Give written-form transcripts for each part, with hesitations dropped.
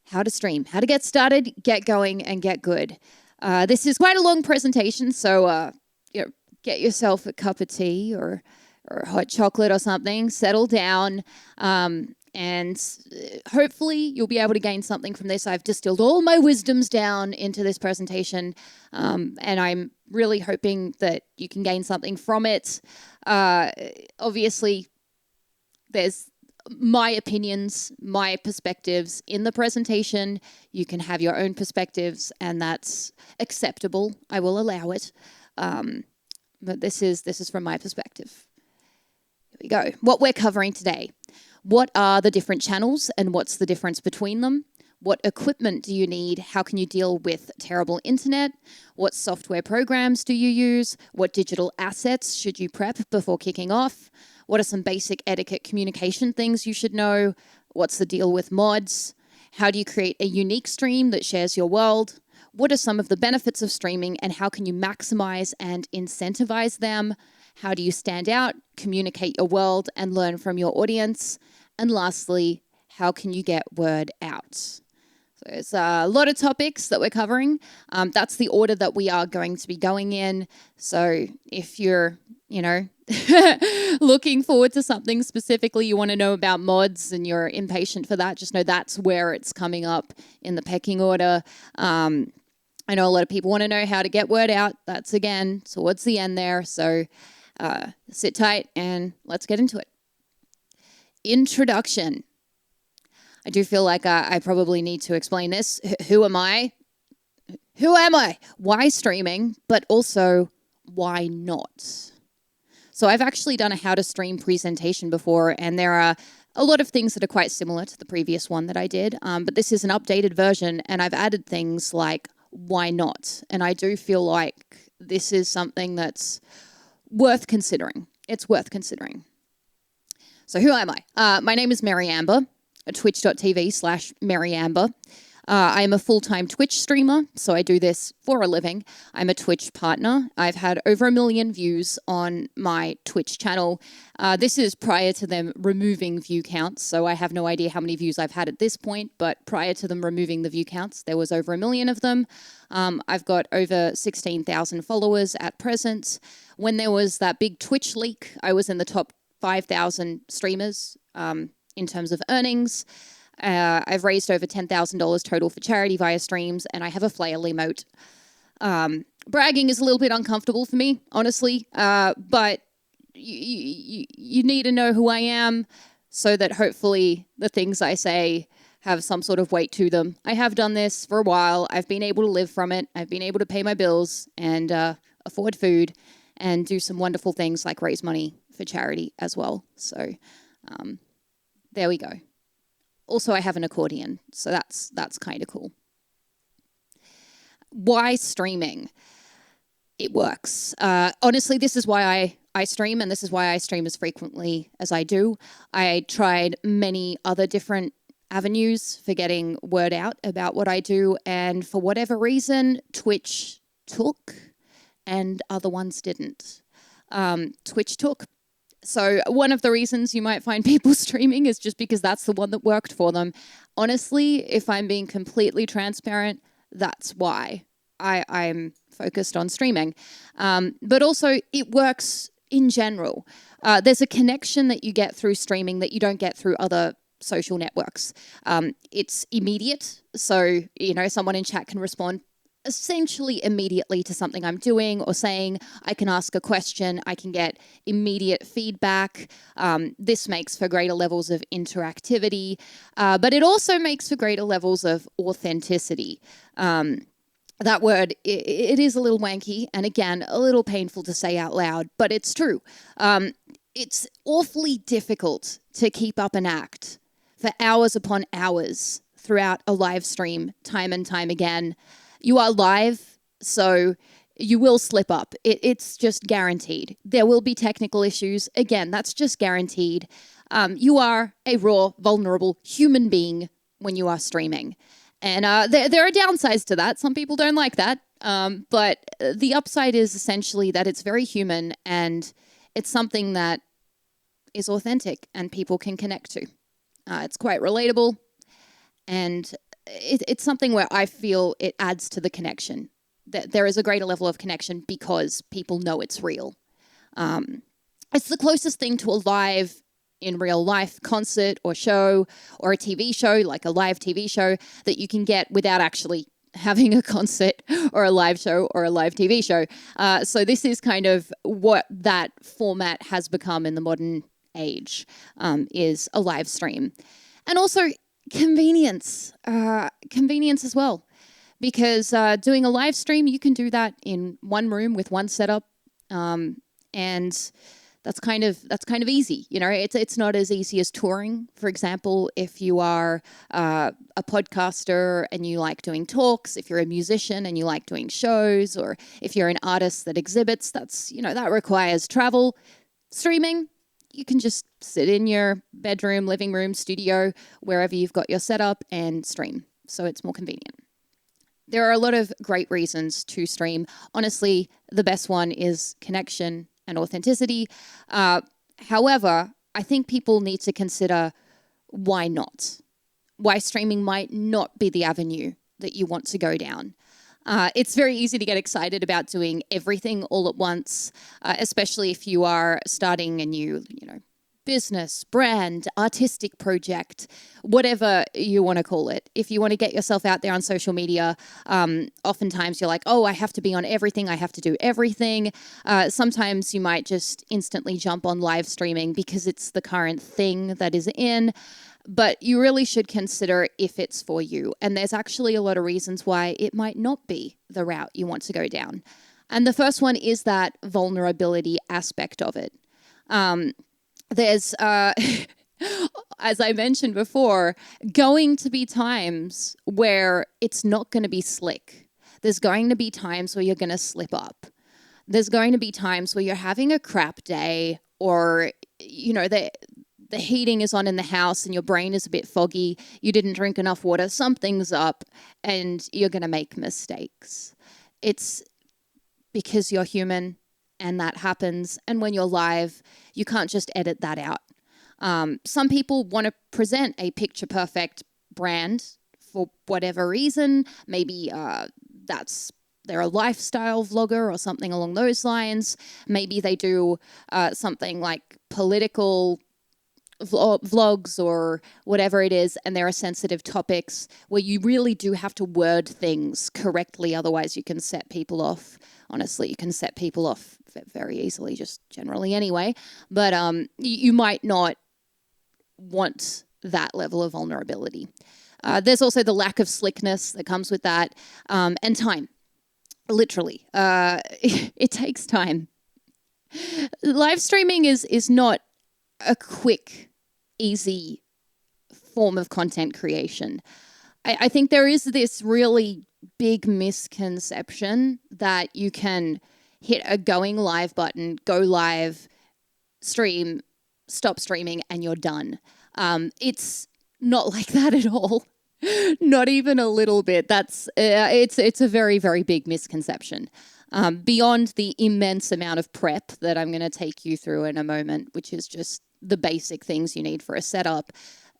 how to stream, how to get started, get going, and get good. This is quite a long presentation, so get yourself a cup of tea or hot chocolate or something, settle down, and hopefully you'll be able to gain something from this. I've distilled all my wisdoms down into this presentation, and I'm really hoping that you can gain something from it. Obviously, there's my opinions, my perspectives in the presentation. You can have your own perspectives, and that's acceptable. I will allow it. But this is from my perspective. Here we go. What we're covering today. What are the different channels and what's the difference between them? What equipment do you need? How can you deal with terrible internet? What software programs do you use? What digital assets should you prep before kicking off? What are some basic etiquette communication things you should know? What's the deal with mods? How do you create a unique stream that shares your world? What are some of the benefits of streaming and how can you maximize and incentivize them? How do you stand out, communicate your world, and learn from your audience? And lastly, how can you get word out? So there's a lot of topics that we're covering. That's the order that we are going to be going in. So if you're, looking forward to something specifically, you want to know about mods and you're impatient for that, just know that's where it's coming up in the pecking order. I know a lot of people want to know how to get word out. That's, again, towards the end there. So sit tight and let's get into it. Introduction. I do feel like I probably need to explain this. Who am I? Who am I? Why streaming? But also, why not? So I've actually done a how to stream presentation before, and there are a lot of things that are quite similar to the previous one that I did. But this is an updated version, and I've added things like why not? And I do feel like this is something that's worth considering. It's worth considering. So who am I? My name is Mary Amber. Twitch.tv/Mary Amber. I am a full-time Twitch streamer, so I do this for a living. I'm a Twitch partner. I've had over 1 million views on my Twitch channel. This is prior to them removing view counts, so I have no idea how many views I've had at this point, but prior to them removing the view counts, there was over 1 million of them. I've got over 16,000 followers at present. When there was that big Twitch leak, I was in the top 5,000 streamers in terms of earnings. I've raised over $10,000 total for charity via streams, and I have a flail emote. Bragging is a little bit uncomfortable for me, honestly, but you need to know who I am so that hopefully the things I say have some sort of weight to them. I have done this for a while. I've been able to live from it. I've been able to pay my bills and afford food and do some wonderful things like raise money for charity as well. So there we go. Also, I have an accordion, so that's kind of cool. Why streaming? It works. Honestly, this is why I stream, and this is why I stream as frequently as I do. I tried many other different avenues for getting word out about what I do, and for whatever reason, Twitch took, and other ones didn't. Twitch took. So one of the reasons you might find people streaming is just because that's the one that worked for them. Honestly, if I'm being completely transparent, that's why I'm focused on streaming. But also, it works in general. There's a connection that you get through streaming that you don't get through other social networks. It's immediate, so someone in chat can respond essentially immediately to something I'm doing or saying. I can ask a question, I can get immediate feedback. This makes for greater levels of interactivity, but it also makes for greater levels of authenticity. That word, it is a little wanky, and again, a little painful to say out loud, but it's true. It's awfully difficult to keep up an act for hours upon hours throughout a live stream, time and time again. You are live, so you will slip up. It's just guaranteed. There will be technical issues. Again, that's just guaranteed. You are a raw, vulnerable human being when you are streaming. And there are downsides to that. Some people don't like that. But the upside is essentially that it's very human and it's something that is authentic and people can connect to. It's quite relatable. And it's something where I feel it adds to the connection. That there is a greater level of connection because people know it's real. It's the closest thing to a live in real life concert or show or a TV show, like a live TV show that you can get without actually having a concert or a live show or a live TV show. So this is kind of what that format has become in the modern age, is a live stream. And also convenience as well. Because doing a live stream, you can do that in one room with one setup, and that's kind of easy. You know, it's not as easy as touring. For example, if you are a podcaster and you like doing talks, if you're a musician and you like doing shows, or if you're an artist that exhibits, that requires travel. Streaming, you can just sit in your bedroom, living room, studio, wherever you've got your setup and stream. So it's more convenient. There are a lot of great reasons to stream. Honestly, the best one is connection and authenticity. However, I think people need to consider why not. Why streaming might not be the avenue that you want to go down. It's very easy to get excited about doing everything all at once, especially if you are starting a new, business, brand, artistic project, whatever you want to call it. If you want to get yourself out there on social media, oftentimes you're like, oh, I have to be on everything. I have to do everything. Sometimes you might just instantly jump on live streaming because it's the current thing that is in. But you really should consider if it's for you. And there's actually a lot of reasons why it might not be the route you want to go down. And the first one is that vulnerability aspect of it. There's, as I mentioned before, going to be times where it's not going to be slick. There's going to be times where you're going to slip up. There's going to be times where you're having a crap day, or, the heating is on in the house and your brain is a bit foggy. You didn't drink enough water. Something's up and you're going to make mistakes. It's because you're human. And that happens. And when you're live, you can't just edit that out. Some people want to present a picture-perfect brand for whatever reason. Maybe they're a lifestyle vlogger or something along those lines. Maybe they do something like political vlogs or whatever it is, and there are sensitive topics where you really do have to word things correctly. Otherwise, you can set people off. Honestly, you can set people off very easily, just generally anyway. But you might not want that level of vulnerability. There's also the lack of slickness that comes with that, and time. Literally, it takes time. Live streaming is not a quick, easy form of content creation. I think there is this really big misconception that you can hit a going live button, go live, stream, stop streaming, and you're done. It's not like that at all. Not even a little bit. It's a very, very big misconception. Beyond the immense amount of prep that I'm going to take you through in a moment, which is just the basic things you need for a setup,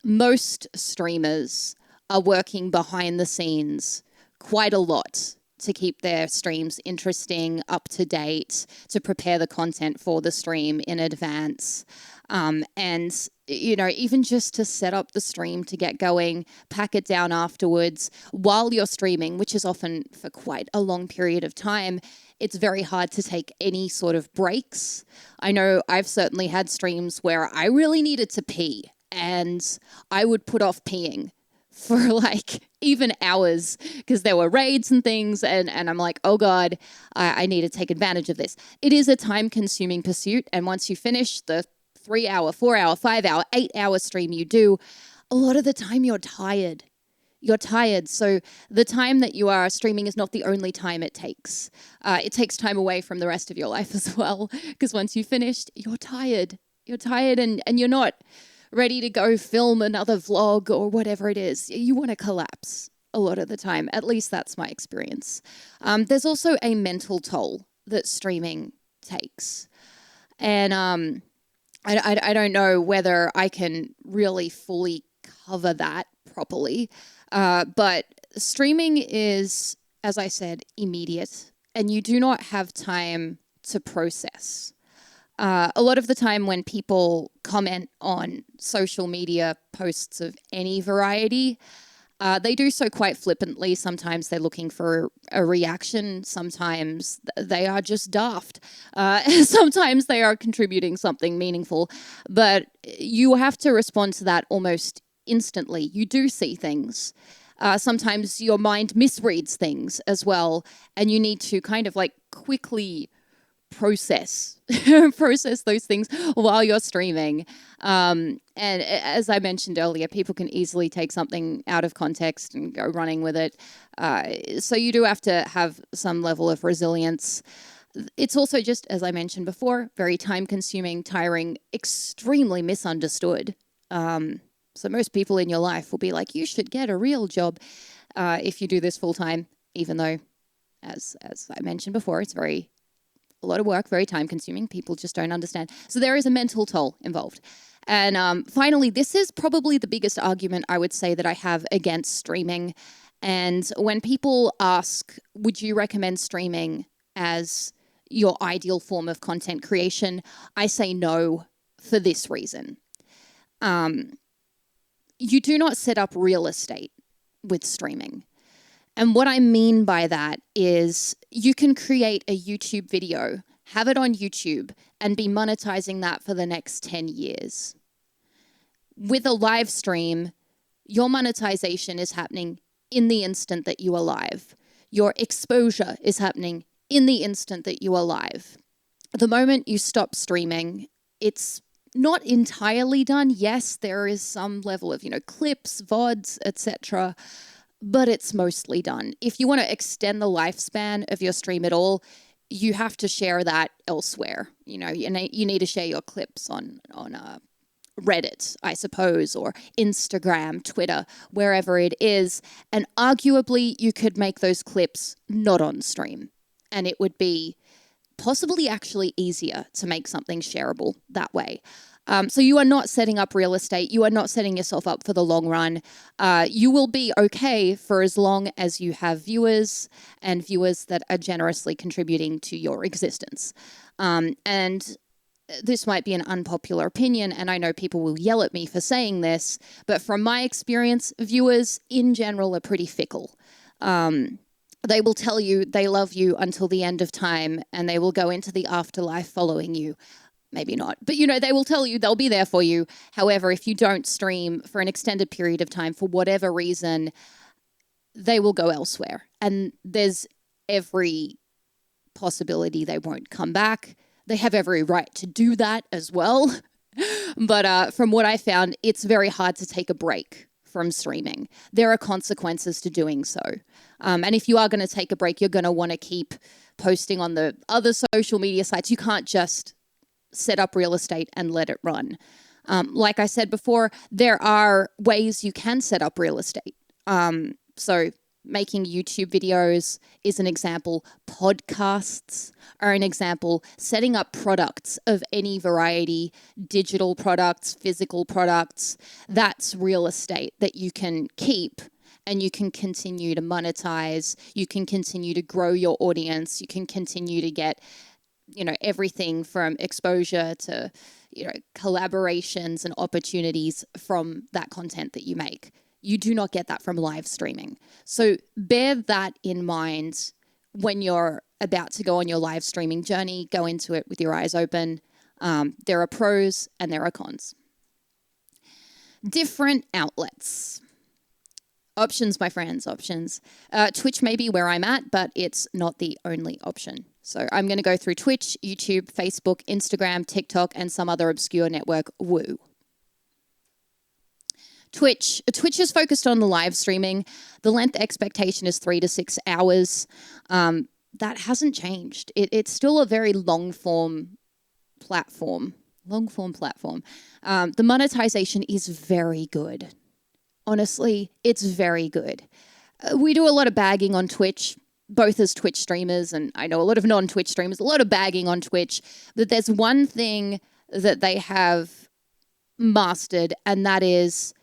most streamers are working behind the scenes quite a lot to keep their streams interesting, up to date, to prepare the content for the stream in advance. And, even just to set up the stream to get going, pack it down afterwards while you're streaming, which is often for quite a long period of time. It's very hard to take any sort of breaks. I know I've certainly had streams where I really needed to pee, and I would put off peeing for even hours because there were raids and things, and I'm like, oh God, I need to take advantage of this. It is a time-consuming pursuit, and once you finish the 3-hour, 4-hour, 5-hour, 8-hour stream you do, a lot of the time you're tired. You're tired. So the time that you are streaming is not the only time it takes. It takes time away from the rest of your life as well, because once you've finished, you're tired. You're tired and you're not ready to go film another vlog or whatever it is. You want to collapse a lot of the time. At least that's my experience. There's also a mental toll that streaming takes. And I don't know whether I can really fully cover that properly. But streaming is, as I said, immediate, and you do not have time to process. A lot of the time when people comment on social media posts of any variety, they do so quite flippantly. Sometimes they're looking for a reaction. Sometimes they are just daft. Sometimes they are contributing something meaningful. But you have to respond to that almost instantly. You do see things. Sometimes your mind misreads things as well. And you need to kind of like quickly process those things while you're streaming. And as I mentioned earlier, people can easily take something out of context and go running with it. So you do have to have some level of resilience. It's also, just as I mentioned before, very time consuming, tiring, extremely misunderstood. So most people in your life will be like, you should get a real job if you do this full time, even though, as I mentioned before, it's a lot of work, very time consuming. People just don't understand. So there is a mental toll involved. And finally, this is probably the biggest argument I would say that I have against streaming. And when people ask, would you recommend streaming as your ideal form of content creation? I say no for this reason. You do not set up real estate with streaming. And what I mean by that is you can create a YouTube video, have it on YouTube, and be monetizing that for the next 10 years. With a live stream, your monetization is happening in the instant that you are live. Your exposure is happening in the instant that you are live. The moment you stop streaming, it's not entirely done. Yes, there is some level of, clips, VODs, etc., but it's mostly done. If you want to extend the lifespan of your stream at all, you have to share that elsewhere. You need to share your clips on Reddit, I suppose, or Instagram, Twitter, wherever it is. And arguably, you could make those clips not on stream. And it would be possibly actually easier to make something shareable that way. So you are not setting up real estate. You are not setting yourself up for the long run. You will be okay for as long as you have viewers and viewers that are generously contributing to your existence. And this might be an unpopular opinion, and I know people will yell at me for saying this, but from my experience, viewers in general are pretty fickle. They will tell you they love you until the end of time, and they will go into the afterlife following you. Maybe not, but they will tell you they'll be there for you. However, if you don't stream for an extended period of time, for whatever reason, they will go elsewhere. And there's every possibility they won't come back. They have every right to do that as well. But from what I found, it's very hard to take a break from streaming. There are consequences to doing so. And if you are going to take a break, you're going to want to keep posting on the other social media sites. You can't just set up real estate and let it run. Like I said before, there are ways you can set up real estate. So making YouTube videos is an example. Podcasts are an example. Setting up products of any variety, digital products, physical products, that's real estate that you can keep and you can continue to monetize. You can continue to grow your audience. You can continue to get everything from exposure to, collaborations and opportunities from that content that you make. You do not get that from live streaming. So bear that in mind when you're about to go on your live streaming journey. Go into it with your eyes open. There are pros and there are cons. Different outlets. Options, my friends, options. Twitch may be where I'm at, but it's not the only option. So I'm going to go through Twitch, YouTube, Facebook, Instagram, TikTok, and some other obscure network. Woo. Twitch is focused on the live streaming. The length expectation is 3 to 6 hours. That hasn't changed. It's still a very long-form platform. The monetization is very good. Honestly, it's very good. We do a lot of bagging on Twitch, both as Twitch streamers, and I know a lot of non-Twitch streamers, a lot of bagging on Twitch, but there's one thing that they have mastered, and that is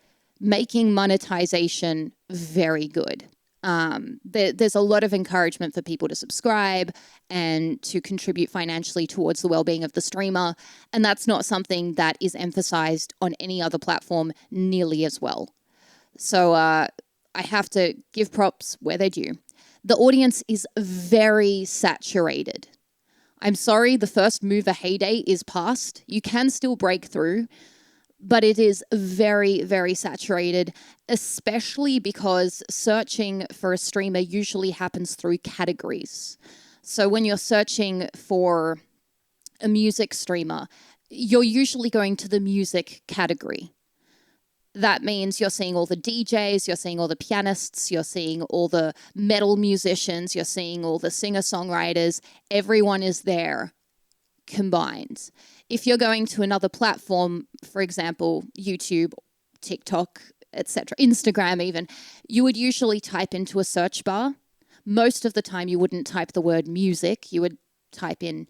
making monetization very good. There's a lot of encouragement for people to subscribe and to contribute financially towards the well-being of the streamer. And that's not something that is emphasized on any other platform nearly as well. So I have to give props where they're due. The audience is very saturated. I'm sorry, the first mover heyday is past. You can still break through, but it is very, very saturated, especially because searching for a streamer usually happens through categories. So when you're searching for a music streamer, you're usually going to the music category. That means you're seeing all the DJs, you're seeing all the pianists, you're seeing all the metal musicians, you're seeing all the singer-songwriters. Everyone is there combined. If you're going to another platform, for example, YouTube, TikTok, etc., Instagram even, you would usually type into a search bar. Most of the time you wouldn't type the word music, you would type in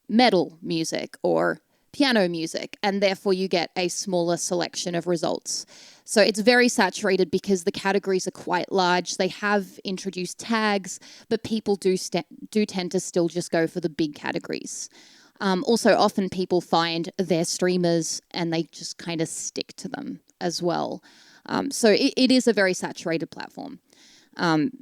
metal music or piano music, and therefore you get a smaller selection of results. So it's very saturated because the categories are quite large. They have introduced tags, but people do tend to still just go for the big categories. Also, often people find their streamers and they just kind of stick to them as well. So it is a very saturated platform.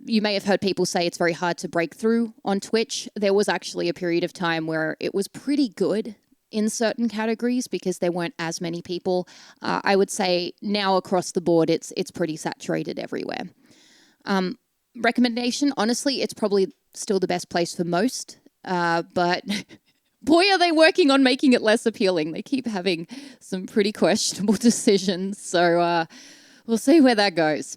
You may have heard people say it's very hard to break through on Twitch. There was actually a period of time where it was pretty good in certain categories because there weren't as many people. I would say now across the board, it's pretty saturated everywhere. Recommendation, honestly, it's probably still the best place for most, but boy, are they working on making it less appealing. They keep having some pretty questionable decisions, so we'll see where that goes.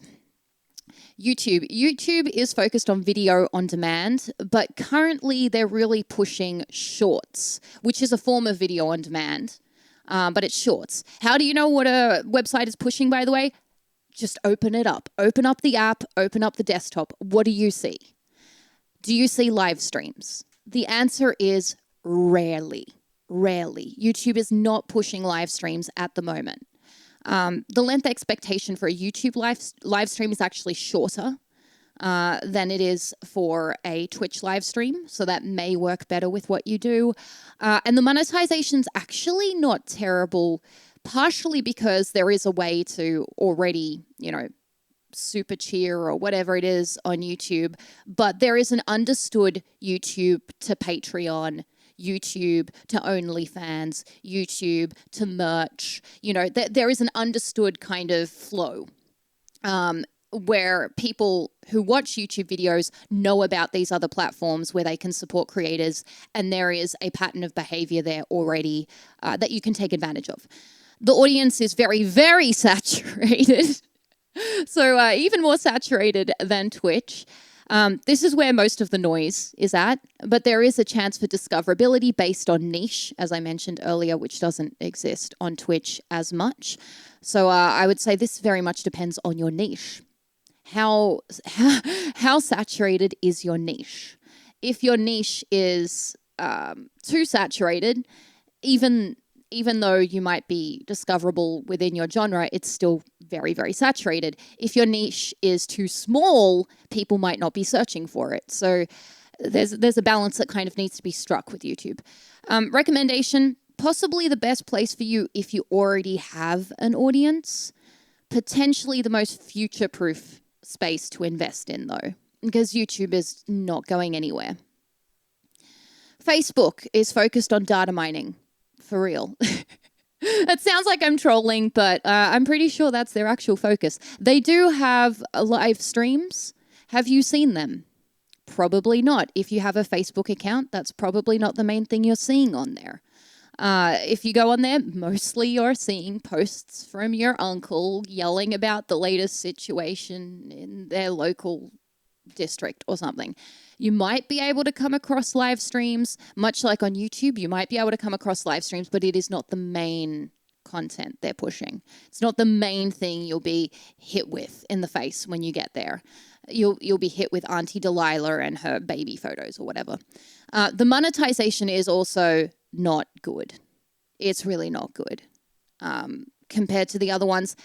YouTube is focused on video on demand, but currently they're really pushing shorts, which is a form of video on demand, but it's shorts. How do you know what a website is pushing, by the way? Just open it up. Open up the app, open up the desktop. What do you see? Do you see live streams? The answer is rarely. YouTube is not pushing live streams at the moment. The length expectation for a YouTube live stream is actually shorter than it is for a Twitch live stream, so that may work better with what you do. And the monetization's actually not terrible, partially because there is a way to already, super cheer or whatever it is on YouTube, but there is an understood YouTube to Patreon, YouTube to OnlyFans, YouTube to merch. There is an understood kind of flow where people who watch YouTube videos know about these other platforms where they can support creators, and there is a pattern of behavior there already that you can take advantage of. The audience is very, very saturated. So even more saturated than Twitch. This is where most of the noise is at, but there is a chance for discoverability based on niche, as I mentioned earlier, which doesn't exist on Twitch as much. So I would say this very much depends on your niche. How saturated is your niche? If your niche is too saturated, even though you might be discoverable within your genre, it's still very, very saturated. If your niche is too small, people might not be searching for it. So there's a balance that kind of needs to be struck with YouTube. Recommendation, possibly the best place for you if you already have an audience. Potentially the most future-proof space to invest in, though, because YouTube is not going anywhere. Facebook is focused on data mining. For real. It sounds like I'm trolling, but I'm pretty sure that's their actual focus. They do have live streams. Have you seen them? Probably not. If you have a Facebook account, that's probably not the main thing you're seeing on there. If you go on there, mostly you're seeing posts from your uncle yelling about the latest situation in their local district or something. You might be able to come across live streams, much like on YouTube. You might be able to come across live streams, but it is not the main content they're pushing. It's not the main thing you'll be hit with in the face when you get there. You'll be hit with Auntie Delilah and her baby photos or whatever. The monetization is also not good. It's really not good compared to the other ones.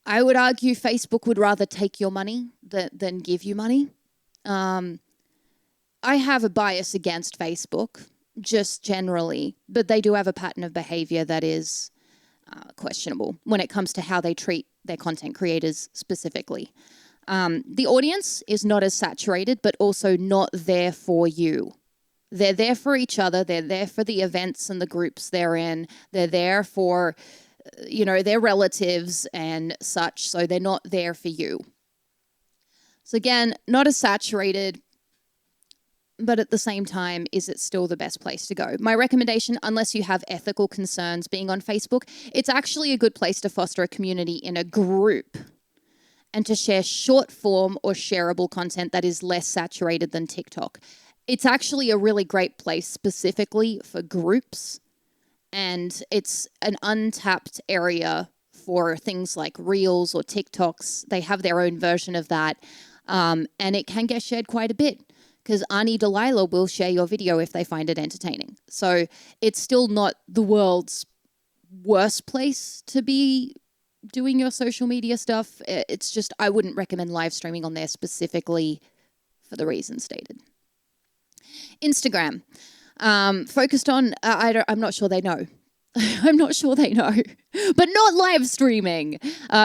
I would argue Facebook would rather take your money than give you money. I have a bias against Facebook, just generally, but they do have a pattern of behavior that is questionable when it comes to how they treat their content creators specifically. The audience is not as saturated, but also not there for you. They're there for each other. They're there for the events and the groups they're in. They're there for, their relatives and such. So they're not there for you. So again, not as saturated, but at the same time, is it still the best place to go? My recommendation, unless you have ethical concerns being on Facebook, it's actually a good place to foster a community in a group and to share short form or shareable content that is less saturated than TikTok. It's actually a really great place specifically for groups, and it's an untapped area for things like Reels or TikToks. They have their own version of that, and it can get shared quite a bit because Auntie Delilah will share your video if they find it entertaining. So it's still not the world's worst place to be doing your social media stuff. It's just I wouldn't recommend live streaming on there specifically for the reasons stated. Instagram, focused on, I'm not sure they know. I'm not sure they know, but not live streaming.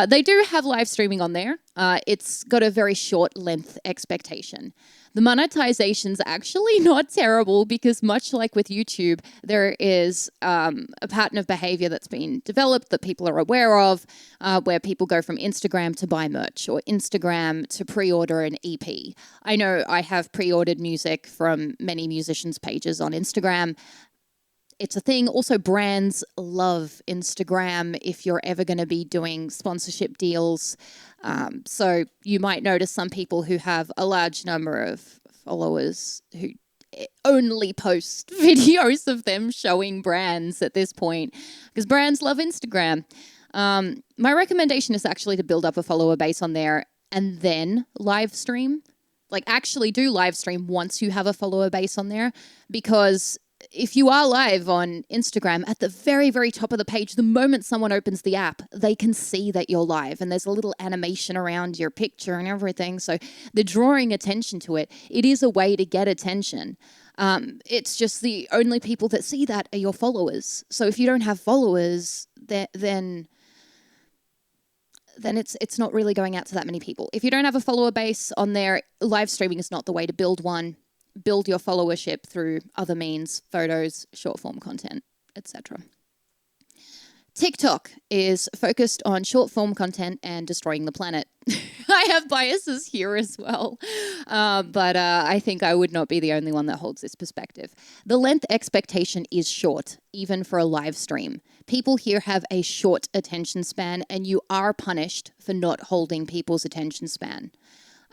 They do have live streaming on there. It's got a very short length expectation. The monetization's actually not terrible because much like with YouTube, there is a pattern of behavior that's been developed that people are aware of, where people go from Instagram to buy merch or Instagram to pre-order an EP. I know I have pre-ordered music from many musicians' pages on Instagram. It's a thing. Also, brands love Instagram if you're ever going to be doing sponsorship deals. So you might notice some people who have a large number of followers who only post videos of them showing brands at this point because brands love Instagram. My recommendation is actually to build up a follower base on there and then live stream. Like actually do live stream once you have a follower base on there, because if you are live on Instagram, at the very, very top of the page, the moment someone opens the app, they can see that you're live and there's a little animation around your picture and everything. So they're drawing attention to it. It is a way to get attention. It's just the only people that see that are your followers. So if you don't have followers, then it's not really going out to that many people. If you don't have a follower base on there, live streaming is not the way to build one. Build your followership through other means, photos, short form content, etc. TikTok is focused on short form content and destroying the planet. I have biases here as well, but I think I would not be the only one that holds this perspective. The length expectation is short, even for a live stream. People here have a short attention span, and you are punished for not holding people's attention span.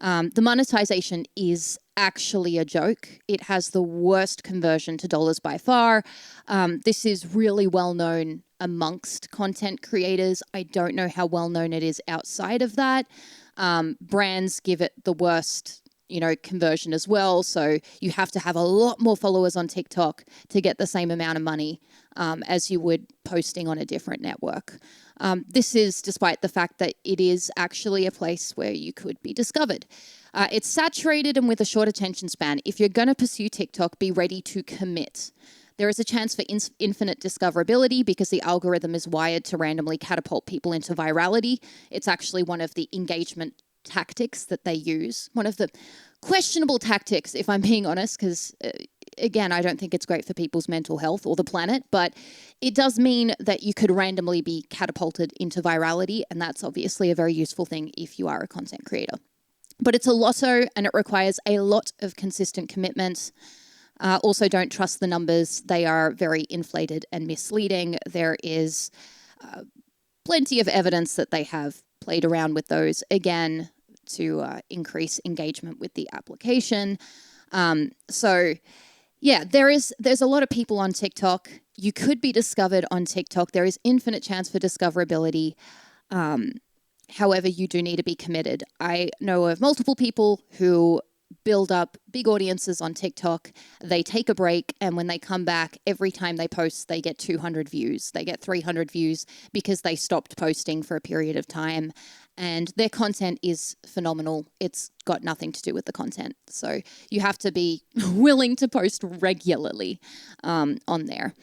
The monetization is actually a joke. It has the worst conversion to dollars by far. This is really well known amongst content creators. I don't know how well known it is outside of that. Brands give it the worst, conversion as well. So you have to have a lot more followers on TikTok to get the same amount of money as you would posting on a different network. This is despite the fact that it is actually a place where you could be discovered. It's saturated and with a short attention span. If you're going to pursue TikTok, be ready to commit. There is a chance for infinite discoverability because the algorithm is wired to randomly catapult people into virality. It's actually one of the engagement tactics that they use. One of the questionable tactics, if I'm being honest, because again, I don't think it's great for people's mental health or the planet, but it does mean that you could randomly be catapulted into virality, and that's obviously a very useful thing if you are a content creator. But it's a lotto, and it requires a lot of consistent commitment. Also, don't trust the numbers. They are very inflated and misleading. There is plenty of evidence that they have played around with those, again, to increase engagement with the application. Yeah, there's a lot of people on TikTok. You could be discovered on TikTok. There is infinite chance for discoverability. However, you do need to be committed. I know of multiple people who build up big audiences on TikTok. They take a break, and when they come back, every time they post, they get 200 views. They get 300 views because they stopped posting for a period of time. And their content is phenomenal. It's got nothing to do with the content. So you have to be willing to post regularly on there.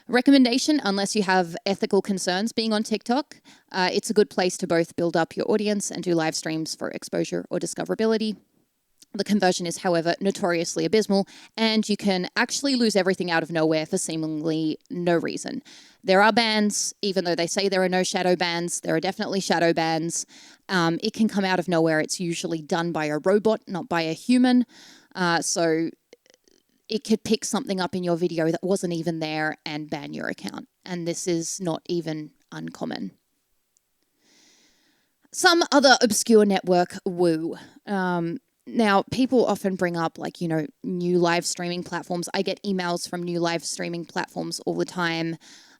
Recommendation, unless you have ethical concerns being on TikTok, it's a good place to both build up your audience and do live streams for exposure or discoverability. The conversion is, however, notoriously abysmal, and you can actually lose everything out of nowhere for seemingly no reason. There are bans, even though they say there are no shadow bans, there are definitely shadow bans. It can come out of nowhere. It's usually done by a robot, not by a human. So it could pick something up in your video that wasn't even there and ban your account. And this is not even uncommon. Some other obscure network woo. Now, people often bring up, like, new live streaming platforms. I get emails from new live streaming platforms all the time.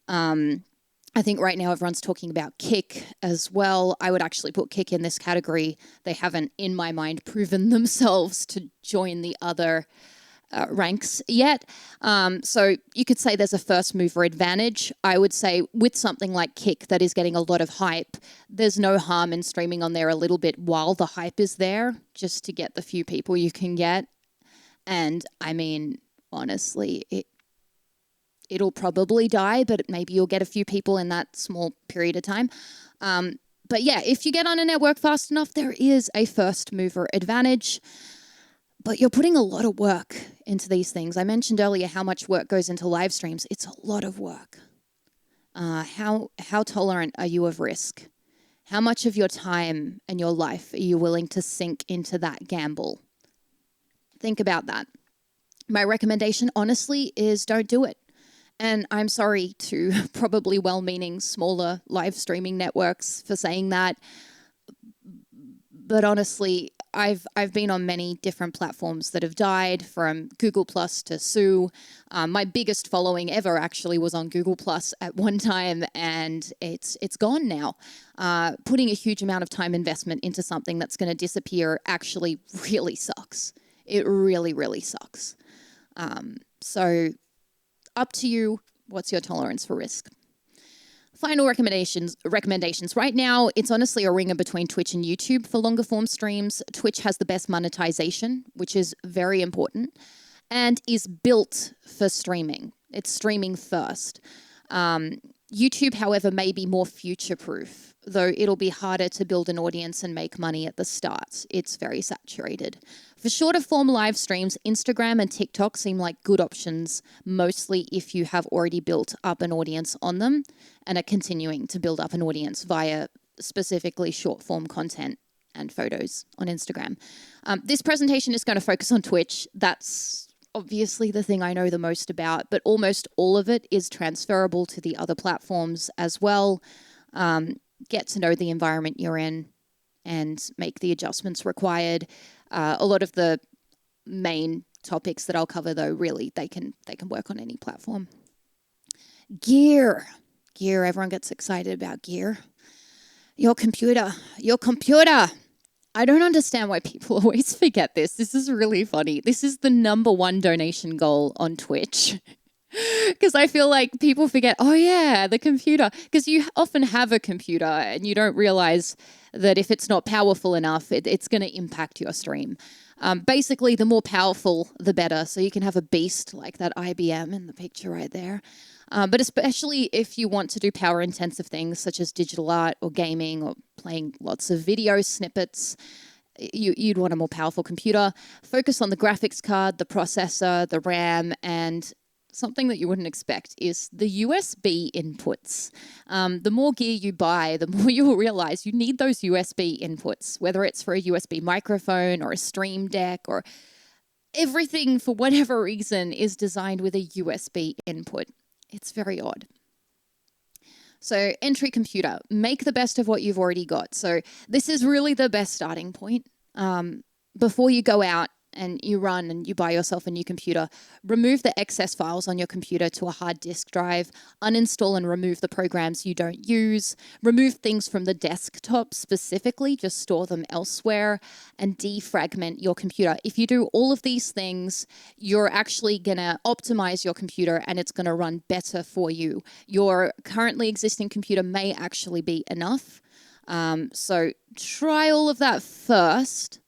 I think right now everyone's talking about Kick as well. I would actually put Kick in this category. They haven't, in my mind, proven themselves to join the other ranks yet. So you could say there's a first mover advantage. I would say with something like Kick that is getting a lot of hype, there's no harm in streaming on there a little bit while the hype is there, just to get the few people you can get. And I mean, honestly, it'll probably die, but maybe you'll get a few people in that small period of time. But yeah, if you get on a network fast enough, there is a first mover advantage. But you're putting a lot of work into these things. I mentioned earlier how much work goes into live streams. It's a lot of work. How tolerant are you of risk? How much of your time and your life are you willing to sink into that gamble? Think about that. My recommendation, honestly, is don't do it. And I'm sorry to probably well-meaning smaller live streaming networks for saying that. But honestly, I've been on many different platforms that have died, from Google Plus to Sue. My biggest following ever actually was on Google Plus at one time, and it's gone now. Putting a huge amount of time investment into something that's going to disappear actually really sucks. It really, really sucks. So up to you. What's your tolerance for risk? Final recommendations. Right now, it's honestly a ringer between Twitch and YouTube for longer form streams. Twitch has the best monetization, which is very important, and is built for streaming. It's streaming first. YouTube, however, may be more future-proof, though it'll be harder to build an audience and make money at the start. It's very saturated. For shorter form live streams, Instagram and TikTok seem like good options, mostly if you have already built up an audience on them and are continuing to build up an audience via specifically short form content and photos on Instagram. This presentation is going to focus on Twitch. That's obviously the thing I know the most about, but almost all of it is transferable to the other platforms as well. Get to know the environment you're in and make the adjustments required. A lot of the main topics that I'll cover, though, really, they can work on any platform. Gear. Everyone gets excited about gear. Your computer. I don't understand why people always forget this. This is really funny. This is the #1 donation goal on Twitch. Because I feel like people forget, oh yeah, the computer. Because you often have a computer and you don't realize that if it's not powerful enough, it's going to impact your stream. Basically, the more powerful, the better. So you can have a beast like that IBM in the picture right there. But especially if you want to do power-intensive things such as digital art or gaming or playing lots of video snippets, you'd want a more powerful computer. Focus on the graphics card, the processor, the RAM, and something that you wouldn't expect is the USB inputs. The more gear you buy, the more you will realize you need those USB inputs, whether it's for a USB microphone or a stream deck, or everything for whatever reason is designed with a USB input. It's very odd. So entry computer, make the best of what you've already got. So this is really the best starting point. Before you go out and you run and you buy yourself a new computer, remove the excess files on your computer to a hard disk drive, uninstall and remove the programs you don't use, remove things from the desktop specifically, just store them elsewhere, and defragment your computer. If you do all of these things, you're actually going to optimize your computer and it's going to run better for you. Your currently existing computer may actually be enough. So try all of that first,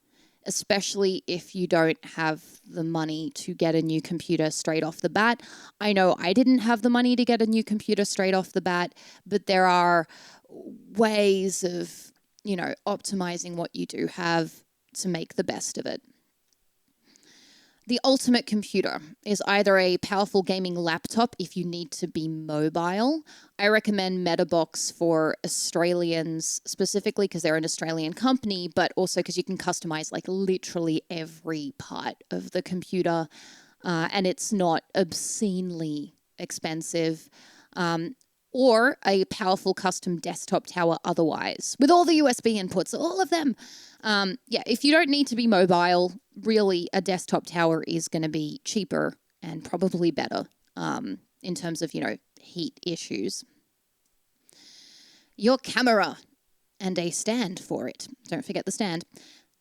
especially if you don't have the money to get a new computer straight off the bat. I know I didn't have the money to get a new computer straight off the bat, but there are ways of, optimizing what you do have to make the best of it. The ultimate computer is either a powerful gaming laptop if you need to be mobile. I recommend MetaBox for Australians specifically because they're an Australian company, but also because you can customize like literally every part of the computer and it's not obscenely expensive. Or a powerful custom desktop tower otherwise, with all the USB inputs, all of them. If you don't need to be mobile, really a desktop tower is going to be cheaper and probably better in terms of, heat issues. Your camera and a stand for it. Don't forget the stand.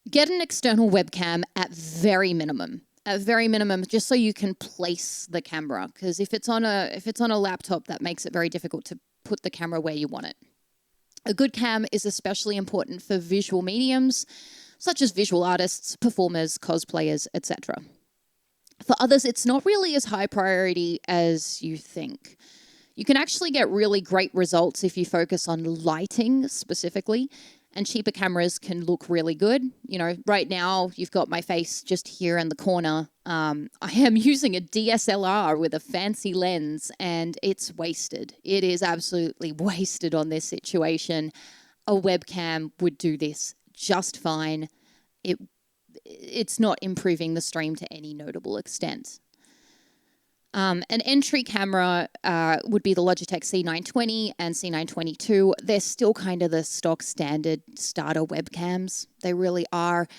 Get an external webcam at very minimum. At very minimum, just so you can place the camera, because if it's on a laptop, that makes it very difficult to put the camera where you want it. A good cam is especially important for visual mediums, such as visual artists, performers, cosplayers, etc. For others, it's not really as high priority as you think. You can actually get really great results if you focus on lighting specifically, and cheaper cameras can look really good. Right now you've got my face just here in the corner. I am using a DSLR with a fancy lens and it's wasted. It is absolutely wasted on this situation. A webcam would do this just fine. It's not improving the stream to any notable extent. An entry camera would be the Logitech C920 and C922. They're still kind of the stock standard starter webcams. They really are.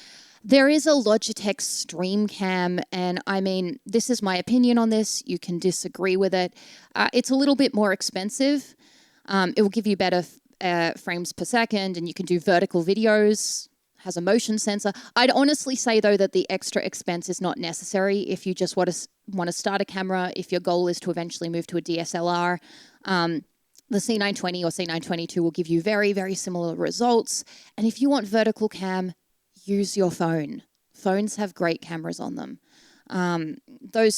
There is a Logitech Stream Cam, and I mean, this is my opinion on this. You can disagree with it. It's a little bit more expensive. It will give you better frames per second, and you can do vertical videos. Has a motion sensor. I'd honestly say, though, that the extra expense is not necessary if you just want to start a camera, if your goal is to eventually move to a DSLR. The C920 or C922 will give you very, very similar results. And if you want vertical cam, use your phone. Phones have great cameras on them. The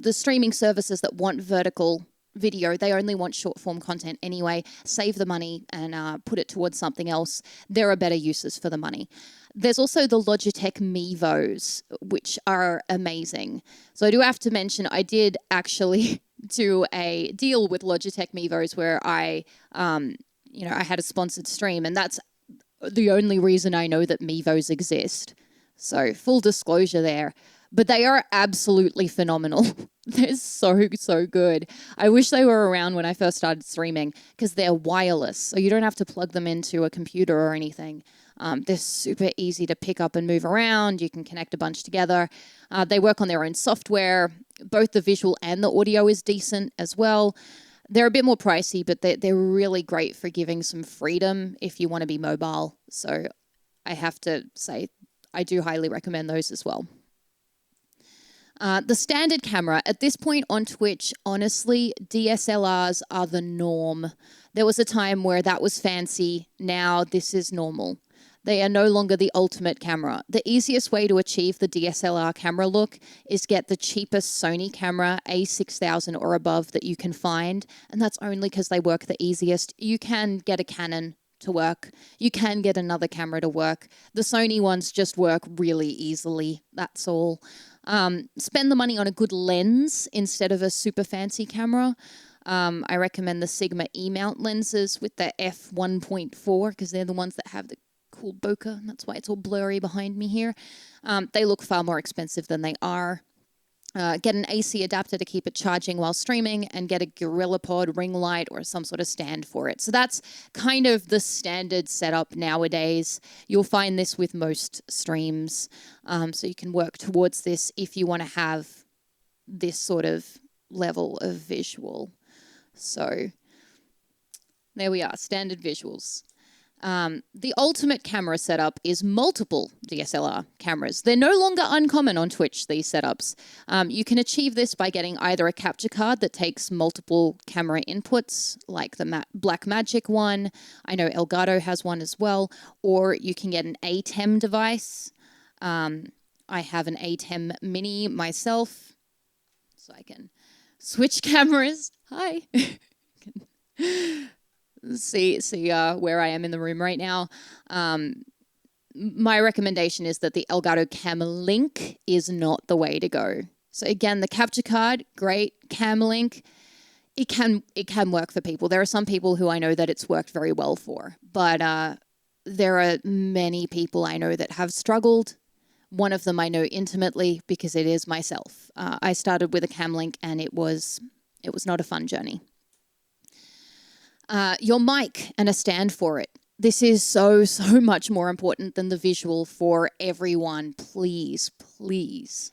streaming services that want vertical video, they only want short form content anyway. Save the money and put it towards something else. There are better uses for the money. There's also the Logitech Mevos, which are amazing. So I do have to mention, I did actually do a deal with Logitech Mevos where I had a sponsored stream, and that's the only reason I know that Mevos exist. So full disclosure there. But they are absolutely phenomenal. They're so good. I wish they were around when I first started streaming because they're wireless, so you don't have to plug them into a computer or anything. They're super easy to pick up and move around. You can connect a bunch together. They work on their own software. Both the visual and the audio is decent as well. They're a bit more pricey, but they're really great for giving some freedom if you want to be mobile. So I have to say I do highly recommend those as well. The standard camera, at this point on Twitch, honestly, DSLRs are the norm. There was a time where that was fancy. Now this is normal. They are no longer the ultimate camera. The easiest way to achieve the DSLR camera look is get the cheapest Sony camera, A6000 or above, that you can find. And that's only because they work the easiest. You can get a Canon to work. You can get another camera to work. The Sony ones just work really easily. That's all. Spend the money on a good lens instead of a super fancy camera. I recommend the Sigma E-mount lenses with the f1.4 because they're the ones that have the cool bokeh. And that's why it's all blurry behind me here. They look far more expensive than they are. Get an AC adapter to keep it charging while streaming, and get a GorillaPod ring light or some sort of stand for it. So that's kind of the standard setup nowadays. You'll find this with most streams. So you can work towards this if you want to have this sort of level of visual. So there we are, standard visuals. The ultimate camera setup is multiple DSLR cameras. They're no longer uncommon on Twitch, these setups. You can achieve this by getting either a capture card that takes multiple camera inputs, like the Blackmagic one. I know Elgato has one as well. Or you can get an ATEM device. I have an ATEM Mini myself, so I can switch cameras. Hi. See where I am in the room right now. My recommendation is that the Elgato Cam Link is not the way to go. So again, the capture card, great. Cam Link, it can work for people. There are some people who I know that it's worked very well for, but there are many people I know that have struggled. One of them I know intimately because it is myself. I started with a Cam Link and it was not a fun journey. Your mic and a stand for it. This is so much more important than the visual for everyone. Please, please.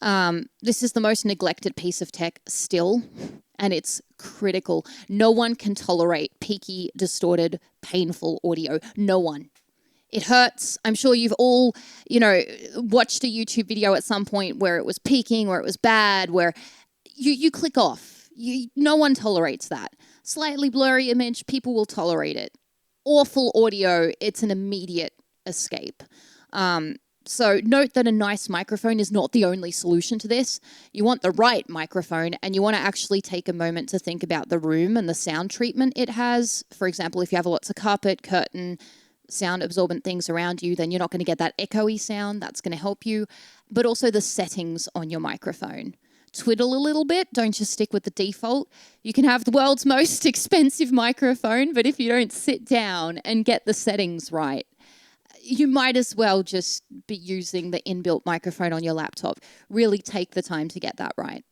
This is the most neglected piece of tech still, and it's critical. No one can tolerate peaky, distorted, painful audio. No one. It hurts. I'm sure you've all, watched a YouTube video at some point where it was peaking, where it was bad, where you click off. No one tolerates that. Slightly blurry image, people will tolerate it. Awful audio, it's an immediate escape. So note that a nice microphone is not the only solution to this. You want the right microphone, and you want to actually take a moment to think about the room and the sound treatment it has. For example, if you have lots of carpet, curtain, sound absorbent things around you, then you're not going to get that echoey sound. That's going to help you. But also the settings on your microphone. Twiddle a little bit, don't just stick with the default. You can have the world's most expensive microphone, but if you don't sit down and get the settings right, you might as well just be using the inbuilt microphone on your laptop. Really take the time to get that right.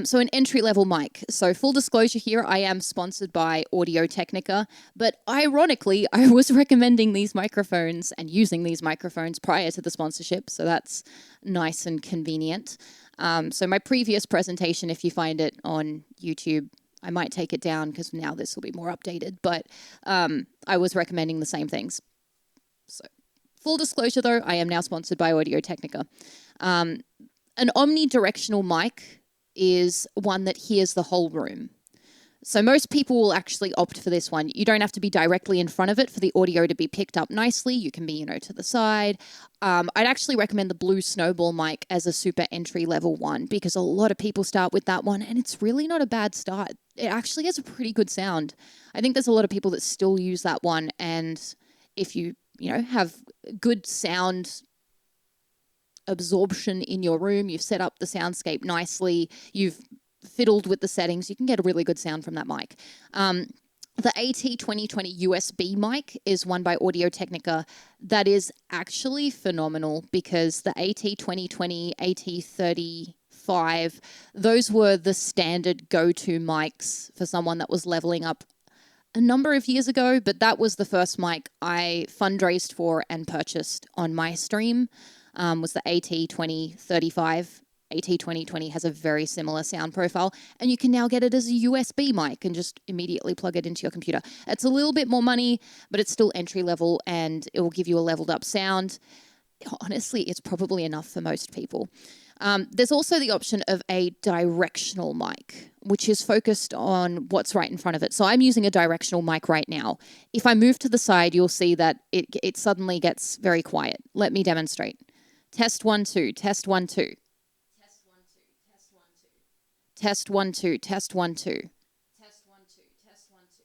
So an entry-level mic. So full disclosure here, I am sponsored by Audio-Technica, but ironically, I was recommending these microphones and using these microphones prior to the sponsorship, so that's nice and convenient. So my previous presentation, if you find it on YouTube, I might take it down because now this will be more updated, but I was recommending the same things. So full disclosure though, I am now sponsored by Audio-Technica. An omnidirectional mic is one that hears the whole room. So most people will actually opt for this one. You don't have to be directly in front of it for the audio to be picked up nicely. You can be, to the side. I'd actually recommend the Blue Snowball mic as a super entry-level one because a lot of people start with that one, and it's really not a bad start. It actually has a pretty good sound. I think there's a lot of people that still use that one, and if you, have good sound absorption in your room, you've set up the soundscape nicely, you've fiddled with the settings, you can get a really good sound from that mic. The AT2020 USB mic is one by Audio-Technica that is actually phenomenal because the AT2020, AT35, those were the standard go-to mics for someone that was leveling up a number of years ago, but that was the first mic I fundraised for and purchased on my stream. Was the AT2035. AT2020 has a very similar sound profile, and you can now get it as a USB mic and just immediately plug it into your computer. It's a little bit more money, but it's still entry level, and it will give you a leveled up sound. Honestly, it's probably enough for most people. There's also the option of a directional mic, which is focused on what's right in front of it. So I'm using a directional mic right now. If I move to the side, you'll see that it suddenly gets very quiet. Let me demonstrate. Test 1, 2, test 1, 2. Test 1, 2, test 1, 2. Test 1, 2, test 1, 2. Test 1, 2, test 1, 2.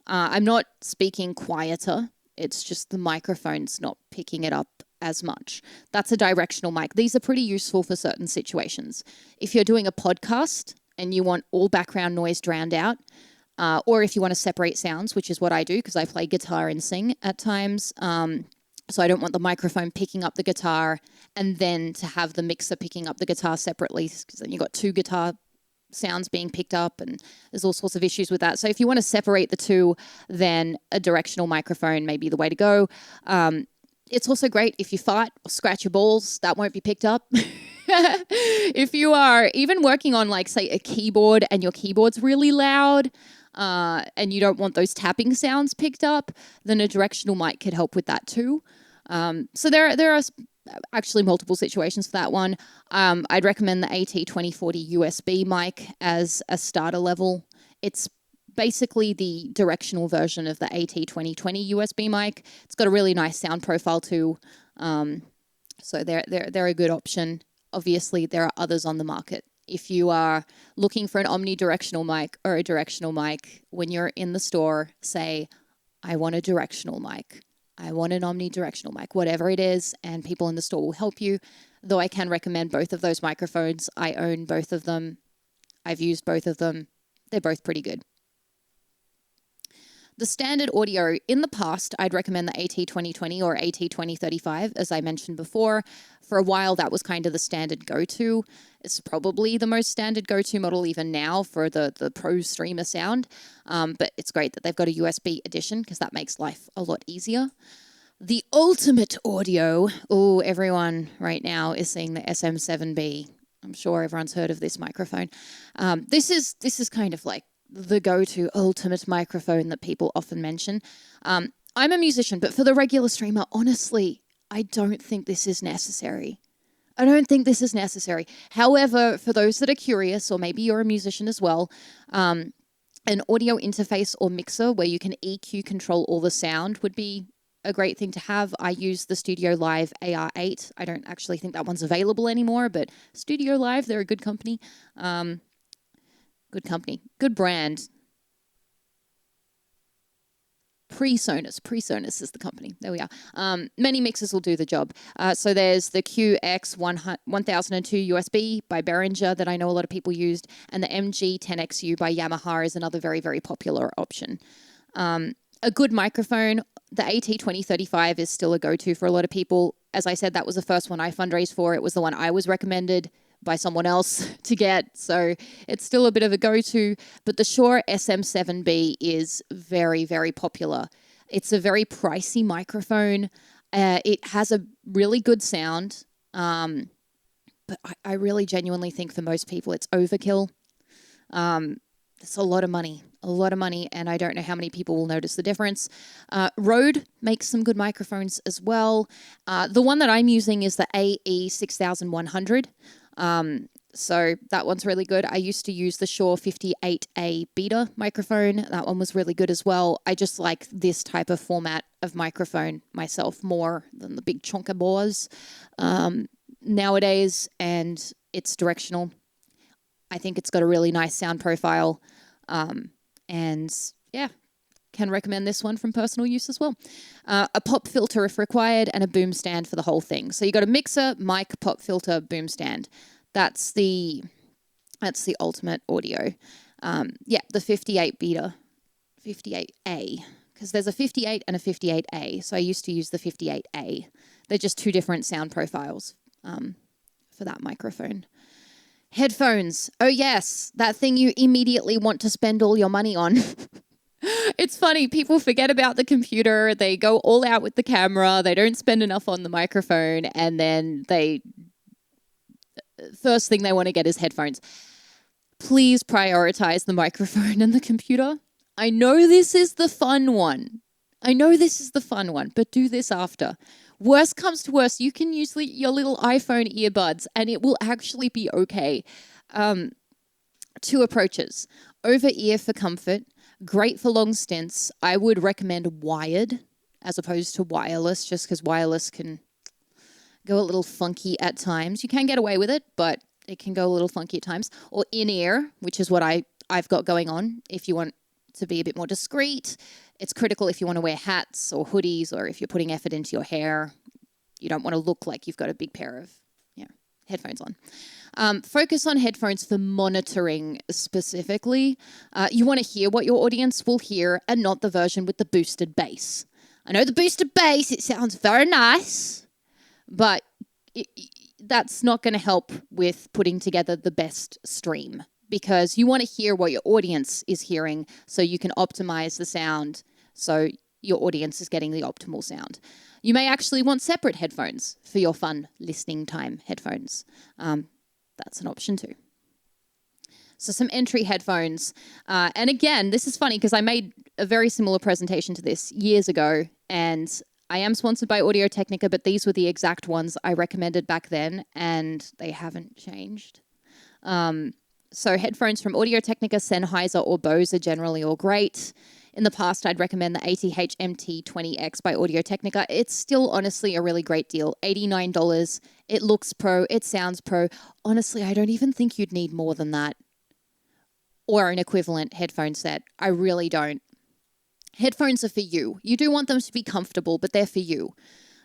I'm not speaking quieter. It's just the microphone's not picking it up as much. That's a directional mic. These are pretty useful for certain situations. If you're doing a podcast and you want all background noise drowned out, or if you want to separate sounds, which is what I do because I play guitar and sing at times, So I don't want the microphone picking up the guitar and then to have the mixer picking up the guitar separately, because then you've got two guitar sounds being picked up and there's all sorts of issues with that. So if you want to separate the two, then a directional microphone may be the way to go. It's also great if you fart or scratch your balls, that won't be picked up. If you are even working on, like, say, a keyboard and your keyboard's really loud, and you don't want those tapping sounds picked up, then a directional mic could help with that too. So there are actually multiple situations for that one. I'd recommend the AT2040 USB mic as a starter level. It's basically the directional version of the AT2020 USB mic. It's got a really nice sound profile too. So they're a good option. Obviously, there are others on the market. If you are looking for an omnidirectional mic or a directional mic, when you're in the store, say, I want a directional mic. I want an omnidirectional mic, whatever it is, and people in the store will help you. Though I can recommend both of those microphones. I own both of them. I've used both of them. They're both pretty good. The standard audio, in the past, I'd recommend the AT2020 or AT2035, as I mentioned before. For a while, that was kind of the standard go-to. It's probably the most standard go-to model even now for the pro streamer sound. But it's great that they've got a USB edition because that makes life a lot easier. The ultimate audio, everyone right now is seeing the SM7B. I'm sure everyone's heard of this microphone. This is kind of like the go-to ultimate microphone that people often mention. I'm a musician, but for the regular streamer, honestly, I don't think this is necessary. However, for those that are curious, or maybe you're a musician as well, an audio interface or mixer where you can EQ control all the sound would be a great thing to have. I use the Studio Live AR8. I don't actually think that one's available anymore, but Studio Live, they're a good company. Good brand. PreSonus is the company. There we are. Many mixers will do the job. So there's the QX1002 USB by Behringer that I know a lot of people used, and the MG10XU by Yamaha is another very, very popular option. A good microphone, the AT2035 is still a go-to for a lot of people. As I said, that was the first one I fundraised for. It was the one I was recommended by someone else to get, so it's still a bit of a go-to, but the Shure SM7B is very, very popular. It's a very pricey microphone. It has a really good sound, but I really genuinely think for most people it's overkill. It's a lot of money, and I don't know how many people will notice the difference. Rode makes some good microphones as well. The one that I'm using is the AE6100. So that one's really good. I used to use the Shure 58A beta microphone. That one was really good as well. I just like this type of format of microphone myself more than the big chonker bores nowadays, and it's directional. I think it's got a really nice sound profile, and yeah, can recommend this one from personal use as well. A pop filter if required, and a boom stand for the whole thing. So you got a mixer, mic, pop filter, boom stand. That's the ultimate audio. The 58 beta, 58A, because there's a 58 and a 58A. So I used to use the 58A. They're just two different sound profiles for that microphone. Headphones. Oh yes, that thing you immediately want to spend all your money on. It's funny, people forget about the computer, they go all out with the camera, they don't spend enough on the microphone, and then first thing they want to get is headphones. Please prioritize the microphone and the computer. I know this is the fun one, but do this after. Worst comes to worst, you can use your little iPhone earbuds and it will actually be okay. Two approaches. Over ear for comfort. Great for long stints. I would recommend wired as opposed to wireless, just because wireless can go a little funky at times. You can get away with it, but it can go a little funky at times. Or in-ear, which is what I've got going on. If you want to be a bit more discreet, it's critical if you want to wear hats or hoodies, or if you're putting effort into your hair. You don't want to look like you've got a big pair of headphones on. Focus on headphones for monitoring specifically. You want to hear what your audience will hear and not the version with the boosted bass. I know the boosted bass, it sounds very nice, but that's not going to help with putting together the best stream, because you want to hear what your audience is hearing so you can optimize the sound so your audience is getting the optimal sound. You may actually want separate headphones for your fun listening time headphones. That's an option too. So some entry headphones. And again, this is funny because I made a very similar presentation to this years ago, and I am sponsored by Audio-Technica, but these were the exact ones I recommended back then, and they haven't changed. So headphones from Audio-Technica, Sennheiser, or Bose are generally all great. In the past, I'd recommend the ATH MT20X by Audio-Technica. It's still honestly a really great deal. $89. It looks pro. It sounds pro. Honestly, I don't even think you'd need more than that, or an equivalent headphone set. I really don't. Headphones are for you. You do want them to be comfortable, but they're for you.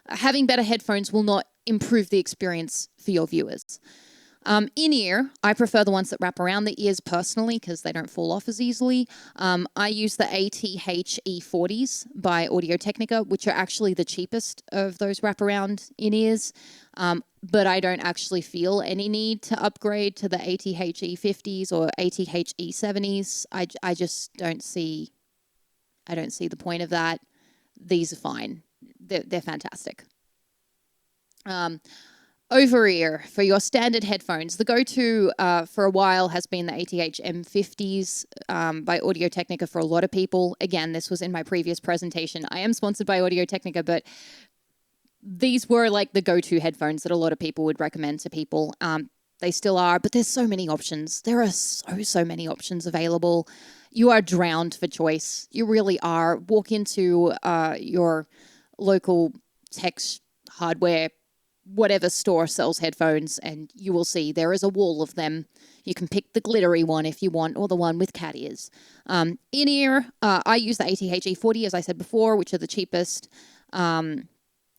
Having better headphones will not improve the experience for your viewers. In-ear, I prefer the ones that wrap around the ears personally because they don't fall off as easily. I use the ATH E40s by Audio-Technica, which are actually the cheapest of those wraparound in-ears. But I don't actually feel any need to upgrade to the ATH E50s or ATH E70s. I just don't see the point of that. These are fine. They're fantastic. Over-ear for your standard headphones. The go-to for a while has been the ATH M50s by Audio-Technica for a lot of people. Again, this was in my previous presentation. I am sponsored by Audio-Technica, but these were like the go-to headphones that a lot of people would recommend to people. They still are, but there's so many options. There are so many options available. You are drowned for choice. You really are. Walk into your local tech hardware, whatever store sells headphones, and you will see there is a wall of them. You can pick the glittery one if you want, or the one with cat ears. In-ear, I use the ATH E40, as I said before, which are the cheapest.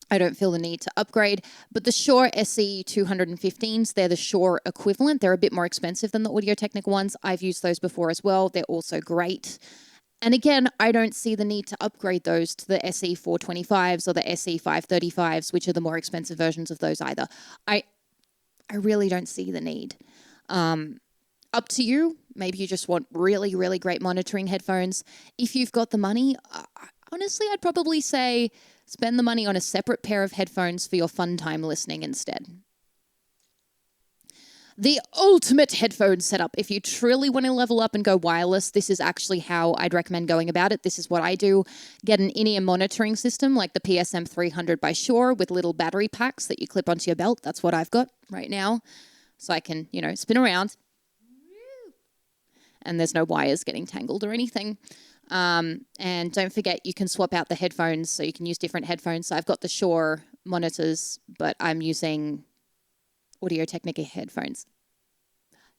I don't feel the need to upgrade. But the Shure SE 215s, they're the Shure equivalent. They're a bit more expensive than the Audio-Technica ones. I've used those before as well. They're also great. And again, I don't see the need to upgrade those to the SE 425s or the SE 535s, which are the more expensive versions of those either. I really don't see the need. Up to you. Maybe you just want really, really great monitoring headphones. If you've got the money, honestly, I'd probably say spend the money on a separate pair of headphones for your fun time listening instead. The ultimate headphone setup. If you truly want to level up and go wireless, this is actually how I'd recommend going about it. This is what I do. Get an in-ear monitoring system like the PSM 300 by Shure with little battery packs that you clip onto your belt. That's what I've got right now. So I can, spin around. And there's no wires getting tangled or anything. And don't forget, you can swap out the headphones, so you can use different headphones. So I've got the Shure monitors, but I'm using Audio-Technica headphones.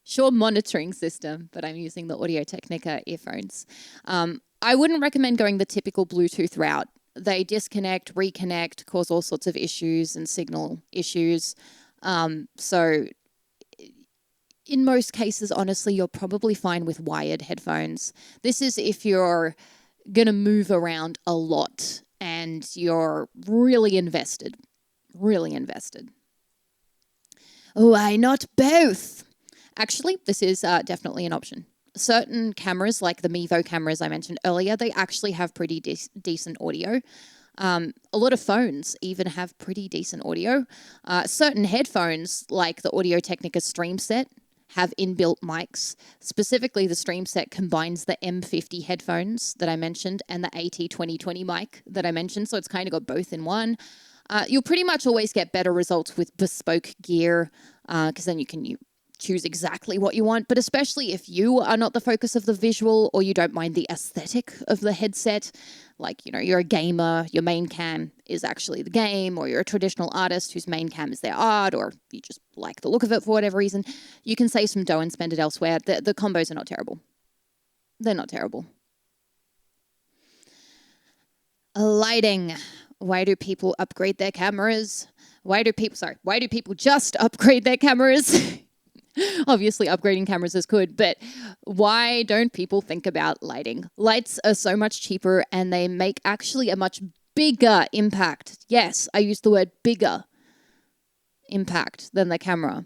Shure monitoring system, but I'm using the Audio-Technica earphones. I wouldn't recommend going the typical Bluetooth route. They disconnect, reconnect, cause all sorts of issues and signal issues. So in most cases, honestly, you're probably fine with wired headphones. This is if you're going to move around a lot and you're really invested. Why not both? Actually, this is definitely an option. Certain cameras, like the Mevo cameras I mentioned earlier, they actually have pretty decent audio. A lot of phones even have pretty decent audio. Certain headphones, like the Audio-Technica Stream Set, have inbuilt mics. Specifically, the Stream Set combines the M50 headphones that I mentioned and the AT2020 mic that I mentioned, so it's kind of got both in one. You'll pretty much always get better results with bespoke gear because then you can choose exactly what you want. But especially if you are not the focus of the visual or you don't mind the aesthetic of the headset, like, you're a gamer, your main cam is actually the game, or you're a traditional artist whose main cam is their art, or you just like the look of it for whatever reason, you can save some dough and spend it elsewhere. The combos are not terrible. They're not terrible. Lighting. Why do people upgrade their cameras? Why do people just upgrade their cameras? Obviously, upgrading cameras is good, but why don't people think about lighting? Lights are so much cheaper and they make actually a much bigger impact. Yes, I use the word bigger impact than the camera.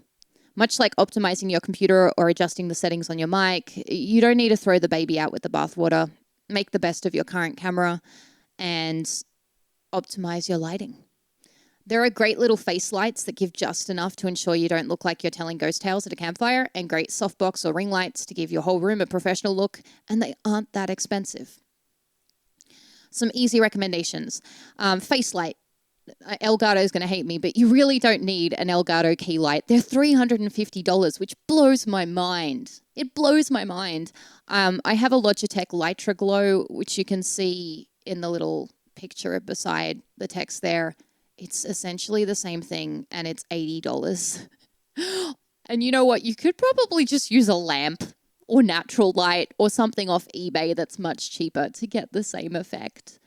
Much like optimizing your computer or adjusting the settings on your mic, you don't need to throw the baby out with the bathwater. Make the best of your current camera and optimize your lighting. There are great little face lights that give just enough to ensure you don't look like you're telling ghost tales at a campfire, and great softbox or ring lights to give your whole room a professional look, and they aren't that expensive. Some easy recommendations. Face light. Elgato is going to hate me, but you really don't need an Elgato key light. They're $350, which blows my mind. It blows my mind. I have a Logitech Litra Glow, which you can see in the little picture beside the text there. It's essentially the same thing, and it's $80. And you know what? You could probably just use a lamp or natural light or something off eBay that's much cheaper to get the same effect.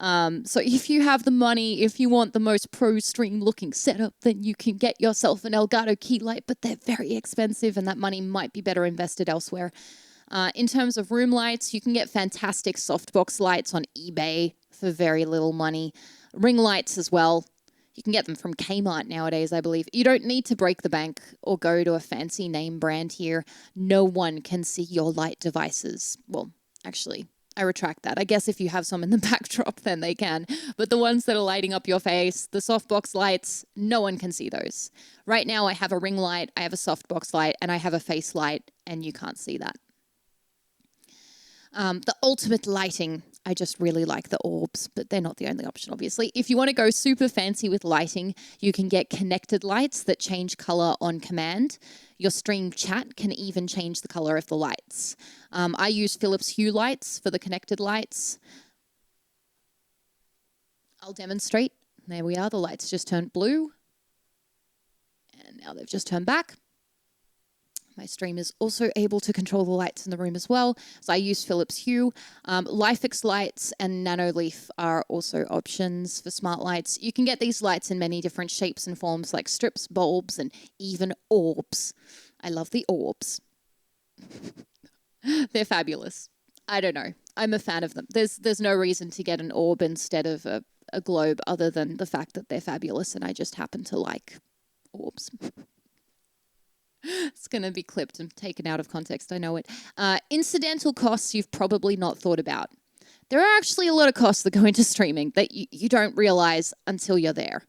So if you have the money, if you want the most pro stream looking setup, then you can get yourself an Elgato key light, but they're very expensive and that money might be better invested elsewhere. In terms of room lights, you can get fantastic softbox lights on eBay for very little money. Ring lights as well. You can get them from Kmart nowadays, I believe. You don't need to break the bank or go to a fancy name brand here. No one can see your light devices. Well, actually, I retract that. I guess if you have some in the backdrop, then they can. But the ones that are lighting up your face, the softbox lights, no one can see those. Right now, I have a ring light, I have a softbox light, and I have a face light, and you can't see that. The ultimate lighting, I just really like the orbs, but they're not the only option, obviously. If you want to go super fancy with lighting, you can get connected lights that change color on command. Your stream chat can even change the color of the lights. I use Philips Hue lights for the connected lights. I'll demonstrate. There we are. The lights just turned blue. And now they've just turned back. My stream is also able to control the lights in the room as well. So I use Philips Hue. LifeX lights and Nanoleaf are also options for smart lights. You can get these lights in many different shapes and forms like strips, bulbs, and even orbs. I love the orbs. They're fabulous. I don't know. I'm a fan of them. There's no reason to get an orb instead of a globe other than the fact that they're fabulous and I just happen to like orbs. It's going to be clipped and taken out of context. I know it. Incidental costs you've probably not thought about. There are actually a lot of costs that go into streaming that you don't realize until you're there.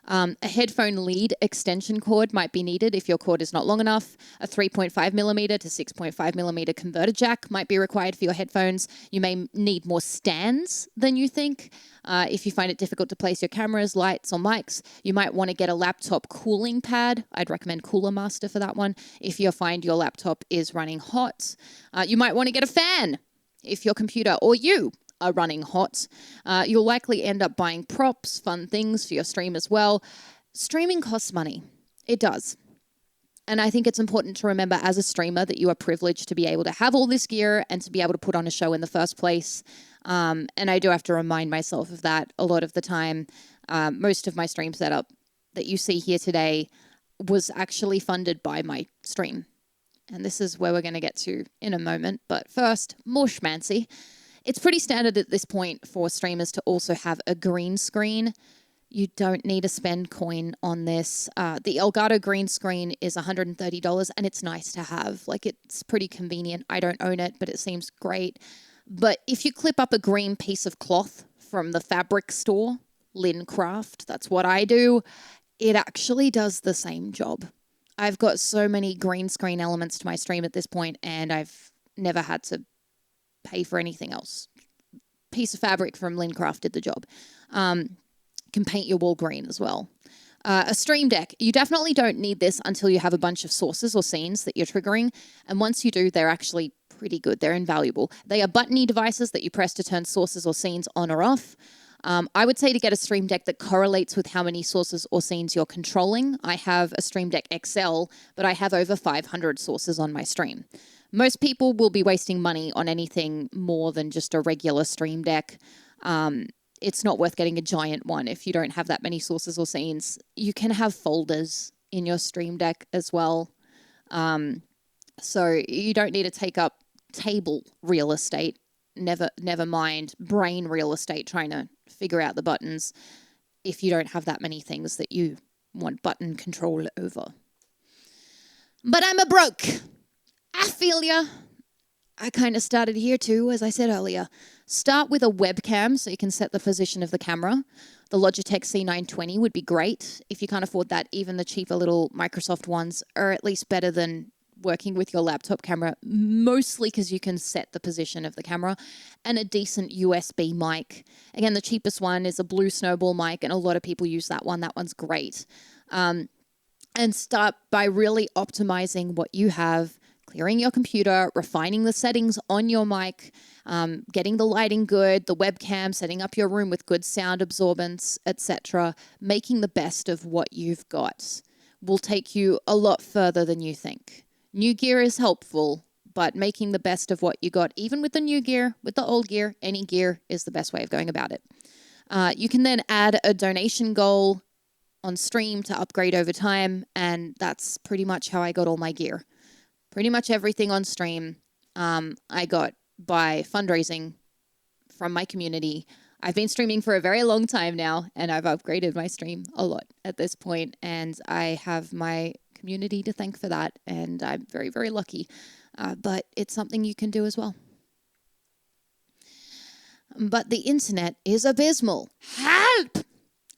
A headphone lead extension cord might be needed if your cord is not long enough. A 3.5mm to 6.5mm converter jack might be required for your headphones. You may need more stands than you think. If you find it difficult to place your cameras, lights, or mics, you might want to get a laptop cooling pad. I'd recommend Cooler Master for that one. If you find your laptop is running hot, you might want to get a fan if your computer or you are running hot. You'll likely end up buying props, fun things for your stream as well. Streaming costs money. It does. And I think it's important to remember as a streamer that you are privileged to be able to have all this gear and to be able to put on a show in the first place. And I do have to remind myself of that a lot of the time. Most of my stream setup that you see here today was actually funded by my stream. And this is where we're going to get to in a moment. But first, more schmancy. It's pretty standard at this point for streamers to also have a green screen. You don't need to spend coin on this. The Elgato green screen is $130 and it's nice to have. Like, it's pretty convenient. I don't own it, but it seems great. But if you clip up a green piece of cloth from the fabric store, Lincraft, that's what I do, it actually does the same job. I've got so many green screen elements to my stream at this point and I've never had to pay for anything else. Piece of fabric from Lincraft did the job. Can paint your wall green as well. A stream deck. You definitely don't need this until you have a bunch of sources or scenes that you're triggering. And once you do, they're actually pretty good. They're invaluable. They are buttony devices that you press to turn sources or scenes on or off. I would say to get a stream deck that correlates with how many sources or scenes you're controlling. I have a Stream Deck XL, but I have over 500 sources on my stream. Most people will be wasting money on anything more than just a regular Stream Deck. It's not worth getting a giant one if you don't have that many sources or scenes. You can have folders in your Stream Deck as well. So you don't need to take up table real estate never mind brain real estate trying to figure out the buttons if you don't have that many things that you want button control over. But I'm a broke. I feel ya. I kind of started here too, as I said earlier. Start with a webcam so you can set the position of the camera. The Logitech C920 would be great. If you can't afford that, even the cheaper little Microsoft ones are at least better than working with your laptop camera, mostly because you can set the position of the camera, and a decent USB mic. Again, the cheapest one is a Blue Snowball mic, and a lot of people use that one. That one's great. And start by really optimizing what you have, clearing your computer, refining the settings on your mic, getting the lighting good, the webcam, setting up your room with good sound absorbance, etc. Making the best of what you've got will take you a lot further than you think. New gear is helpful, but making the best of what you got, even with the new gear, with the old gear, any gear is the best way of going about it. You can then add a donation goal on stream to upgrade over time, and that's pretty much how I got all my gear. Pretty much everything on stream I got by fundraising from my community. I've been streaming for a very long time now, and I've upgraded my stream a lot at this point, and I have my community to thank for that, and I'm very, very lucky. But it's something you can do as well. But the internet is abysmal. Help!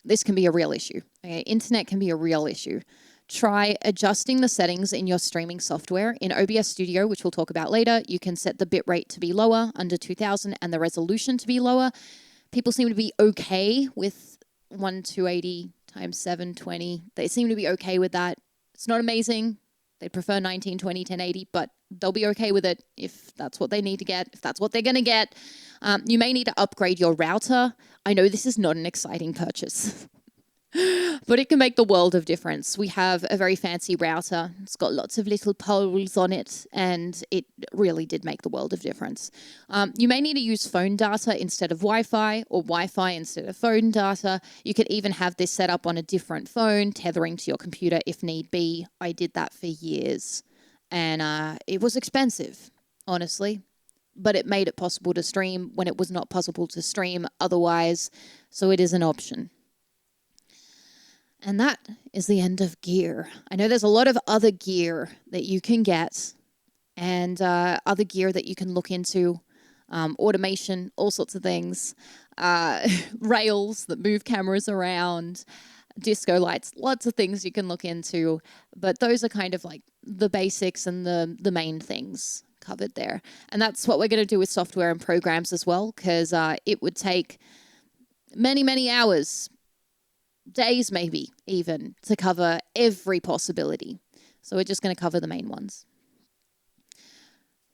This can be a real issue. Okay? Internet can be a real issue. Try adjusting the settings in your streaming software. In OBS Studio, which we'll talk about later, you can set the bitrate to be lower, under 2000, and the resolution to be lower. People seem to be okay with 1280 times 720. They seem to be okay with that. It's not amazing. They prefer 1920, 1080, but they'll be okay with it if that's what they need to get, if that's what they're going to get. You may need to upgrade your router. I know this is not an exciting purchase, but it can make the world of difference. We have a very fancy router. It's got lots of little poles on it, and it really did make the world of difference. You may need to use phone data instead of Wi-Fi, or Wi-Fi instead of phone data. You could even have this set up on a different phone, tethering to your computer if need be. I did that for years, and it was expensive, honestly, but it made it possible to stream when it was not possible to stream otherwise, so it is an option. And that is the end of gear. I know there's a lot of other gear that you can get, and other gear that you can look into, automation, all sorts of things, rails that move cameras around, disco lights, lots of things you can look into. But those are kind of like the basics and the main things covered there. And that's what we're going to do with software and programs as well, because it would take many, many hours, days maybe even, to cover every possibility. So we're just going to cover the main ones.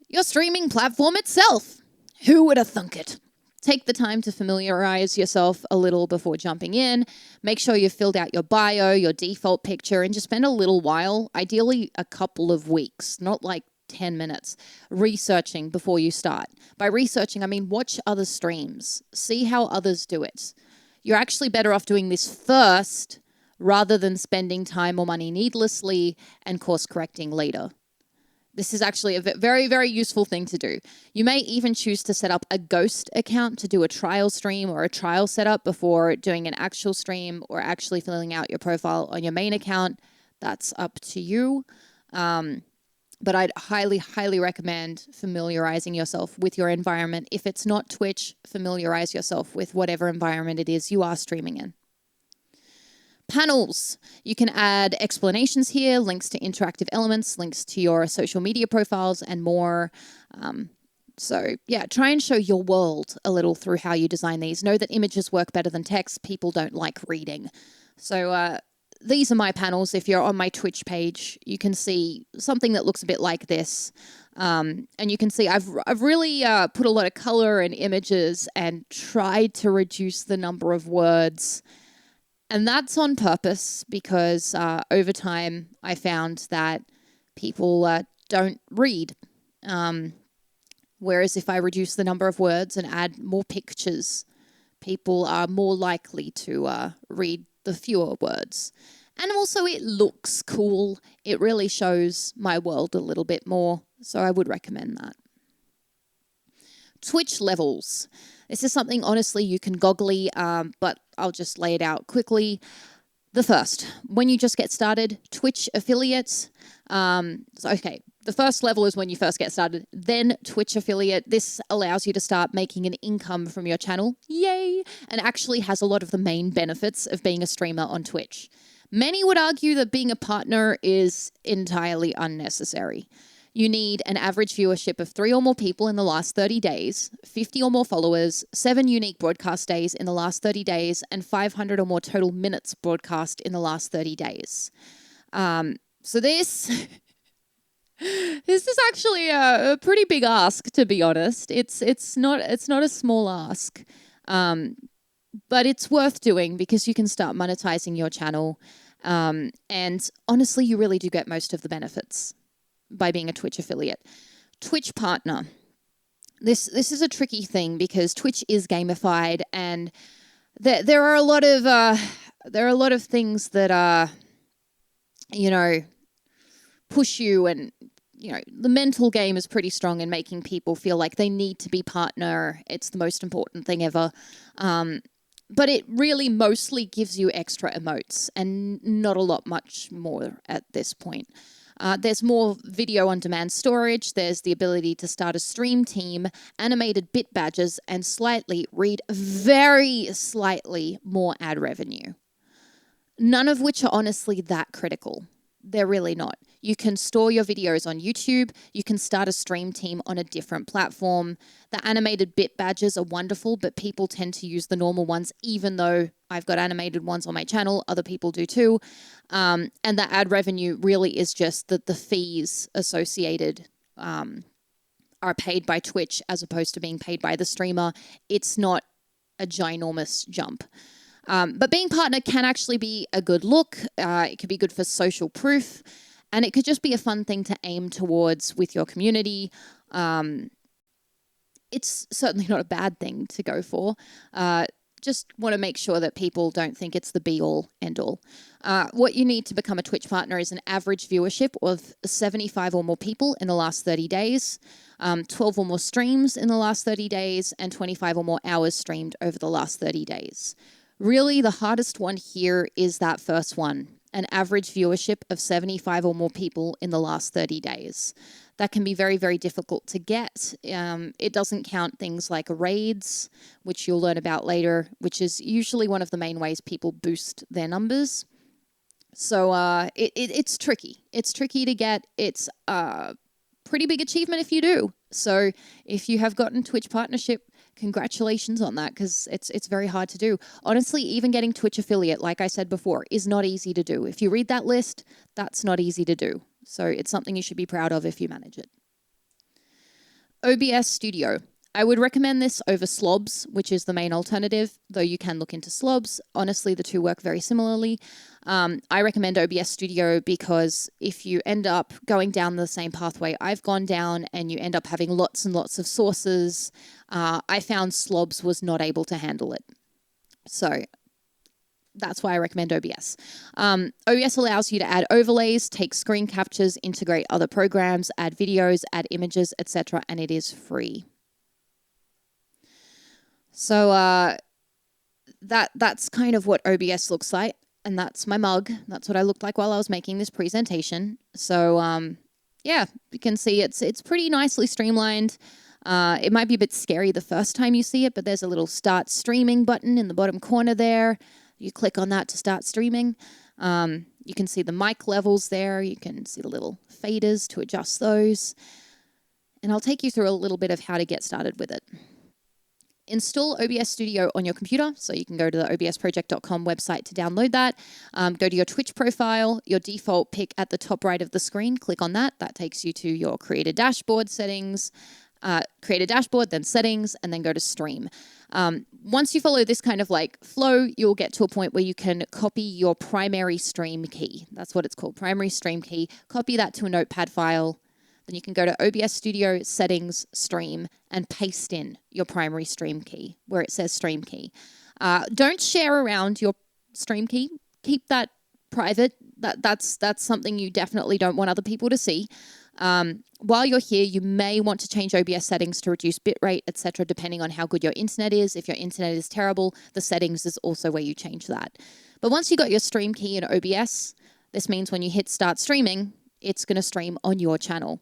Your streaming platform itself. Who would have thunk it? Take the time to familiarize yourself a little before jumping in. Make sure you've filled out your bio, your default picture, and just spend a little while, ideally a couple of weeks, not like 10 minutes, researching before you start. By researching, I mean watch other streams. See how others do it. You're actually better off doing this first rather than spending time or money needlessly and course correcting later. This is actually a very, very useful thing to do. You may even choose to set up a ghost account to do a trial stream or a trial setup before doing an actual stream or actually filling out your profile on your main account. That's up to you. But I'd highly, highly recommend familiarizing yourself with your environment. If it's not Twitch, familiarize yourself with whatever environment it is you are streaming in. Panels. You can add explanations here, links to interactive elements, links to your social media profiles, and more. So yeah, try and show your world a little through how you design these. Know that images work better than text. People don't like reading. So these are my panels. If you're on my Twitch page, you can see something that looks a bit like this. And you can see I've really put a lot of color and images and tried to reduce the number of words. And that's on purpose because over time I found that people don't read. Whereas if I reduce the number of words and add more pictures, people are more likely to read the fewer words. And also it looks cool. It really shows my world a little bit more. So I would recommend that. Twitch levels. This is something, honestly, you can goggly, but I'll just lay it out quickly. The first, when you just get started, Twitch affiliates. The first level is when you first get started, then Twitch affiliate. This allows you to start making an income from your channel. Yay! And actually has a lot of the main benefits of being a streamer on Twitch. Many would argue that being a partner is entirely unnecessary. You need an average viewership of 3 or more people in the last 30 days, 50 or more followers, 7 unique broadcast days in the last 30 days, and 500 or more total minutes broadcast in the last 30 days. So this... This is actually a pretty big ask, to be honest. It's not a small ask, but it's worth doing because you can start monetizing your channel, and honestly, you really do get most of the benefits by being a Twitch affiliate. Twitch partner. This is a tricky thing because Twitch is gamified, and there are a lot of things that are, push you, and the mental game is pretty strong in making people feel like they need to be partner. It's the most important thing ever. But it really mostly gives you extra emotes and not a lot much more at this point. There's more video on demand storage. There's the ability to start a stream team, animated bit badges, and very slightly more ad revenue. None of which are honestly that critical. They're really not. You can store your videos on YouTube. You can start a stream team on a different platform. The animated bit badges are wonderful, but people tend to use the normal ones, even though I've got animated ones on my channel. Other people do too. And the ad revenue really is just that the fees associated are paid by Twitch as opposed to being paid by the streamer. It's not a ginormous jump. But being partner can actually be a good look. It could be good for social proof, and it could just be a fun thing to aim towards with your community. It's certainly not a bad thing to go for. Just want to make sure that people don't think it's the be-all, end-all. What you need to become a Twitch partner is an average viewership of 75 or more people in the last 30 days, 12 or more streams in the last 30 days, and 25 or more hours streamed over the last 30 days. Really, the hardest one here is that first one, an average viewership of 75 or more people in the last 30 days. That can be very, very difficult to get. It doesn't count things like raids, which you'll learn about later, which is usually one of the main ways people boost their numbers. So it's tricky. It's tricky to get. It's a pretty big achievement if you do. So if you have gotten Twitch partnership, congratulations on that, because it's very hard to do. Honestly, even getting Twitch affiliate, like I said before, is not easy to do. If you read that list, that's not easy to do. So it's something you should be proud of if you manage it. OBS Studio. I would recommend this over Slobs, which is the main alternative, though you can look into Slobs. Honestly, the two work very similarly. I recommend OBS Studio because if you end up going down the same pathway I've gone down and you end up having lots and lots of sources, I found Slobs was not able to handle it. So that's why I recommend OBS. OBS allows you to add overlays, take screen captures, integrate other programs, add videos, add images, etc., and it is free. So that's kind of what OBS looks like, and that's my mug. That's what I looked like while I was making this presentation. So yeah, you can see it's pretty nicely streamlined. It might be a bit scary the first time you see it, but there's a little start streaming button in the bottom corner there. You click on that to start streaming. You can see the mic levels there. You can see the little faders to adjust those. And I'll take you through a little bit of how to get started with it. Install OBS Studio on your computer, so you can go to the obsproject.com website to download that. Go to your Twitch profile, your default pick at the top right of the screen, click on that. That takes you to your Create a Dashboard settings, create a dashboard, then settings, and then go to stream. Once you follow this kind of like flow, you'll get to a point where you can copy your primary stream key. That's what it's called, primary stream key. Copy that to a notepad file. Then you can go to OBS Studio, settings, stream, and paste in your primary stream key where it says stream key. Don't share around your stream key. Keep that private. That's something you definitely don't want other people to see. While you're here, you may want to change OBS settings to reduce bitrate, etc., depending on how good your internet is. If your internet is terrible, the settings is also where you change that. But once you got your stream key in OBS, this means when you hit start streaming, it's going to stream on your channel.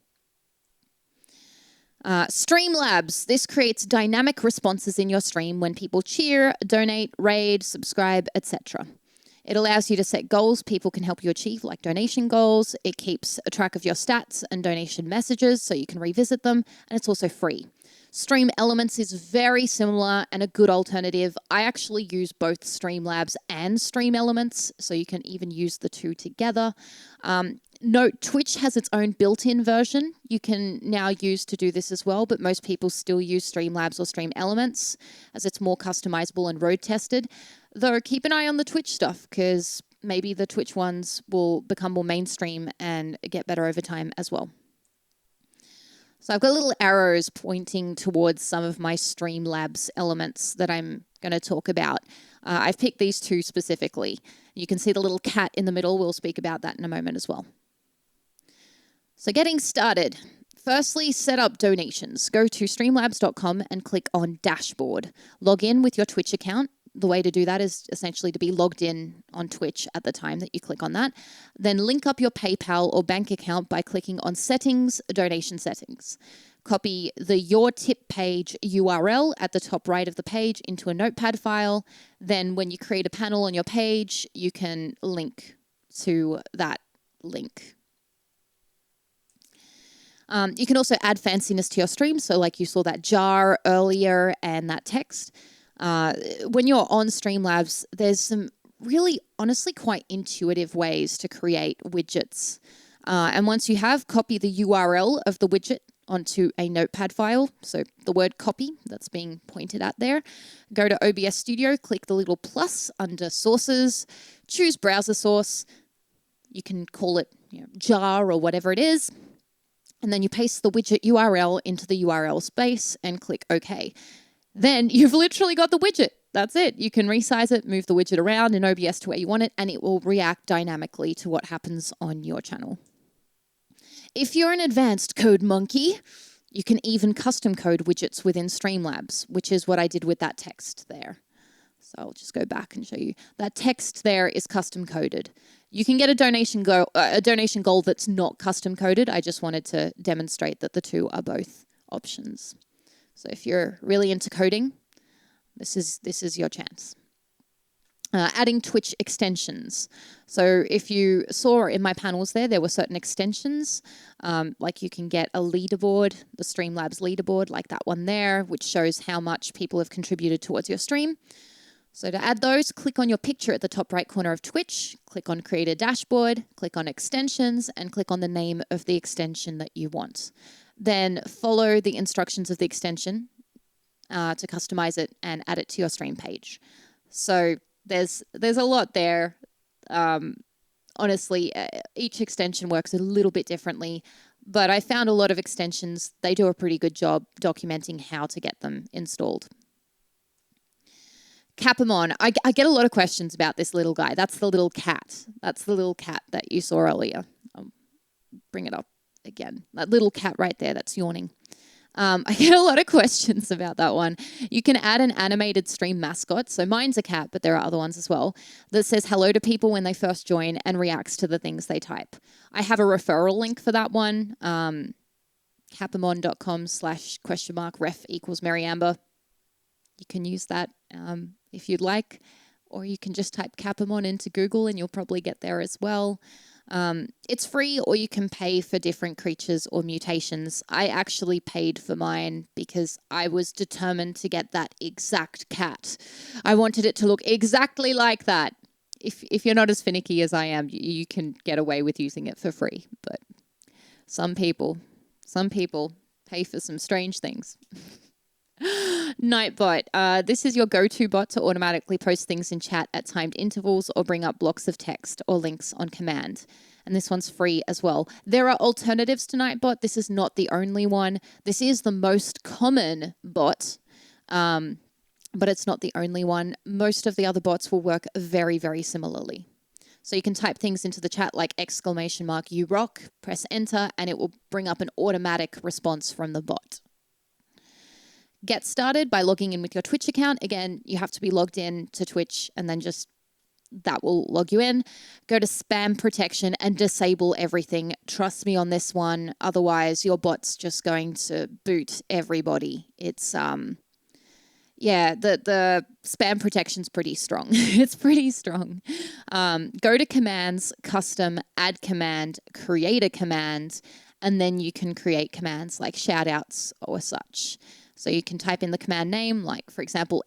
Streamlabs. This creates dynamic responses in your stream when people cheer, donate, raid, subscribe, etc. It allows you to set goals people can help you achieve, like donation goals. It keeps a track of your stats and donation messages so you can revisit them, and it's also free. Stream Elements is very similar and a good alternative. I actually use both Streamlabs and Stream Elements, so you can even use the two together. Note, Twitch has its own built-in version you can now use to do this as well, but most people still use Streamlabs or Stream Elements as it's more customizable and road tested. Though keep an eye on the Twitch stuff because maybe the Twitch ones will become more mainstream and get better over time as well. So I've got little arrows pointing towards some of my Streamlabs elements that I'm going to talk about. I've picked these two specifically. You can see the little cat in the middle. We'll speak about that in a moment as well. So getting started. Firstly, set up donations. Go to streamlabs.com and click on Dashboard. Log in with your Twitch account. The way to do that is essentially to be logged in on Twitch at the time that you click on that. Then link up your PayPal or bank account by clicking on Settings, Donation Settings. Copy the Your Tip page URL at the top right of the page into a notepad file. Then when you create a panel on your page, you can link to that link. You can also add fanciness to your stream. So like you saw that jar earlier and that text. When you're on Streamlabs, there's some really honestly quite intuitive ways to create widgets. And once you have, copy the URL of the widget onto a notepad file. So the word copy that's being pointed at there. Go to OBS Studio, click the little plus under sources, choose browser source. You can call it jar or whatever it is. And then you paste the widget URL into the URL space and click OK. Then you've literally got the widget. That's it. You can resize it, move the widget around in OBS to where you want it, and it will react dynamically to what happens on your channel. If you're an advanced code monkey, you can even custom code widgets within Streamlabs, which is what I did with that text there. So I'll just go back and show you. That text there is custom coded. You can get a donation goal that's not custom coded. I just wanted to demonstrate that the two are both options. So if you're really into coding, this is your chance. Adding Twitch extensions. So if you saw in my panels there were certain extensions, like you can get a leaderboard, the Streamlabs leaderboard, like that one there, which shows how much people have contributed towards your stream. So to add those, click on your picture at the top right corner of Twitch, click on Create a Dashboard, click on Extensions, and click on the name of the extension that you want. Then follow the instructions of the extension to customize it and add it to your stream page. So there's a lot there. Honestly, each extension works a little bit differently, but I found a lot of extensions, they do a pretty good job documenting how to get them installed. Capamon. I get a lot of questions about this little guy. That's the little cat. That's the little cat that you saw earlier. I'll bring it up again. That little cat right there that's yawning. I get a lot of questions about that one. You can add an animated stream mascot. So mine's a cat, but there are other ones as well, that says hello to people when they first join and reacts to the things they type. I have a referral link for that one. Capamon.com/ref equals Maryamber. You can use that if you'd like, or you can just type Capamon into Google and you'll probably get there as well. It's free, or you can pay for different creatures or mutations. I actually paid for mine because I was determined to get that exact cat. I wanted it to look exactly like that. If you're not as finicky as I am, you can get away with using it for free. But some people pay for some strange things. Nightbot. This is your go-to bot to automatically post things in chat at timed intervals or bring up blocks of text or links on command. And this one's free as well. There are alternatives to Nightbot. This is not the only one. This is the most common bot, but it's not the only one. Most of the other bots will work very, very similarly. So you can type things into the chat like !you rock, press enter, and it will bring up an automatic response from the bot. Get started by logging in with your Twitch account. Again, you have to be logged in to Twitch and then just that will log you in. Go to spam protection and disable everything. Trust me on this one. Otherwise, your bot's just going to boot everybody. It's, yeah, the spam protection's pretty strong. It's pretty strong. Go to commands, custom, add command, create a command, and then you can create commands like shoutouts or such. So you can type in the command name, like, for example,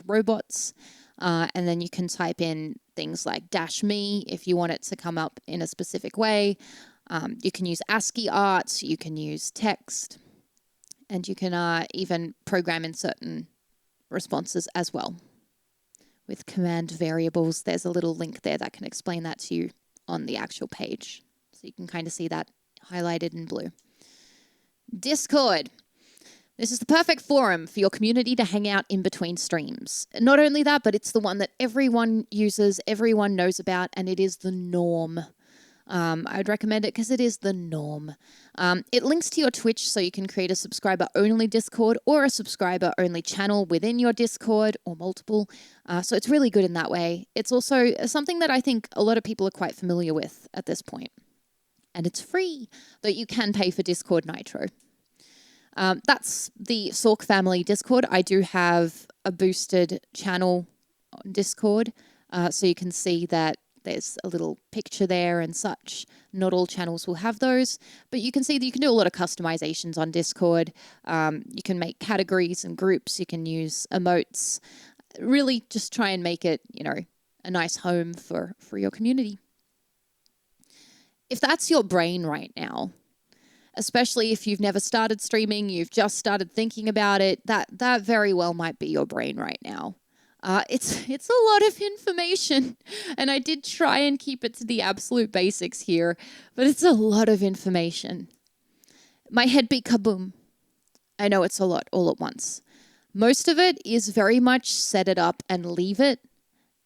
!robots, and then you can type in things like -me if you want it to come up in a specific way. You can use ASCII art, you can use text, and you can even program in certain responses as well. With command variables, there's a little link there that can explain that to you on the actual page. So you can kind of see that highlighted in blue. Discord. This is the perfect forum for your community to hang out in between streams. Not only that, but it's the one that everyone uses, everyone knows about, and it is the norm. I would recommend it because it is the norm. It links to your Twitch, so you can create a subscriber-only Discord or a subscriber-only channel within your Discord or multiple. So it's really good in that way. It's also something that I think a lot of people are quite familiar with at this point. And it's free, though you can pay for Discord Nitro. That's the Sork family Discord. I do have a boosted channel on Discord, so you can see that there's a little picture there and such. Not all channels will have those, but you can see that you can do a lot of customizations on Discord. You can make categories and groups. You can use emotes. Really just try and make it, you know, a nice home for your community. If that's your brain right now, especially if you've never started streaming, you've just started thinking about it, that very well might be your brain right now. It's a lot of information, and I did try and keep it to the absolute basics here, but it's a lot of information. My head beat kaboom. I know it's a lot all at once. Most of it is very much set it up and leave it,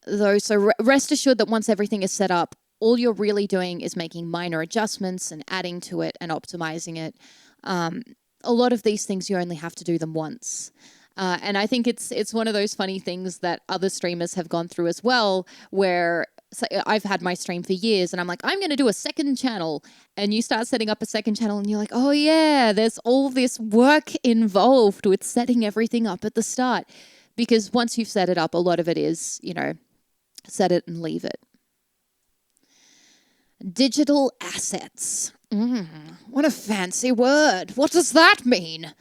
though, so rest assured that once everything is set up, all you're really doing is making minor adjustments and adding to it and optimizing it. A lot of these things, you only have to do them once. And I think it's one of those funny things that other streamers have gone through as well, where I've had my stream for years and I'm like, I'm going to do a second channel. And you start setting up a second channel and you're like, oh yeah, there's all this work involved with setting everything up at the start. Because once you've set it up, a lot of it is, you know, set it and leave it. Digital assets. What a fancy word. What does that mean?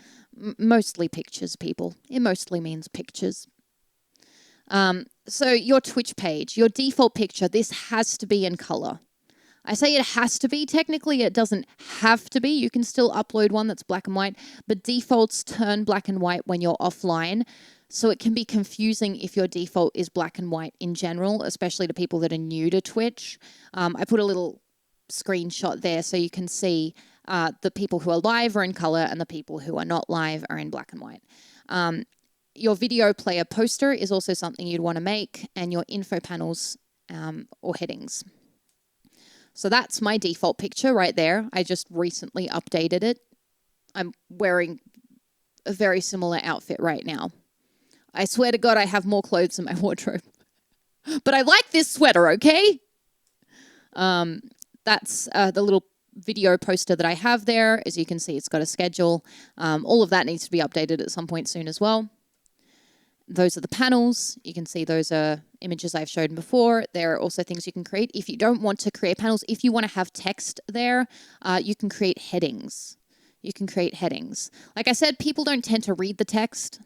Mostly pictures, people. It mostly means pictures. So your Twitch page, your default picture, this has to be in color. I say it has to be. Technically, it doesn't have to be. You can still upload one that's black and white, but defaults turn black and white when you're offline. So it can be confusing if your default is black and white in general, especially to people that are new to Twitch. I put a little screenshot there so you can see the people who are live are in color and the people who are not live are in black and white. Your video player poster is also something you'd want to make, and your info panels or headings. So that's my default picture right there. I just recently updated it. I'm wearing a very similar outfit right now. I swear to God, I have more clothes in my wardrobe. But I like this sweater, okay? That's the little video poster that I have there. As you can see, it's got a schedule. All of that needs to be updated at some point soon as well. Those are the panels. You can see those are images I've shown before. There are also things you can create. If you don't want to create panels, if you want to have text there, you can create headings. You can create headings. Like I said, people don't tend to read the text.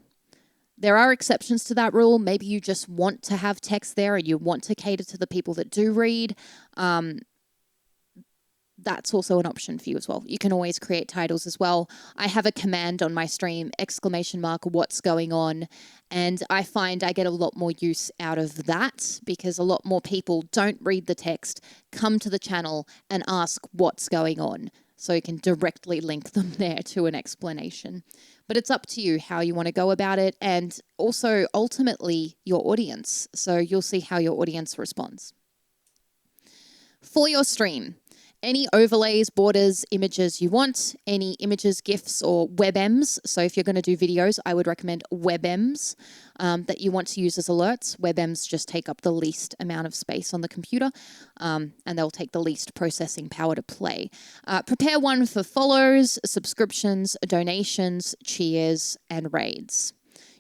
There are exceptions to that rule. Maybe you just want to have text there and you want to cater to the people that do read. That's also an option for you as well. You can always create titles as well. I have a command on my stream, ! what's going on? And I find I get a lot more use out of that because a lot more people don't read the text, come to the channel and ask what's going on. So you can directly link them there to an explanation. But it's up to you how you want to go about it, and also ultimately your audience. So you'll see how your audience responds. For your stream, any overlays, borders, images you want, any images, GIFs, or WebMs. So if you're going to do videos, I would recommend WebMs that you want to use as alerts. WebMs just take up the least amount of space on the computer, and they'll take the least processing power to play. Prepare one for follows, subscriptions, donations, cheers, and raids.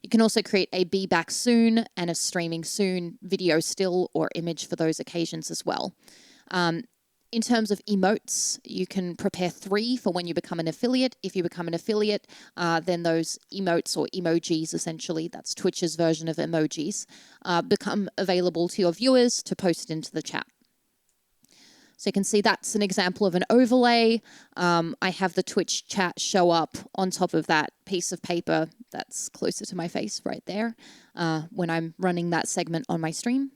You can also create a be back soon and a streaming soon video still or image for those occasions as well. In terms of emotes, you can prepare 3 for when you become an affiliate. If you become an affiliate, then those emotes or emojis, essentially, that's Twitch's version of emojis, become available to your viewers to post into the chat. So you can see that's an example of an overlay. I have the Twitch chat show up on top of that piece of paper that's closer to my face right there when I'm running that segment on my stream.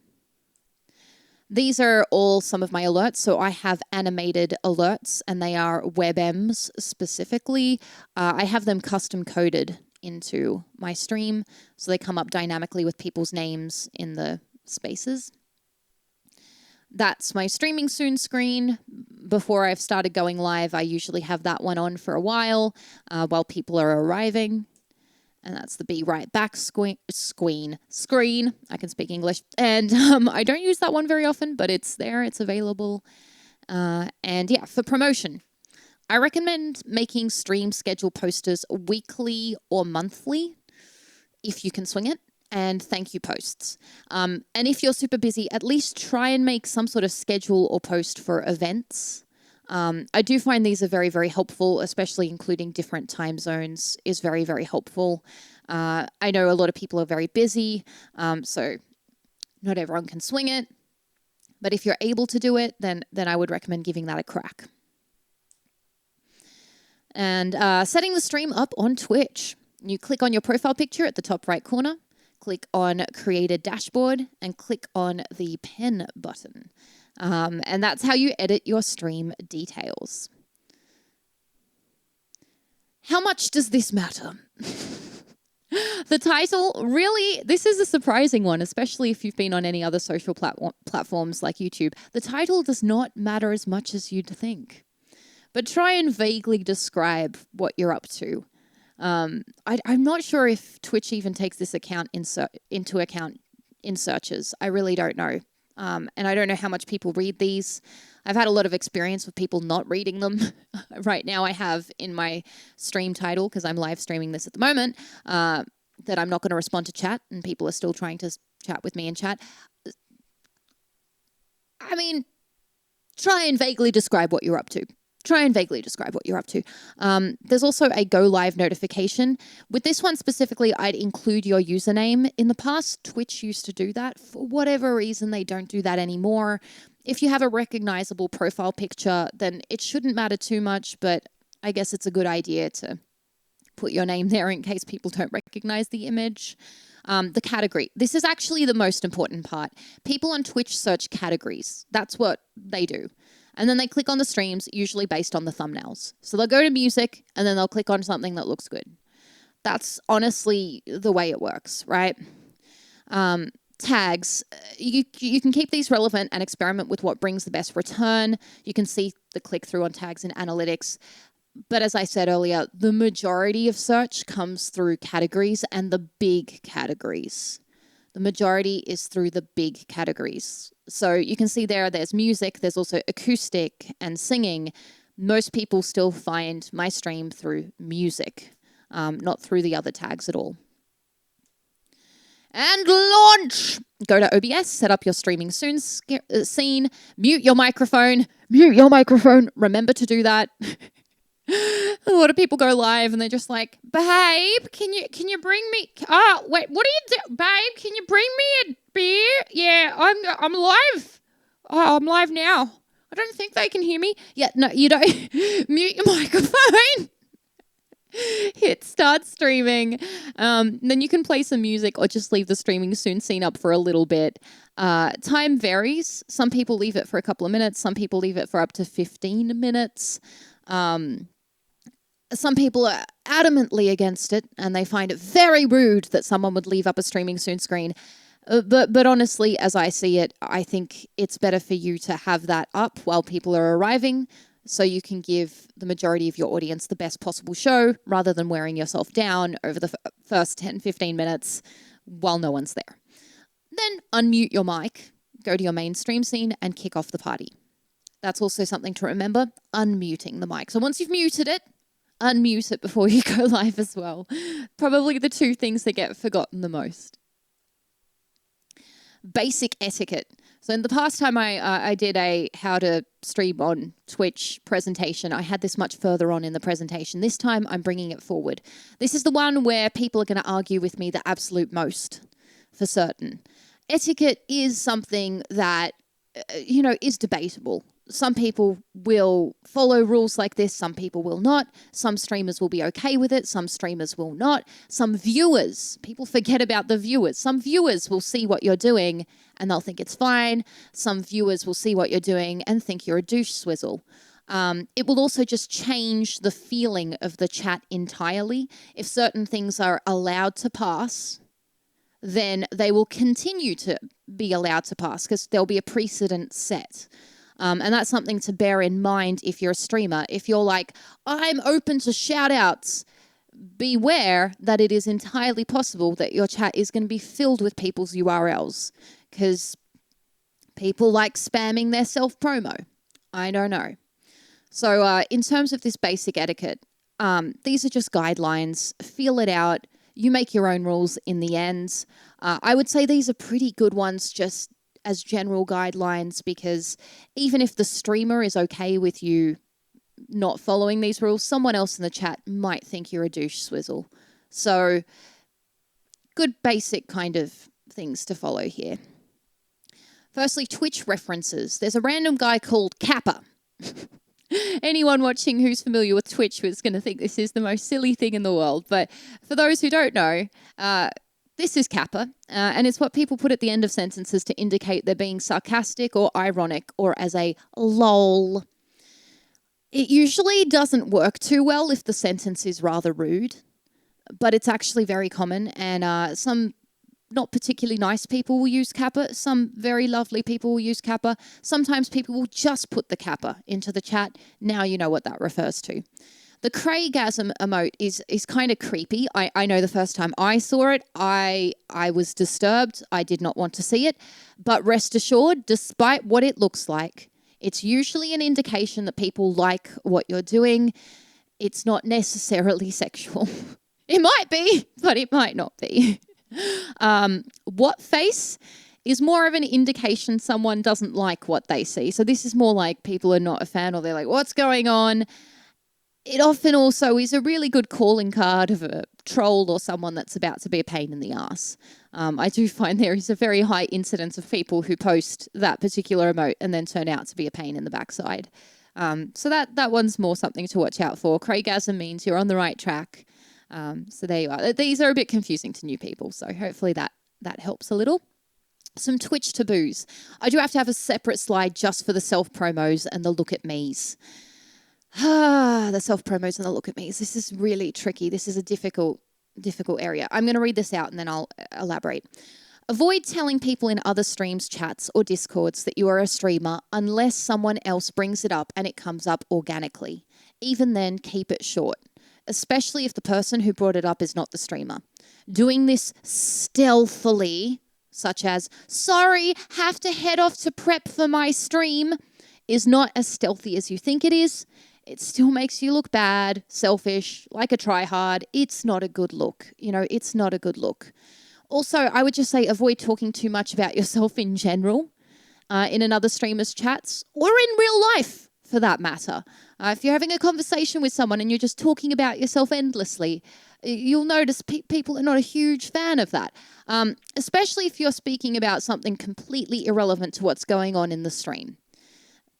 These are all some of my alerts. So I have animated alerts, and they are WebMs specifically. I have them custom coded into my stream, so they come up dynamically with people's names in the spaces. That's my streaming soon screen. Before I've started going live, I usually have that one on for a while people are arriving. And that's the be right back screen. I can speak English. And I don't use that one very often, but it's there. It's available. And yeah, for promotion, I recommend making stream schedule posters weekly or monthly if you can swing it, and thank you posts. And if you're super busy, at least try and make some sort of schedule or post for events. I do find these are very, very helpful, especially including different time zones is very, very helpful. I know a lot of people are very busy, so not everyone can swing it. But if you're able to do it, then I would recommend giving that a crack. And setting the stream up on Twitch. You click on your profile picture at the top right corner, click on Create a Dashboard, and click on the pen button. And that's how you edit your stream details. How much does this matter? The title, really, this is a surprising one, especially if you've been on any other social platforms like YouTube. The title does not matter as much as you'd think. But try and vaguely describe what you're up to. I'm not sure if Twitch even takes this into account in searches. I really don't know. And I don't know how much people read these. I've had a lot of experience with people not reading them. Right now I have in my stream title, because I'm live streaming this at the moment, that I'm not going to respond to chat, and people are still trying to chat with me in chat. I mean, try and vaguely describe what you're up to. There's also a go live notification. With this one specifically, I'd include your username. In the past, Twitch used to do that. For whatever reason, they don't do that anymore. If you have a recognizable profile picture, then it shouldn't matter too much, but I guess it's a good idea to put your name there in case people don't recognize the image. The category. This is actually the most important part. People on Twitch search categories. That's what they do. And then they click on the streams, usually based on the thumbnails. So they'll go to music, and then they'll click on something that looks good. That's honestly the way it works, right? Tags. You can keep these relevant and experiment with what brings the best return. You can see the click-through on tags in analytics. But as I said earlier, the majority of search comes through categories, and the big categories. The majority is through the big categories. So you can see there's music, there's also acoustic and singing. Most people still find my stream through music, not through the other tags at all. And launch! Go to OBS, set up your streaming soon scene, mute your microphone. Remember to do that. A lot of people go live and they're just like, babe, can you bring me? Oh, wait, what do you do, babe? Can you bring me a beer? Yeah, I'm live. Oh, I'm live now. I don't think they can hear me. Yeah, no, you don't. Mute your microphone. Hit start streaming. Then you can play some music or just leave the streaming soon scene up for a little bit. Time varies. Some people leave it for a couple of minutes. Some people leave it for up to 15 minutes. Some people are adamantly against it, and they find it very rude that someone would leave up a streaming soon screen. But honestly, as I see it, I think it's better for you to have that up while people are arriving, so you can give the majority of your audience the best possible show rather than wearing yourself down over the first 10, 15 minutes while no one's there. Then unmute your mic, go to your mainstream scene and kick off the party. That's also something to remember, unmuting the mic. So once you've muted it, unmute it before you go live as well. Probably the two things that get forgotten the most. Basic etiquette. So in the past time I did a how to stream on Twitch presentation, I had this much further on in the presentation. This time I'm bringing it forward. This is the one where people are going to argue with me the absolute most, for certain. Etiquette is something that, is debatable. Some people will follow rules like this, some people will not. Some streamers will be okay with it, some streamers will not. Some viewers, people forget about the viewers. Some viewers will see what you're doing and they'll think it's fine. Some viewers will see what you're doing and think you're a douche swizzle. It will also just change the feeling of the chat entirely. If certain things are allowed to pass, then they will continue to be allowed to pass because there'll be a precedent set. And that's something to bear in mind if you're a streamer. If you're like, I'm open to shout outs, beware that it is entirely possible that your chat is going to be filled with people's URLs because people like spamming their self-promo. I don't know. So in terms of this basic etiquette, these are just guidelines. Feel it out. You make your own rules in the end. I would say these are pretty good ones just as general guidelines because even if the streamer is okay with you not following these rules, someone else in the chat might think you're a douche swizzle. So good basic kind of things to follow here. Firstly, Twitch references. There's a random guy called Kappa. Anyone watching who's familiar with Twitch was going to think this is the most silly thing in the world. But for those who don't know, this is Kappa, and it's what people put at the end of sentences to indicate they're being sarcastic or ironic or as a lol. It usually doesn't work too well if the sentence is rather rude, but it's actually very common, and some not particularly nice people will use Kappa. Some very lovely people will use Kappa. Sometimes people will just put the Kappa into the chat. Now you know what that refers to. The Craigasm emote is kind of creepy. I know the first time I saw it, I was disturbed. I did not want to see it. But rest assured, despite what it looks like, it's usually an indication that people like what you're doing. It's not necessarily sexual. It might be, but it might not be. What face is more of an indication someone doesn't like what they see. So this is more like people are not a fan or they're like, what's going on? It often also is a really good calling card of a troll or someone that's about to be a pain in the ass. I do find there is a very high incidence of people who post that particular emote and then turn out to be a pain in the backside. So that one's more something to watch out for. Craigasm means you're on the right track. So there you are. These are a bit confusing to new people, so hopefully that helps a little. Some Twitch taboos. I do have to have a separate slide just for the self-promos and the look at me's. The self-promos and the look at me's. This is really tricky. This is a difficult area. I'm going to read this out and then I'll elaborate. Avoid telling people in other streams, chats, or discords that you are a streamer unless someone else brings it up and it comes up organically. Even then, keep it short, especially if the person who brought it up is not the streamer. Doing this stealthily, such as, sorry, have to head off to prep for my stream, is not as stealthy as you think it is. It still makes you look bad, selfish, like a tryhard. It's not a good look. It's not a good look. Also, I would just say avoid talking too much about yourself in general in another streamer's chats or in real life, for that matter. If you're having a conversation with someone and you're just talking about yourself endlessly, you'll notice people are not a huge fan of that, especially if you're speaking about something completely irrelevant to what's going on in the stream.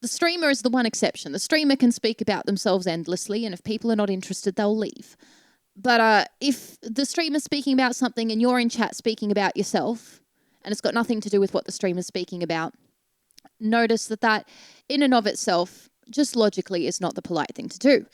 The streamer is the one exception. The streamer can speak about themselves endlessly, and if people are not interested, they'll leave. But if the streamer's speaking about something and you're in chat speaking about yourself, and it's got nothing to do with what the streamer's speaking about, notice that in and of itself, just logically, is not the polite thing to do.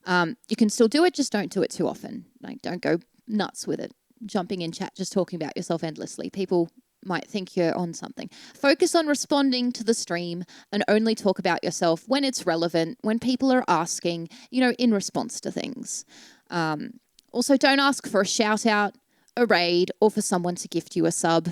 You can still do it, just don't do it too often. Like, don't go nuts with it. Jumping in chat, just talking about yourself endlessly. People might think you're on something. Focus on responding to the stream and only talk about yourself when it's relevant, when people are asking, in response to things. Also, don't ask for a shout out, a raid, or for someone to gift you a sub.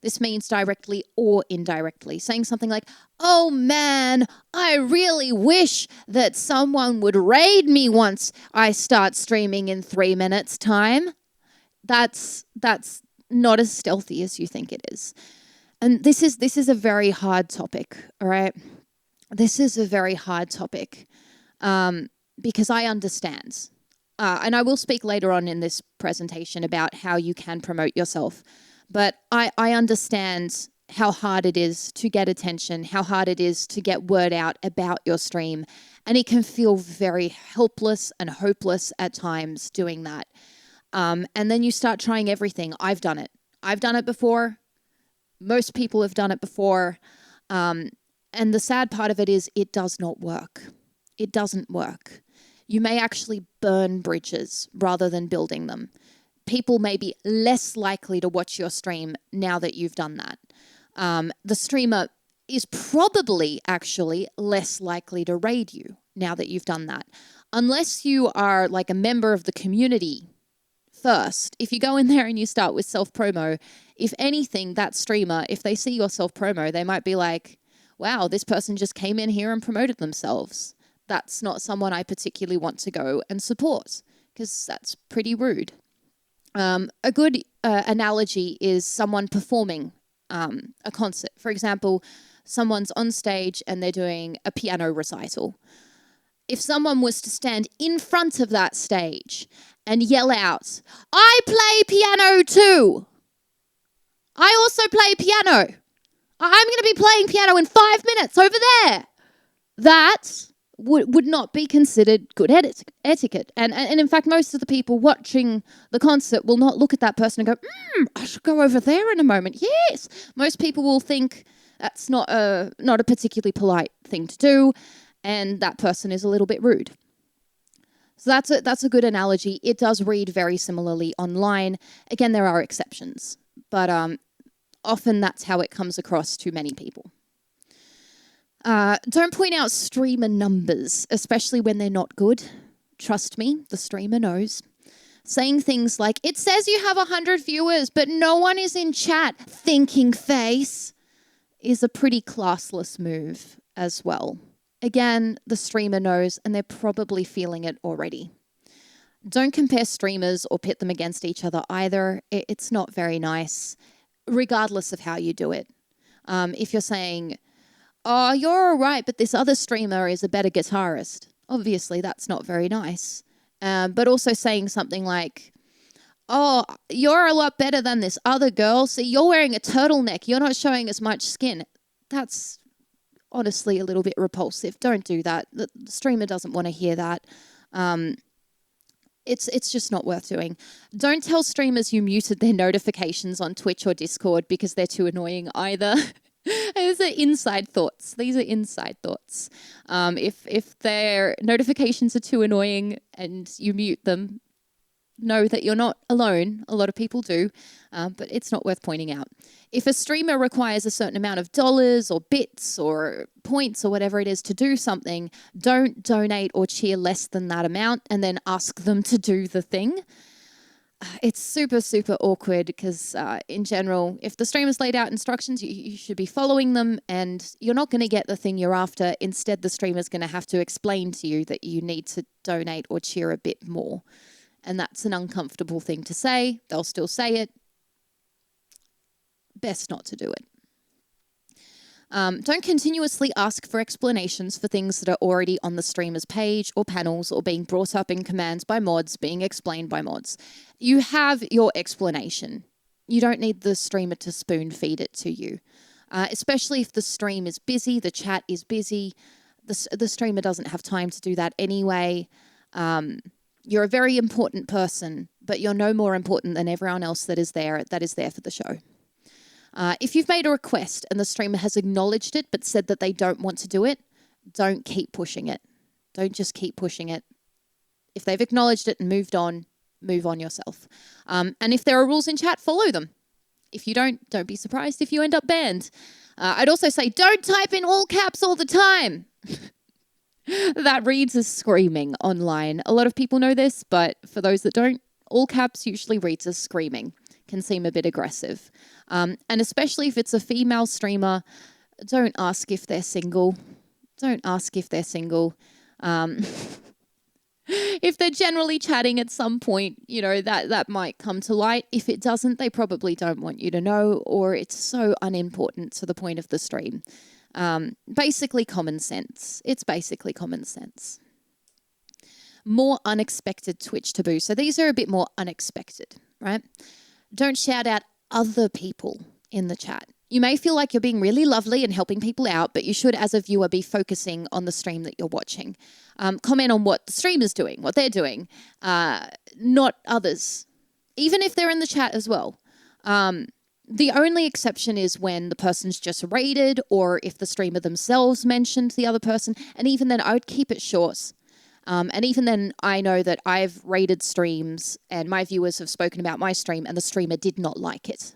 This means directly or indirectly. Saying something like, oh man, I really wish that someone would raid me once I start streaming in 3 minutes' time. That's not as stealthy as you think it is. And this is a very hard topic, all right? This is a very hard topic because I understand. And I will speak later on in this presentation about how you can promote yourself. But I understand how hard it is to get attention, how hard it is to get word out about your stream. And it can feel very helpless and hopeless at times doing that. And then you start trying everything. I've done it. I've done it before. Most people have done it before. And the sad part of it is it does not work. It doesn't work. You may actually burn bridges rather than building them. People may be less likely to watch your stream now that you've done that. The streamer is probably actually less likely to raid you now that you've done that. Unless you are like a member of the community first. If you go in there and you start with self-promo, if anything, that streamer, if they see your self-promo, they might be like, wow, this person just came in here and promoted themselves. That's not someone I particularly want to go and support because that's pretty rude. A good analogy is someone performing a concert. For example, someone's on stage and they're doing a piano recital. If someone was to stand in front of that stage and yell out, I play piano too. I also play piano. I'm going to be playing piano in 5 minutes over there. That would not be considered good etiquette. And in fact, most of the people watching the concert will not look at that person and go, I should go over there in a moment. Yes. Most people will think that's not a particularly polite thing to do, and that person is a little bit rude. So that's a good analogy. It does read very similarly online. Again, there are exceptions, but often that's how it comes across to many people. Don't point out streamer numbers, especially when they're not good. Trust me, the streamer knows. Saying things like, it says you have 100 viewers, but no one is in chat, thinking face, is a pretty classless move as well. Again, the streamer knows, and they're probably feeling it already. Don't compare streamers or pit them against each other either. It's not very nice, regardless of how you do it. If you're saying, oh, you're all right, but this other streamer is a better guitarist. Obviously, that's not very nice. But also saying something like, oh, you're a lot better than this other girl. See, you're wearing a turtleneck. You're not showing as much skin. That's honestly a little bit repulsive. Don't do that. The streamer doesn't want to hear that. It's just not worth doing. Don't tell streamers you muted their notifications on Twitch or Discord because they're too annoying either. These are inside thoughts. If their notifications are too annoying and you mute them, know that you're not alone. A lot of people do, but it's not worth pointing out. If a streamer requires a certain amount of dollars or bits or points or whatever it is to do something, don't donate or cheer less than that amount and then ask them to do the thing. It's super, super awkward because in general, if the streamer's laid out instructions, you should be following them and you're not going to get the thing you're after. Instead, the streamer's going to have to explain to you that you need to donate or cheer a bit more. And that's an uncomfortable thing to say. They'll still say it. Best not to do it. Don't continuously ask for explanations for things that are already on the streamer's page or panels or being brought up in commands by mods, being explained by mods. You have your explanation. You don't need the streamer to spoon feed it to you, especially if the stream is busy, the chat is busy. The streamer doesn't have time to do that anyway. You're a very important person, but you're no more important than everyone else that is there for the show. If you've made a request and the streamer has acknowledged it but said that they don't want to do it, don't keep pushing it. Don't just keep pushing it. If they've acknowledged it and moved on, move on yourself. And if there are rules in chat, follow them. If you don't be surprised if you end up banned. I'd also say don't type in all caps all the time. That reads as screaming online. A lot of people know this, but for those that don't, all caps usually reads as screaming. Can seem a bit aggressive. And especially if it's a female streamer, don't ask if they're single. Don't ask if they're single. If they're generally chatting at some point, that might come to light. If it doesn't, they probably don't want you to know, or it's so unimportant to the point of the stream. Basically common sense. It's basically common sense. More unexpected Twitch taboo. So these are a bit more unexpected, right? Don't shout out other people in the chat. You may feel like you're being really lovely and helping people out, but you should, as a viewer, be focusing on the stream that you're watching. Comment on what the streamer's doing, what they're doing, not others, even if they're in the chat as well. The only exception is when the person's just rated or if the streamer themselves mentioned the other person. And even then, I would keep it short. And even then, I know that I've rated streams and my viewers have spoken about my stream and the streamer did not like it.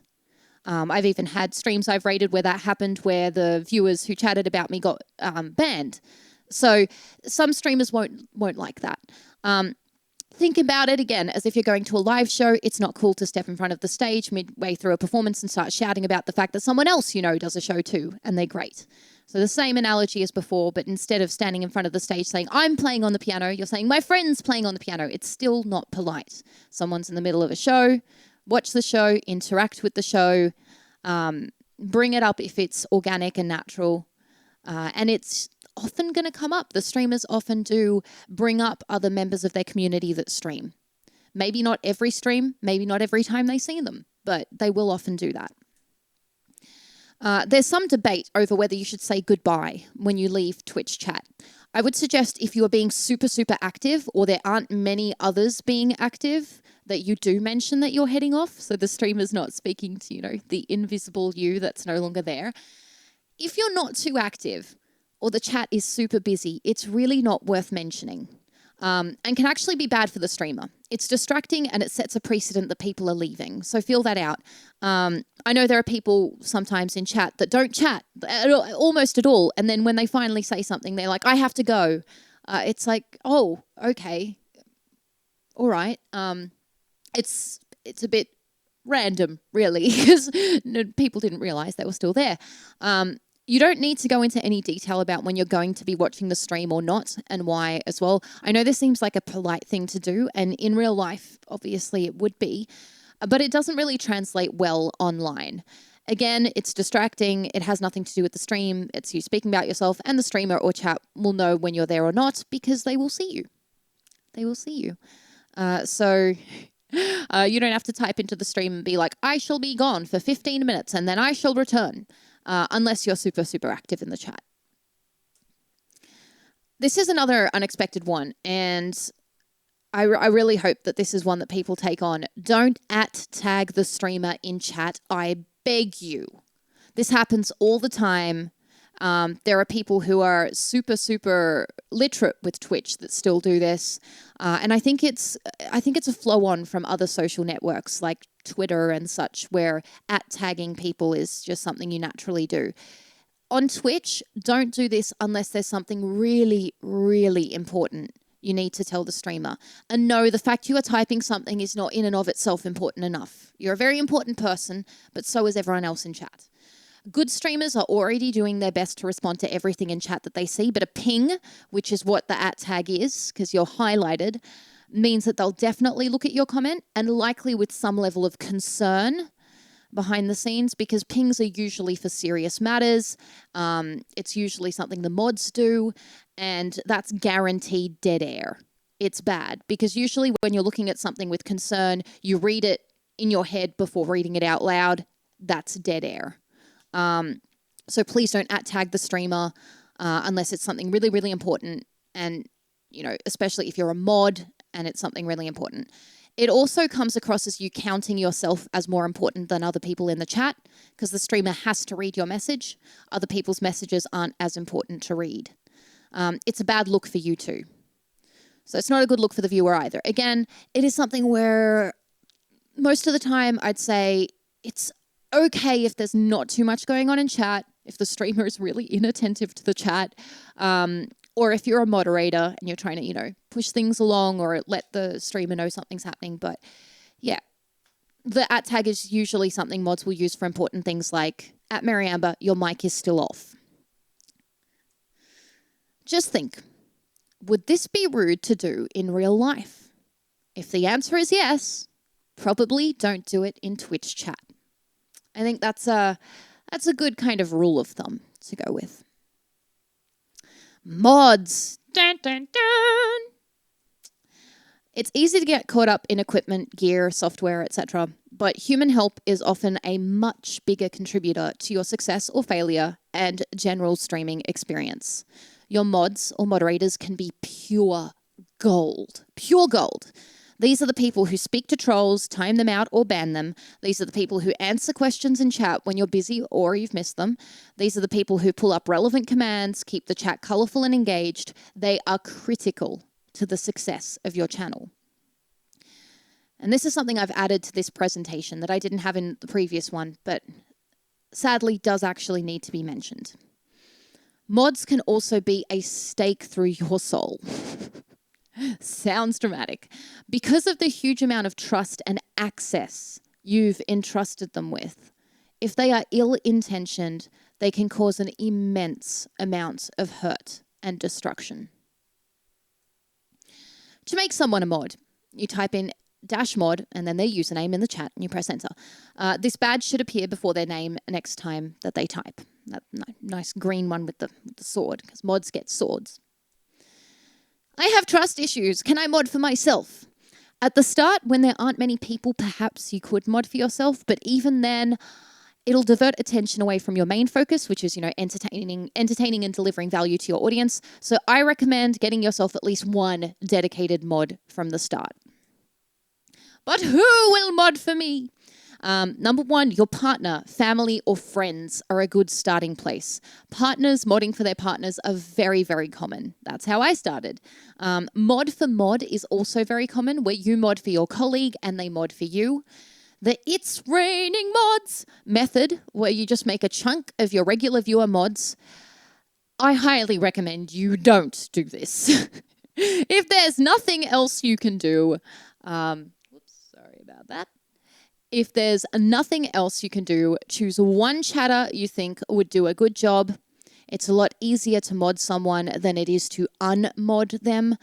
I've even had streams I've rated where that happened, where the viewers who chatted about me got banned. So some streamers won't like that. Think about it again as if you're going to a live show. It's not cool to step in front of the stage midway through a performance and start shouting about the fact that someone else does a show too, and they're great. So the same analogy as before, but instead of standing in front of the stage saying, I'm playing on the piano, you're saying, my friend's playing on the piano. It's still not polite. Someone's in the middle of a show. Watch the show, interact with the show, bring it up if it's organic and natural. And it's often going to come up. The streamers often do bring up other members of their community that stream. Maybe not every stream, maybe not every time they see them, but they will often do that. There's some debate over whether you should say goodbye when you leave Twitch chat. I would suggest if you are being super, super active or there aren't many others being active, that you do mention that you're heading off, so the streamer's not speaking to, the invisible you that's no longer there. If you're not too active or the chat is super busy, it's really not worth mentioning, and can actually be bad for the streamer. It's distracting and it sets a precedent that people are leaving, so feel that out. I know there are people sometimes in chat that don't chat almost at all, and then when they finally say something, they're like, I have to go. It's like, oh, okay, all right. It's a bit random, really, because people didn't realize they were still there. You don't need to go into any detail about when you're going to be watching the stream or not, and why as well. I know this seems like a polite thing to do, and in real life, obviously it would be, but it doesn't really translate well online. Again, it's distracting. It has nothing to do with the stream. It's you speaking about yourself, and the streamer or chat will know when you're there or not because they will see you. They will see you. So you don't have to type into the stream and be like, I shall be gone for 15 minutes and then I shall return, unless you're super, super active in the chat. This is another unexpected one, and I really hope that this is one that people take on. Don't @tag the streamer in chat. I beg you. This happens all the time. There are people who are super, super literate with Twitch that still do this. And I think it's a flow on from other social networks like Twitter and such, where @tagging people is just something you naturally do. On Twitch, don't do this unless there's something really, really important you need to tell the streamer. And no, the fact you are typing something is not in and of itself important enough. You're a very important person, but so is everyone else in chat. Good streamers are already doing their best to respond to everything in chat that they see, but a ping, which is what the @tag is, because you're highlighted, means that they'll definitely look at your comment, and likely with some level of concern behind the scenes, because pings are usually for serious matters. It's usually something the mods do, and that's guaranteed dead air. It's bad, because usually when you're looking at something with concern, you read it in your head before reading it out loud. That's dead air. So please don't @tag the streamer unless it's something really, really important, and especially if you're a mod and it's something really important. It also comes across as you counting yourself as more important than other people in the chat, because the streamer has to read your message. Other people's messages aren't as important to read. It's a bad look for you too. So it's not a good look for the viewer either. Again, it is something where most of the time I'd say it's okay if there's not too much going on in chat, if the streamer is really inattentive to the chat, or if you're a moderator and you're trying to, push things along or let the streamer know something's happening. But yeah, the @ tag is usually something mods will use for important things like, at Mariamber, your mic is still off. Just think, would this be rude to do in real life? If the answer is yes, probably don't do it in Twitch chat. I think that's a good kind of rule of thumb to go with. Mods. Dun, dun, dun. It's easy to get caught up in equipment, gear, software, etc., but human help is often a much bigger contributor to your success or failure and general streaming experience. Your mods or moderators can be pure gold. Pure gold. These are the people who speak to trolls, time them out or ban them. These are the people who answer questions in chat when you're busy or you've missed them. These are the people who pull up relevant commands, keep the chat colorful and engaged. They are critical to the success of your channel. And this is something I've added to this presentation that I didn't have in the previous one, but sadly does actually need to be mentioned. Mods can also be a stake through your soul. Sounds dramatic. Because of the huge amount of trust and access you've entrusted them with, if they are ill-intentioned, they can cause an immense amount of hurt and destruction. To make someone a mod, you type in -mod and then their username in the chat and you press enter. This badge should appear before their name next time that they type. That nice green one with the sword, because mods get swords. I have trust issues. Can I mod for myself? At the start, when there aren't many people, perhaps you could mod for yourself, but even then, it'll divert attention away from your main focus, which is, entertaining and delivering value to your audience. So I recommend getting yourself at least one dedicated mod from the start. But who will mod for me? Number one, your partner, family, or friends are a good starting place. Partners modding for their partners are very, very common. That's how I started. Mod for mod is also very common, where you mod for your colleague and they mod for you. The It's Raining Mods method, where you just make a chunk of your regular viewer mods, I highly recommend you don't do this. If there's nothing else you can do, sorry about that. If there's nothing else you can do, choose one chatter you think would do a good job. It's a lot easier to mod someone than it is to unmod them.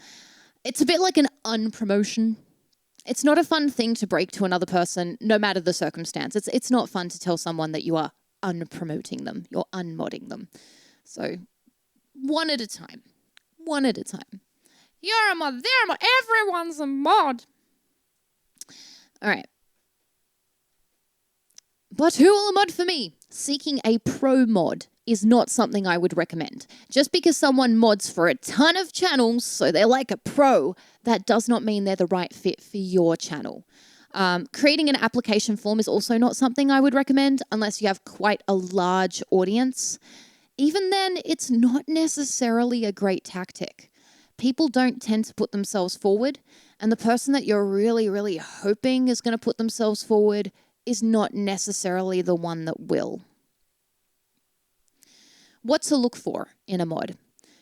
It's a bit like an unpromotion. It's not a fun thing to break to another person, no matter the circumstance. It's not fun to tell someone that you are unpromoting them, you're unmodding them. So, one at a time. One at a time. You're a mod, they're a mod, everyone's a mod. All right. But who will mod for me? Seeking a pro mod is not something I would recommend. Just because someone mods for a ton of channels, so they're like a pro, that does not mean they're the right fit for your channel. Creating an application form is also not something I would recommend unless you have quite a large audience. Even then, it's not necessarily a great tactic. People don't tend to put themselves forward, and the person that you're really, really hoping is going to put themselves forward is not necessarily the one that will. What to look for in a mod?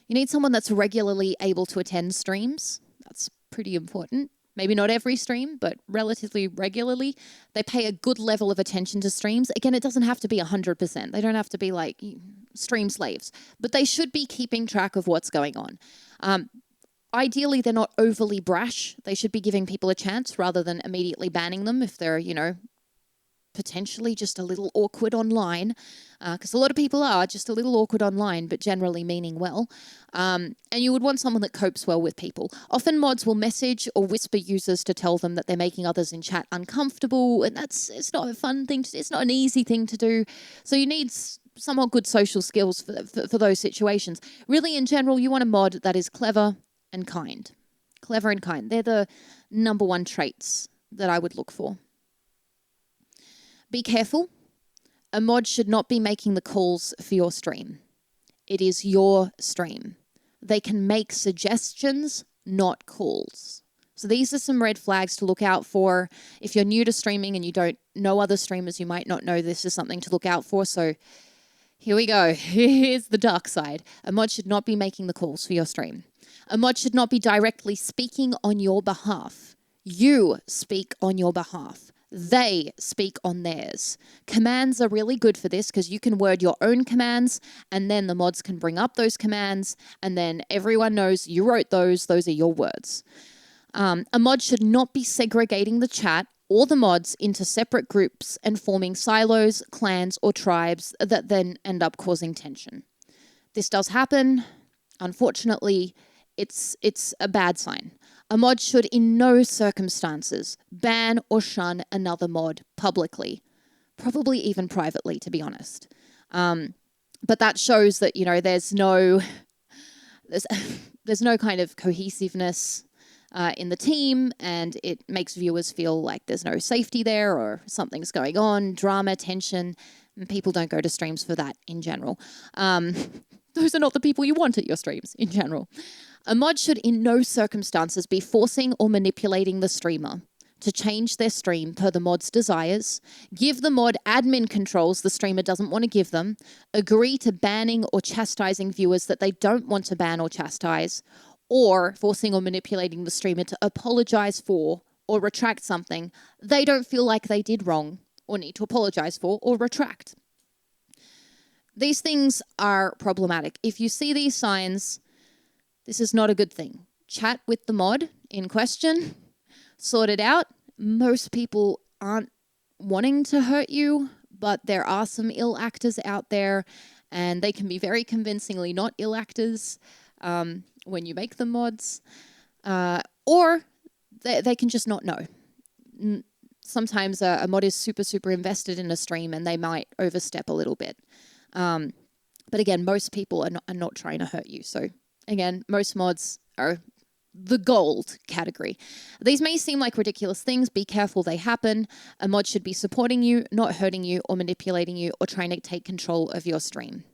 You need someone that's regularly able to attend streams. That's pretty important. Maybe not every stream, but relatively regularly. They pay a good level of attention to streams. Again, it doesn't have to be 100%. They don't have to be like stream slaves, but they should be keeping track of what's going on. Ideally, they're not overly brash. They should be giving people a chance rather than immediately banning them if they're, potentially just a little awkward online, because a lot of people are just a little awkward online, but generally meaning well. And you would want someone that copes well with people. Often mods will message or whisper users to tell them that they're making others in chat uncomfortable, and it's not a fun thing. It's not an easy thing to do. So you need somewhat good social skills for those situations. Really, in general, you want a mod that is clever and kind. Clever and kind. They're the number one traits that I would look for. Be careful. A mod should not be making the calls for your stream. It is your stream. They can make suggestions, not calls. So these are some red flags to look out for. If you're new to streaming and you don't know other streamers, you might not know this is something to look out for. So here we go. Here's the dark side. A mod should not be making the calls for your stream. A mod should not be directly speaking on your behalf. You speak on your behalf. They speak on theirs. Commands are really good for this because you can word your own commands and then the mods can bring up those commands and then everyone knows you wrote those. Those are your words. A mod should not be segregating the chat or the mods into separate groups and forming silos, clans, or tribes that then end up causing tension. This does happen. Unfortunately, it's a bad sign. A mod should in no circumstances ban or shun another mod publicly, probably even privately, to be honest. But that shows that, there's no kind of cohesiveness in the team, and it makes viewers feel like there's no safety there or something's going on, drama, tension, and people don't go to streams for that in general. Those are not the people you want at your streams in general. A mod should in no circumstances be forcing or manipulating the streamer to change their stream per the mod's desires, give the mod admin controls the streamer doesn't want to give them, agree to banning or chastising viewers that they don't want to ban or chastise, or forcing or manipulating the streamer to apologize for or retract something they don't feel like they did wrong or need to apologize for or retract. These things are problematic. If you see these signs, this is not a good thing. Chat with the mod in question, sort it out. Most people aren't wanting to hurt you, but there are some ill actors out there, and they can be very convincingly not ill actors when you make them mods, or they can just not know. Sometimes a mod is super, super invested in a stream and they might overstep a little bit. But again, most people are not trying to hurt you. So again, most mods are the gold category. These may seem like ridiculous things. Be careful, they happen. A mod should be supporting you, not hurting you or manipulating you or trying to take control of your stream.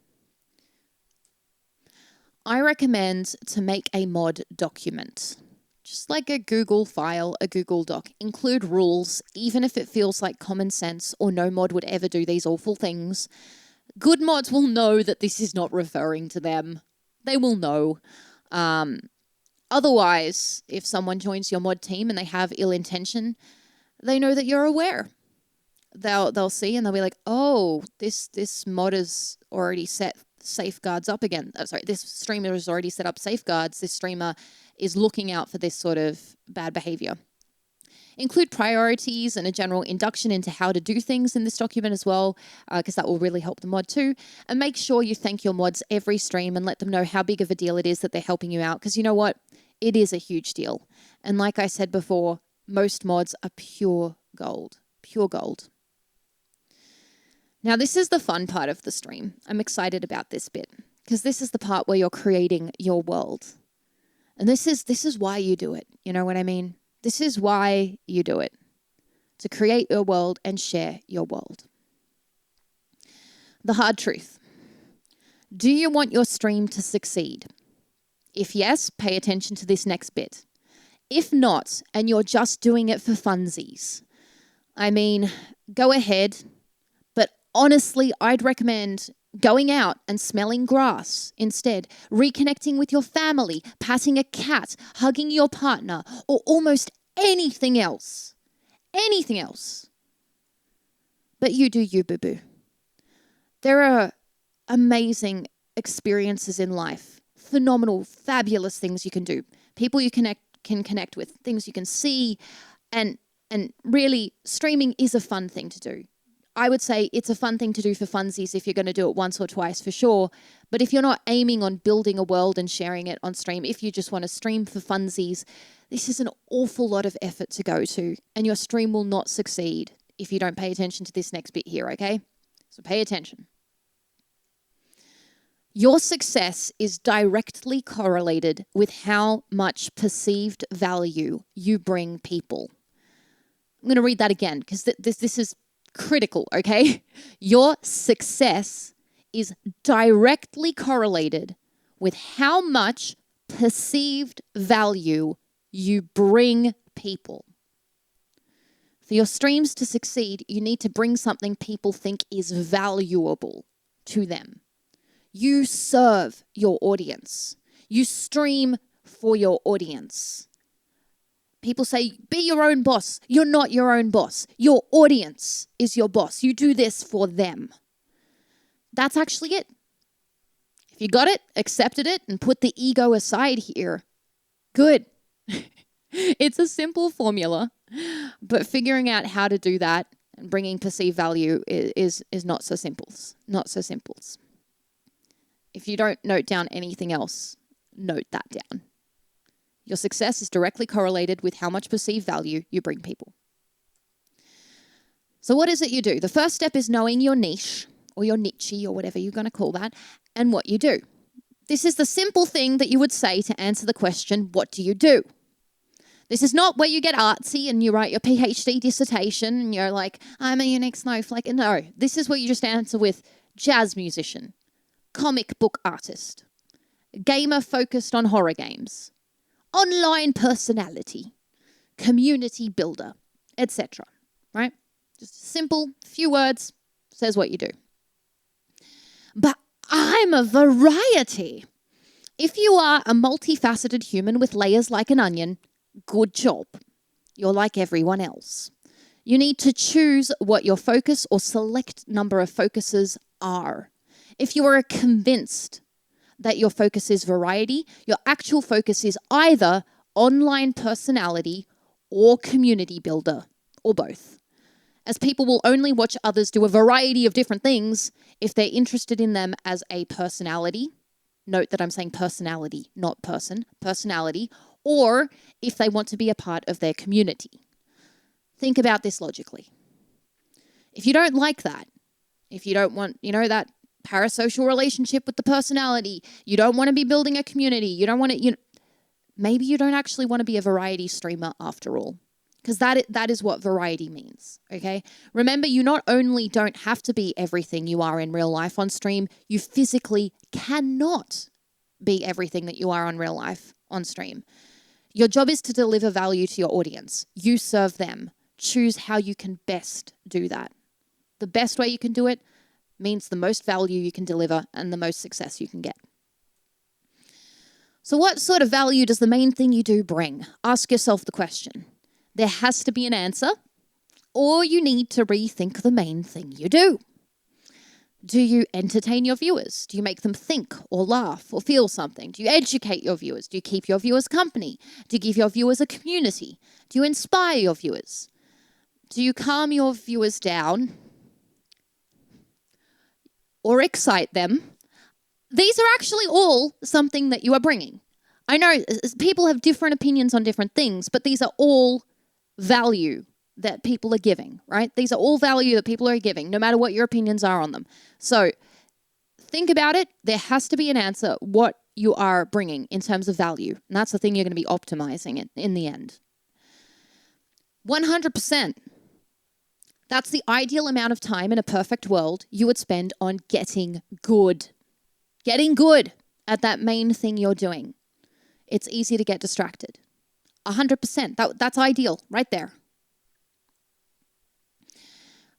I recommend to make a mod document. Just like a Google file, a Google Doc. Include rules, even if it feels like common sense or no mod would ever do these awful things. Good mods will know that this is not referring to them. They will know. Otherwise, if someone joins your mod team and they have ill intention, they know that you're aware. They'll see and they'll be like, oh, this mod has already set safeguards up again. This streamer has already set up safeguards. This streamer is looking out for this sort of bad behavior. Include priorities and a general induction into how to do things in this document as well, because that will really help the mod too. And make sure you thank your mods every stream and let them know how big of a deal it is that they're helping you out, because you know what? It is a huge deal. And like I said before, most mods are pure gold. Pure gold. Now, this is the fun part of the stream. I'm excited about this bit, because this is the part where you're creating your world. And this is why you do it. You know what I mean? This is why you do it. To create your world and share your world. The hard truth. Do you want your stream to succeed? If yes, pay attention to this next bit. If not, and you're just doing it for funsies, I mean, go ahead. But honestly, I'd recommend going out and smelling grass instead, reconnecting with your family, patting a cat, hugging your partner, or almost anything else. Anything else. But you do you, boo-boo. There are amazing experiences in life, phenomenal, fabulous things you can do, people you can connect with, things you can see, and really, streaming is a fun thing to do. I would say it's a fun thing to do for funsies if you're going to do it once or twice for sure. But if you're not aiming on building a world and sharing it on stream, if you just want to stream for funsies, this is an awful lot of effort to go to. And your stream will not succeed if you don't pay attention to this next bit here, okay? So pay attention. Your success is directly correlated with how much perceived value you bring people. I'm going to read that again because this is critical, okay? Your success is directly correlated with how much perceived value You bring people. For your streams to succeed, you need to bring something people think is valuable to them. You serve your audience. You stream for your audience. People say, be your own boss. You're not your own boss. Your audience is your boss. You do this for them. That's actually it. If you got it, accepted it, and put the ego aside here, good. It's a simple formula, but figuring out how to do that and bringing perceived value is not so simple. Not so simple. If you don't note down anything else, note that down. Your success is directly correlated with how much perceived value you bring people. So what is it you do? The first step is knowing your niche or your niche or whatever you're going to call that and what you do. This is the simple thing that you would say to answer the question, what do you do? This is not where you get artsy and you write your PhD dissertation and you're like, I'm a unique snowflake. No, this is what you just answer with jazz musician, comic book artist, gamer focused on horror games, online personality, community builder, etc. Right? Just simple, few words, says what you do. But I'm a variety. If you are a multifaceted human with layers like an onion, good job. You're like everyone else. You need to choose what your focus or select number of focuses are. If you are convinced that your focus is variety, your actual focus is either online personality or community builder, or both. As people will only watch others do a variety of different things if they're interested in them as a personality. Note that I'm saying personality, not person, personality, or if they want to be a part of their community. Think about this logically. If you don't like that, if you don't want, that parasocial relationship with the personality, you don't want to be building a community, you don't want to, maybe you don't actually want to be a variety streamer after all. Because that is what variety means, okay? Remember, you not only don't have to be everything you are in real life on stream, you physically cannot be everything that you are on real life on stream. Your job is to deliver value to your audience. You serve them. Choose how you can best do that. The best way you can do it means the most value you can deliver and the most success you can get. So what sort of value does the main thing you do bring? Ask yourself the question. There has to be an answer, or you need to rethink the main thing you do. Do you entertain your viewers? Do you make them think or laugh or feel something? Do you educate your viewers? Do you keep your viewers company? Do you give your viewers a community? Do you inspire your viewers? Do you calm your viewers down or excite them? These are actually all something that you are bringing. I know people have different opinions on different things, but these are all value that people are giving, right? These are all value that people are giving, no matter what your opinions are on them. So think about it. There has to be an answer what you are bringing in terms of value. And that's the thing you're going to be optimizing in the end. 100%. That's the ideal amount of time in a perfect world you would spend on getting good. Getting good at that main thing you're doing. It's easy to get distracted. 100%. That's ideal right there.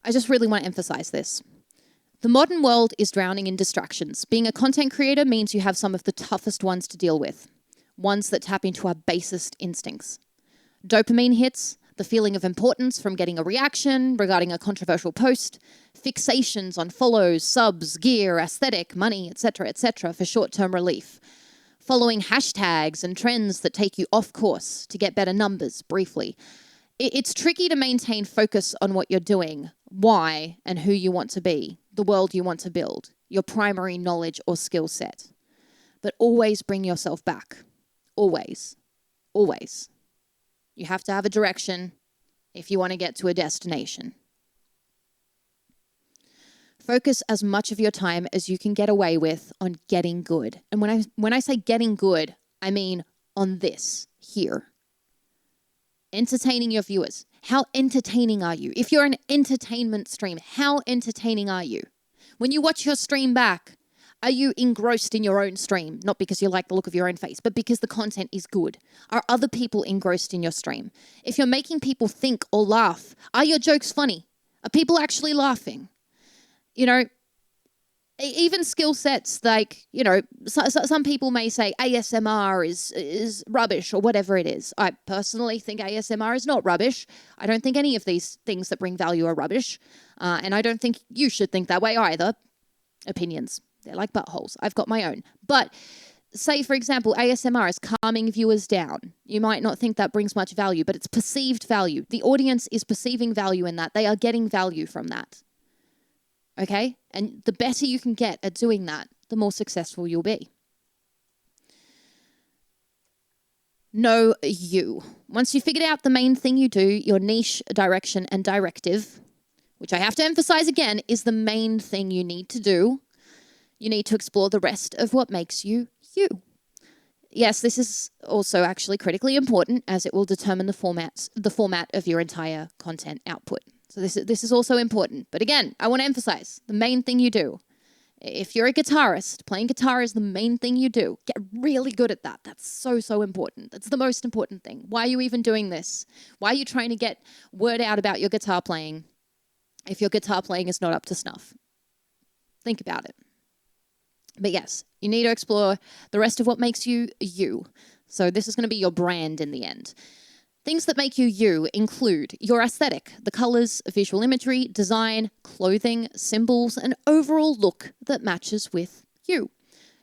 I just really want to emphasize this. The modern world is drowning in distractions. Being a content creator means you have some of the toughest ones to deal with. Ones that tap into our basest instincts. Dopamine hits, the feeling of importance from getting a reaction regarding a controversial post, fixations on follows, subs, gear, aesthetic, money, etc., for short-term relief. Following hashtags and trends that take you off course to get better numbers, briefly. It's tricky to maintain focus on what you're doing, why and who you want to be, the world you want to build, your primary knowledge or skill set. But always bring yourself back. Always. Always. You have to have a direction if you want to get to a destination. Focus as much of your time as you can get away with on getting good. And when I say getting good, I mean on this here. Entertaining your viewers. How entertaining are you? If you're an entertainment stream, how entertaining are you? When you watch your stream back, Are you engrossed in your own stream? Not because you like the look of your own face, but because the content is good. Are other people engrossed in your stream? If you're making people think or laugh, are your jokes funny? Are people actually laughing? You know, even skill sets like, you know, some people may say ASMR is rubbish or whatever it is. I personally think ASMR is not rubbish. I don't think any of these things that bring value are rubbish. And I don't think you should think that way either. Opinions. They're like buttholes. I've got my own. But say, for example, ASMR is calming viewers down. You might not think that brings much value, but it's perceived value. The audience is perceiving value in that. They are getting value from that. Okay? And the better you can get at doing that, the more successful you'll be. Know you. Once you figured out the main thing you do, your niche, direction, and directive, which I have to emphasize again, is the main thing you need to do, you need to explore the rest of what makes you you. Yes, this is also actually critically important as it will determine the format of your entire content output. So this is also important. But again, I want to emphasize the main thing you do. If you're a guitarist, playing guitar is the main thing you do. Get really good at that. That's so important. That's the most important thing. Why are you even doing this? Why are you trying to get word out about your guitar playing if your guitar playing is not up to snuff? Think about it. But yes, you need to explore the rest of what makes you you. So this is going to be your brand in the end. Things that make you you include your aesthetic, the colors, visual imagery, design, clothing, symbols, and overall look that matches with you.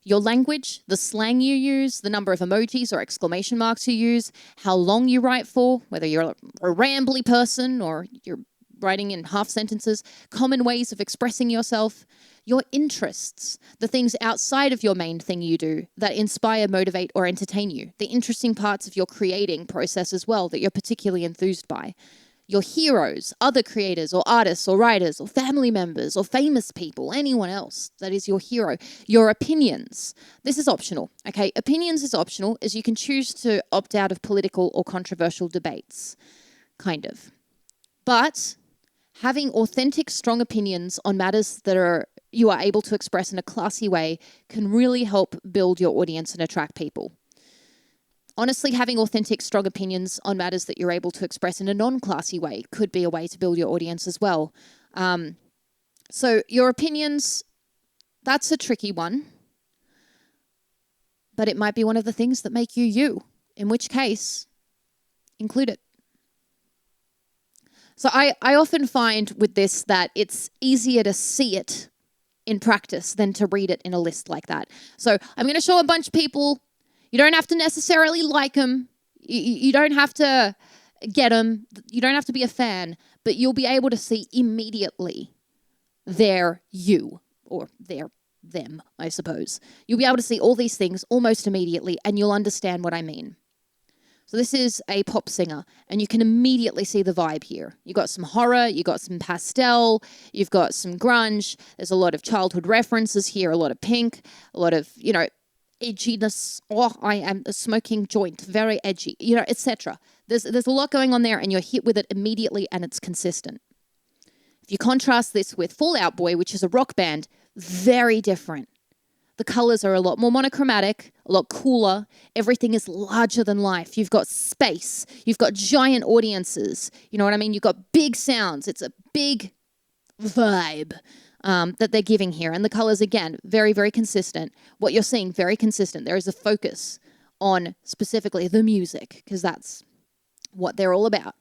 Your language, the slang you use, the number of emojis or exclamation marks you use, how long you write for, whether you're a rambly person or you're writing in half sentences, common ways of expressing yourself, your interests, the things outside of your main thing you do that inspire, motivate, or entertain you, the interesting parts of your creating process as well that you're particularly enthused by, your heroes, other creators or artists or writers or family members or famous people, anyone else that is your hero, your opinions. This is optional, okay? Opinions is optional as you can choose to opt out of political or controversial debates, kind of. But having authentic, strong opinions on matters that you are able to express in a classy way can really help build your audience and attract people. Honestly, having authentic, strong opinions on matters that you're able to express in a non-classy way could be a way to build your audience as well. So your opinions, that's a tricky one. But it might be one of the things that make you you, in which case, include it. So I often find with this that it's easier to see it in practice than to read it in a list like that. So I'm going to show a bunch of people. You don't have to necessarily like them. You don't have to get them. You don't have to be a fan, but you'll be able to see immediately their you or their them, I suppose. You'll be able to see all these things almost immediately and you'll understand what I mean. So this is a pop singer, and you can immediately see the vibe here. You've got some horror, you've got some pastel, you've got some grunge, there's a lot of childhood references here, a lot of Pink, a lot of, edginess. Oh, I am a smoking joint, very edgy, etc. There's a lot going on there, and you're hit with it immediately, and it's consistent. If you contrast this with Fall Out Boy, which is a rock band, very different. The colors are a lot more monochromatic, a lot cooler. Everything is larger than life. You've got space. You've got giant audiences. You know what I mean? You've got big sounds. It's a big vibe that they're giving here. And the colors, again, very, very consistent. What you're seeing, very consistent. There is a focus on specifically the music because that's what they're all about.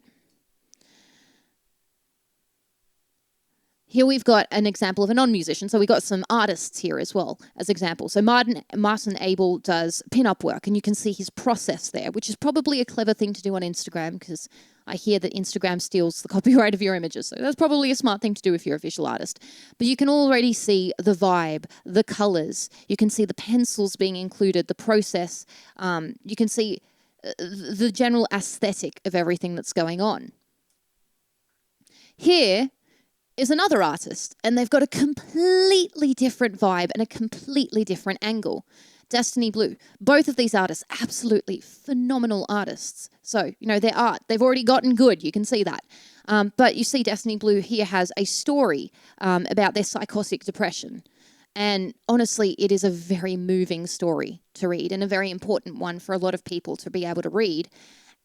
Here we've got an example of a non-musician. So we've got some artists here as well as examples. So Martin Abel does pin-up work, and you can see his process there, which is probably a clever thing to do on Instagram because I hear that Instagram steals the copyright of your images. So that's probably a smart thing to do if you're a visual artist. But you can already see the vibe, the colors. You can see the pencils being included, the process. You can see the general aesthetic of everything that's going on. Here is another artist, and they've got a completely different vibe and a completely different angle. Destiny Blue. Both of these artists, absolutely phenomenal artists. So, their art, they've already gotten good. You can see that. But you see Destiny Blue here has a story about their psychotic depression. And honestly, it is a very moving story to read and a very important one for a lot of people to be able to read.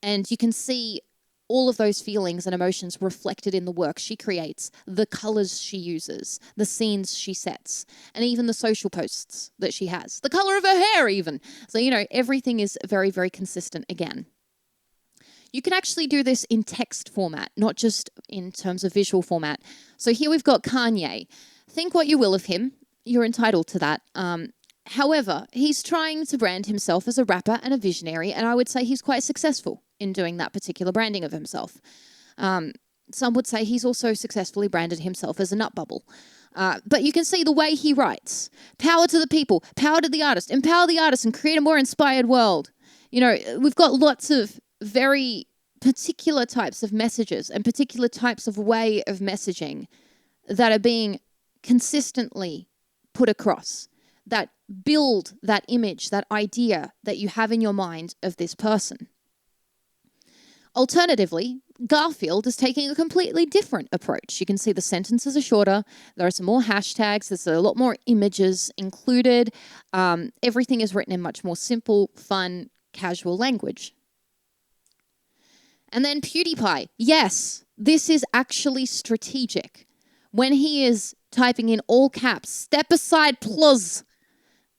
And you can see all of those feelings and emotions reflected in the work she creates, the colors she uses, the scenes she sets, and even the social posts that she has, the color of her hair even. So, everything is very, very consistent again. You can actually do this in text format, not just in terms of visual format. So here we've got Kanye. Think what you will of him. You're entitled to that. However, he's trying to brand himself as a rapper and a visionary, and I would say he's quite successful in doing that particular branding of himself. Some would say he's also successfully branded himself as a nut bubble. But you can see the way he writes. Power to the people, power to the artist, empower the artist and create a more inspired world. We've got lots of very particular types of messages and particular types of way of messaging that are being consistently put across, that build that image, that idea that you have in your mind of this person. Alternatively, Garfield is taking a completely different approach. You can see the sentences are shorter. There are some more hashtags. There's a lot more images included. Everything is written in much more simple, fun, casual language. And then PewDiePie. Yes, this is actually strategic. When he is typing in all caps, step aside plus,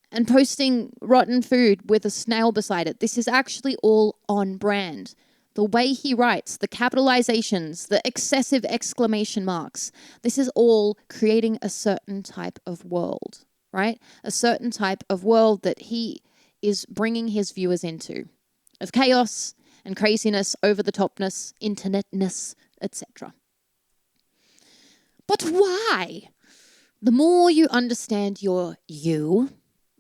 and posting rotten food with a snail beside it, this is actually all on brand. The way he writes, the capitalizations, the excessive exclamation marks, this is all creating a certain type of world, right? A certain type of world that he is bringing his viewers into, of chaos and craziness, over-the-topness, internetness, etc. But why? The more you understand your you,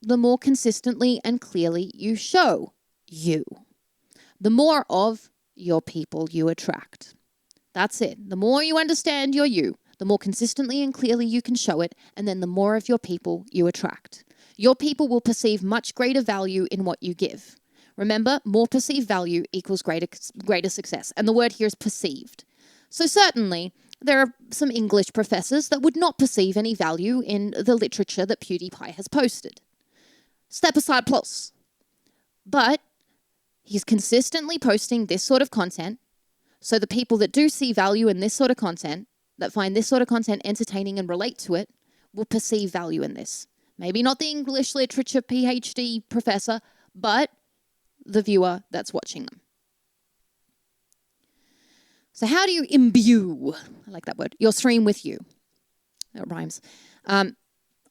the more consistently and clearly you show you. The more of your people you attract. That's it. The more you understand your you, the more consistently and clearly you can show it, and then the more of your people you attract. Your people will perceive much greater value in what you give. Remember, more perceived value equals greater success. And the word here is perceived. So certainly, there are some English professors that would not perceive any value in the literature that PewDiePie has posted. Step aside plus. But he's consistently posting this sort of content, so the people that do see value in this sort of content, that find this sort of content entertaining and relate to it, will perceive value in this. Maybe not the English literature PhD professor, but the viewer that's watching them. So how do you imbue, I like that word, your stream with you? That rhymes.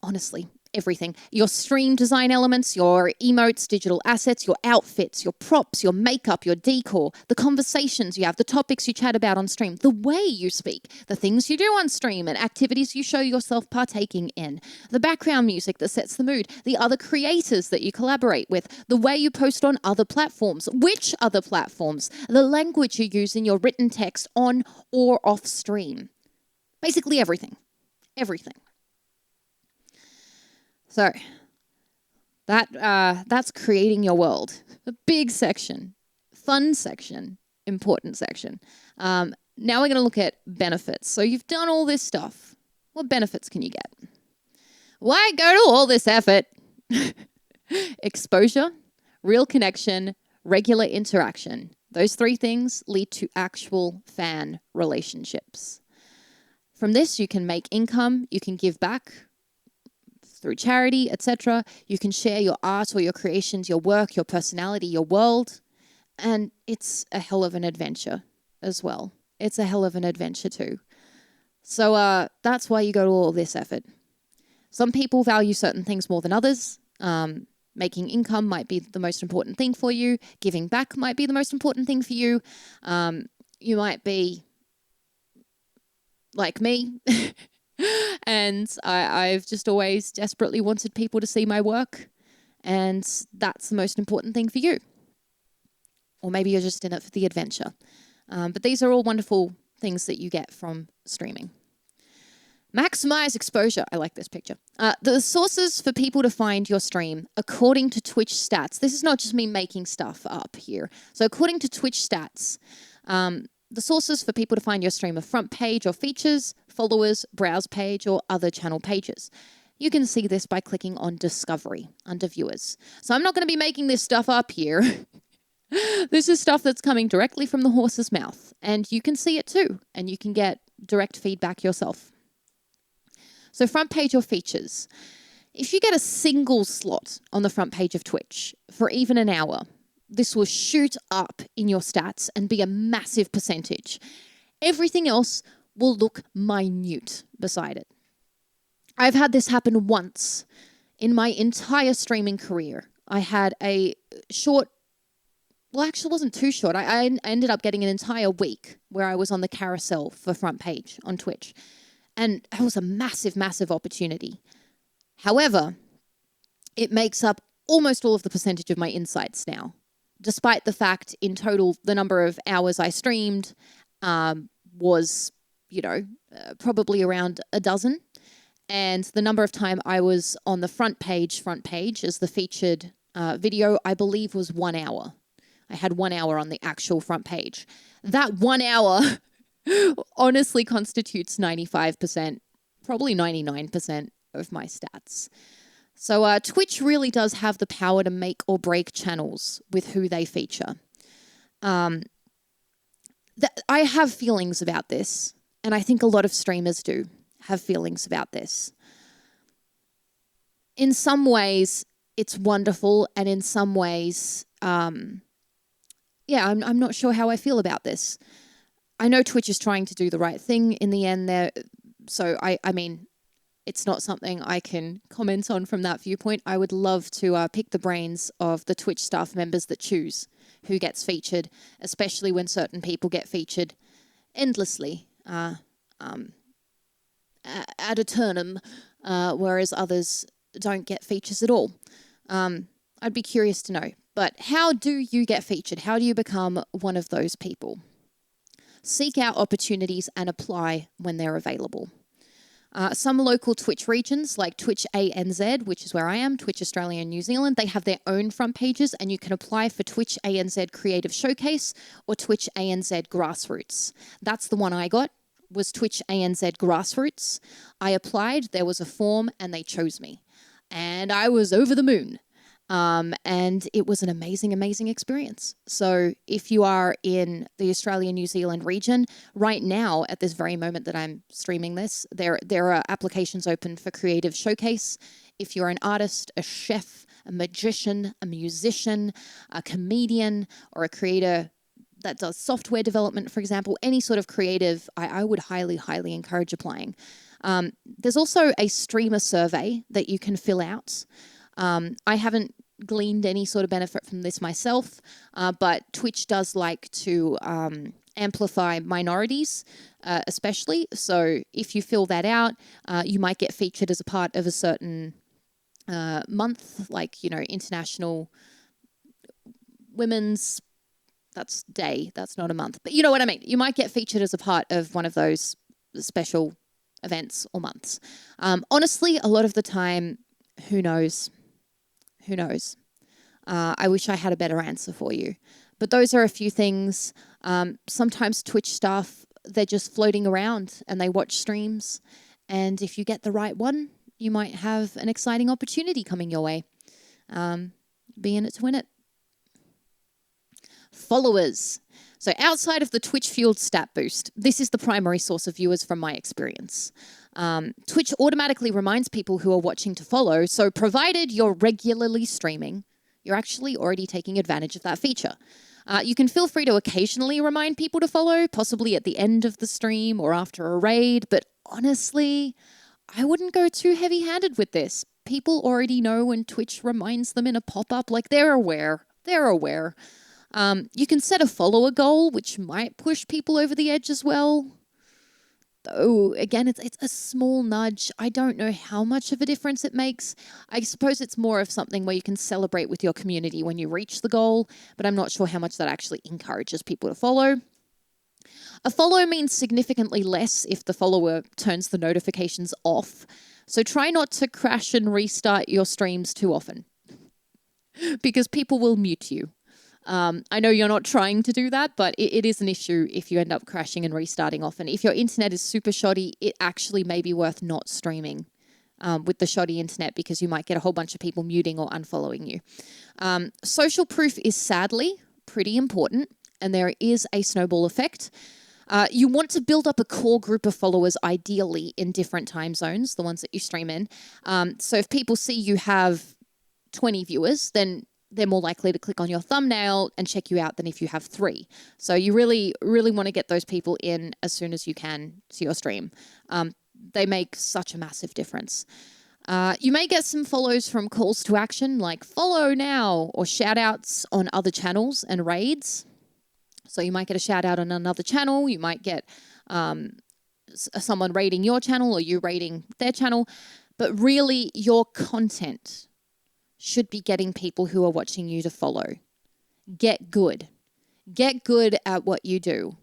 Honestly, everything. Your stream design elements, your emotes, digital assets, your outfits, your props, your makeup, your decor, the conversations you have, the topics you chat about on stream, the way you speak, the things you do on stream and activities you show yourself partaking in, the background music that sets the mood, the other creators that you collaborate with, the way you post on other platforms, which other platforms, the language you use in your written text on or off stream. Basically everything. Everything. So that's creating your world. A big section, fun section, important section. Now we're going to look at benefits. So you've done all this stuff. What benefits can you get? Why go to all this effort? Exposure, real connection, regular interaction. Those three things lead to actual fan relationships. From this, you can make income, you can give back through charity, etc. You can share your art or your creations, your work, your personality, your world. And it's a hell of an adventure as well. It's a hell of an adventure too. So that's why you go to all this effort. Some people value certain things more than others. Making income might be the most important thing for you. Giving back might be the most important thing for you. You might be like me. And I've just always desperately wanted people to see my work. And that's the most important thing for you. Or maybe you're just in it for the adventure. But these are all wonderful things that you get from streaming. Maximize exposure. I like this picture. The sources for people to find your stream, according to Twitch stats. This is not just me making stuff up here. So according to Twitch stats, the sources for people to find your stream are front page or features, followers, browse page, or other channel pages. You can see this by clicking on Discovery under Viewers. So I'm not going to be making this stuff up here. This is stuff that's coming directly from the horse's mouth, and you can see it too, and you can get direct feedback yourself. So front page or features. If you get a single slot on the front page of Twitch for even an hour, this will shoot up in your stats and be a massive percentage. Everything else will look minute beside it. I've had this happen once in my entire streaming career. I had a short, well, actually it wasn't too short. I ended up getting an entire week where I was on the carousel for front page on Twitch. And it was a massive, massive opportunity. However, it makes up almost all of the percentage of my insights now, despite the fact in total the number of hours I streamed was, probably around a dozen. And the number of time I was on the front page as the featured video, I believe was 1 hour. I had 1 hour on the actual front page. That 1 hour honestly constitutes 95%, probably 99% of my stats. So Twitch really does have the power to make or break channels with who they feature. I have feelings about this, and I think a lot of streamers do have feelings about this. In some ways, it's wonderful, and in some ways, I'm not sure how I feel about this. I know Twitch is trying to do the right thing in the end there, so I mean, it's not something I can comment on from that viewpoint. I would love to pick the brains of the Twitch staff members that choose who gets featured, especially when certain people get featured endlessly ad eternum, whereas others don't get features at all. I'd be curious to know. But how do you get featured? How do you become one of those people? Seek out opportunities and apply when they're available. Some local Twitch regions, like Twitch ANZ, which is where I am, Twitch Australia and New Zealand, they have their own front pages, and you can apply for Twitch ANZ Creative Showcase or Twitch ANZ Grassroots. That's the one I got, was Twitch ANZ Grassroots. I applied, there was a form, and they chose me. And I was over the moon. And it was an amazing, amazing experience. So if you are in the Australia-New Zealand region, right now, at this very moment that I'm streaming this, there are applications open for Creative Showcase. If you're an artist, a chef, a magician, a musician, a comedian, or a creator that does software development, for example, any sort of creative, I would highly, highly encourage applying. There's also a streamer survey that you can fill out. I haven't gleaned any sort of benefit from this myself, but Twitch does like to amplify minorities, especially. So if you fill that out, you might get featured as a part of a certain month, like, International Women's, that's day, that's not a month. But you know what I mean? You might get featured as a part of one of those special events or months. Honestly, a lot of the time, who knows? Who knows? I wish I had a better answer for you. But those are a few things. Sometimes Twitch staff, they're just floating around and they watch streams. And if you get the right one, you might have an exciting opportunity coming your way. Be in it to win it. Followers. So outside of the Twitch-fueled stat boost, this is the primary source of viewers from my experience. Twitch automatically reminds people who are watching to follow, so provided you're regularly streaming, you're actually already taking advantage of that feature. You can feel free to occasionally remind people to follow, possibly at the end of the stream or after a raid, but honestly, I wouldn't go too heavy-handed with this. People already know when Twitch reminds them in a pop-up, like they're aware. They're aware. You can set a follower goal, which might push people over the edge as well. Though, again, it's a small nudge. I don't know how much of a difference it makes. I suppose it's more of something where you can celebrate with your community when you reach the goal, but I'm not sure how much that actually encourages people to follow. A follow means significantly less if the follower turns the notifications off. So try not to crash and restart your streams too often, because people will mute you. I know you're not trying to do that, but it is an issue if you end up crashing and restarting often. If your internet is super shoddy, it actually may be worth not streaming with the shoddy internet, because you might get a whole bunch of people muting or unfollowing you. Social proof is sadly pretty important, and there is a snowball effect. You want to build up a core group of followers, ideally in different time zones, the ones that you stream in. So if people see you have 20 viewers, then they're more likely to click on your thumbnail and check you out than if you have 3. So you really, really want to get those people in as soon as you can to your stream. They make such a massive difference. You may get some follows from calls to action like follow now or shout outs on other channels and raids. So you might get a shout out on another channel. You might get someone raiding your channel or you raiding their channel. But really, your content should be getting people who are watching you to follow. Get good. Get good at what you do.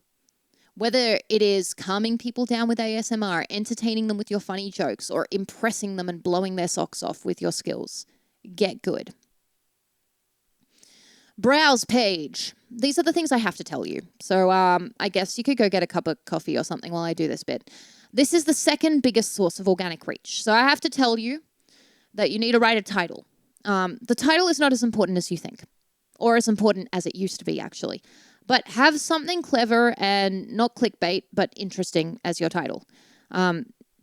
Whether it is calming people down with ASMR, entertaining them with your funny jokes, or impressing them and blowing their socks off with your skills. Get good. Browse page. These are the things I have to tell you. So I guess you could go get a cup of coffee or something while I do this bit. This is the second biggest source of organic reach. So I have to tell you that you need to write a title. The title is not as important as you think, or as important as it used to be, actually. But have something clever and not clickbait, but interesting as your title.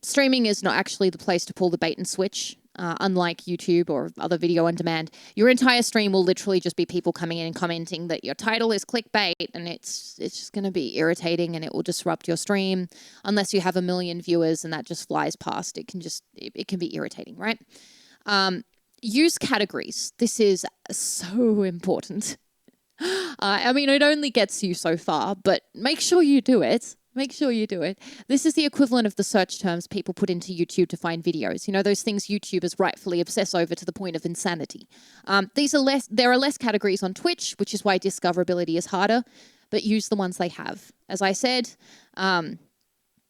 Streaming is not actually the place to pull the bait and switch, unlike YouTube or other video on demand. Your entire stream will literally just be people coming in and commenting that your title is clickbait, and it's just going to be irritating and it will disrupt your stream unless you have 1 million viewers and that just flies past. It can be irritating, right? Use categories. This is so important. I mean, it only gets you so far, but make sure you do it. Make sure you do it. This is the equivalent of the search terms people put into YouTube to find videos. You know, those things YouTubers rightfully obsess over to the point of insanity. There are less categories on Twitch, which is why discoverability is harder, but use the ones they have. As I said,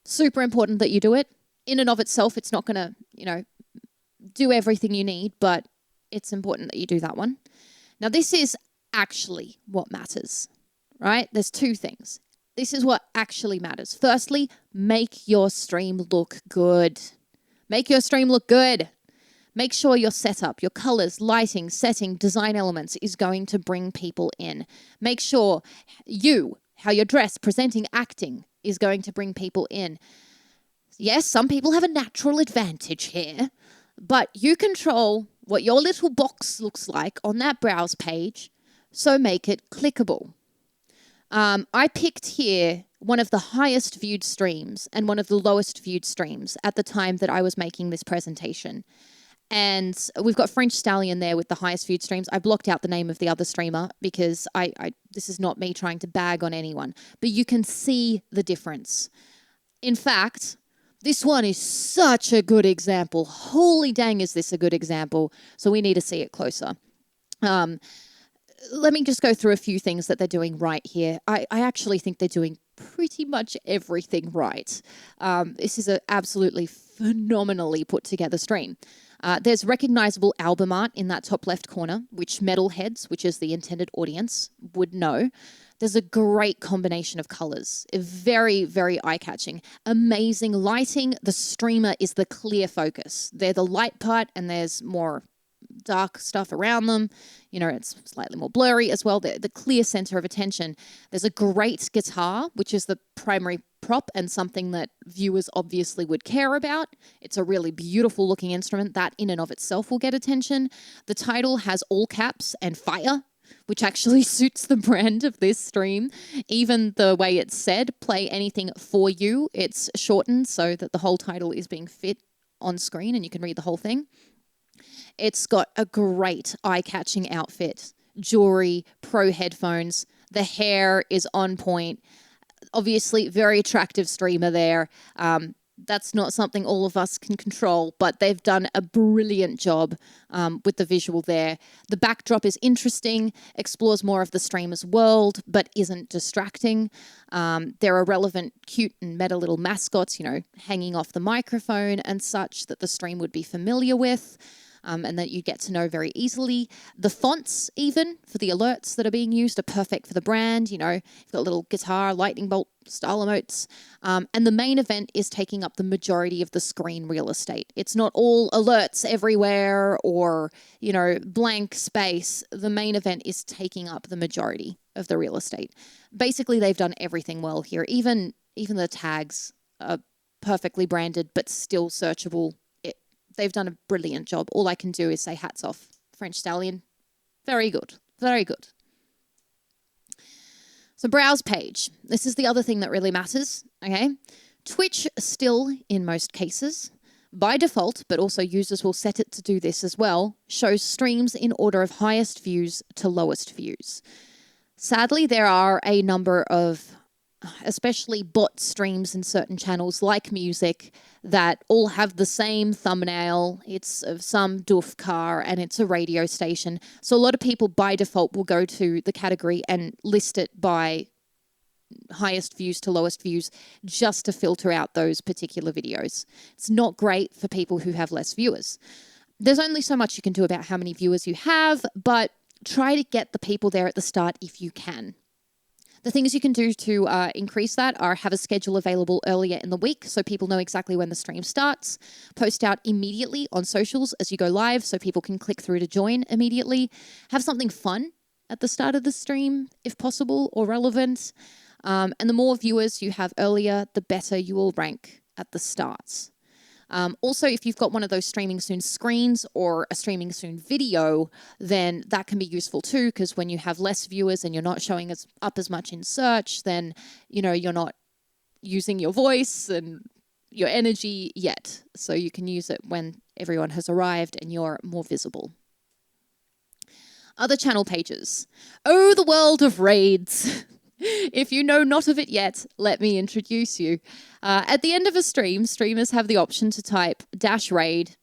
super important that you do it. In and of itself, it's not going to, do everything you need, but it's important that you do that one. Now, this is actually what matters, right? There's 2 things. This is what actually matters. Firstly, make your stream look good. Make your stream look good. Make sure your setup, your colors, lighting, setting, design elements is going to bring people in. Make sure how you're dressed, presenting, acting is going to bring people in. Yes, some people have a natural advantage here, but you control what your little box looks like on that browse page, so make it clickable. I picked here one of the highest viewed streams and one of the lowest viewed streams at the time that I was making this presentation. And we've got French Stallion there with the highest viewed streams. I blocked out the name of the other streamer because this is not me trying to bag on anyone, but you can see the difference. In fact, this one is such a good example. Holy dang, is this a good example. So we need to see it closer. Let me just go through a few things that they're doing right here. I actually think they're doing pretty much everything right. This is an absolutely phenomenally put together stream. There's recognizable album art in that top left corner, which metalheads, which is the intended audience, would know. There's a great combination of colors, very, very eye-catching. Amazing lighting. The streamer is the clear focus. They're the light part, and there's more dark stuff around them. It's slightly more blurry as well. The clear center of attention. There's a great guitar, which is the primary prop and something that viewers obviously would care about. It's a really beautiful looking instrument that in and of itself will get attention. The title has all caps and fire, which actually suits the brand of this stream. Even the way it's said, play anything for you, it's shortened so that the whole title is being fit on screen and you can read the whole thing. It's got a great eye-catching outfit, jewelry, pro headphones. The hair is on point. Obviously, very attractive streamer there. That's not something all of us can control, but they've done a brilliant job with the visual there. The backdrop is interesting, explores more of the streamer's world, but isn't distracting. There are relevant, cute and meta little mascots, hanging off the microphone and such that the stream would be familiar with. and that you get to know very easily. The fonts, even for the alerts that are being used, are perfect for the brand. You know, you've got a little guitar, lightning bolt style emotes. And the main event is taking up the majority of the screen real estate. It's not all alerts everywhere or, you know, blank space. The main event is taking up the majority of the real estate. Basically, they've done everything well here. Even the tags are perfectly branded, but still searchable. They've done a brilliant job. All I can do is say hats off. French Stallion, very good, very good. So browse page. This is the other thing that really matters, okay? Twitch still, in most cases, by default, but also users will set it to do this as well, shows streams in order of highest views to lowest views. Sadly, there are a number of, especially bot streams in certain channels like music, that all have the same thumbnail. It's of some doof car and it's a radio station. So a lot of people by default will go to the category and list it by highest views to lowest views just to filter out those particular videos. It's not great for people who have less viewers. There's only so much you can do about how many viewers you have, but try to get the people there at the start if you can. The things you can do to increase that are have a schedule available earlier in the week so people know exactly when the stream starts. Post out immediately on socials as you go live so people can click through to join immediately. Have something fun at the start of the stream, if possible, or relevant. And the more viewers you have earlier, the better you will rank at the start. Also, if you've got one of those streaming soon screens or a streaming soon video, then that can be useful too, because when you have less viewers and you're not showing up as much in search, then, you know, you're not using your voice and your energy yet. So you can use it when everyone has arrived and you're more visible. Other channel pages. Oh, the world of raids. If you know not of it yet, let me introduce you. At the end of a stream, streamers have the option to type -raid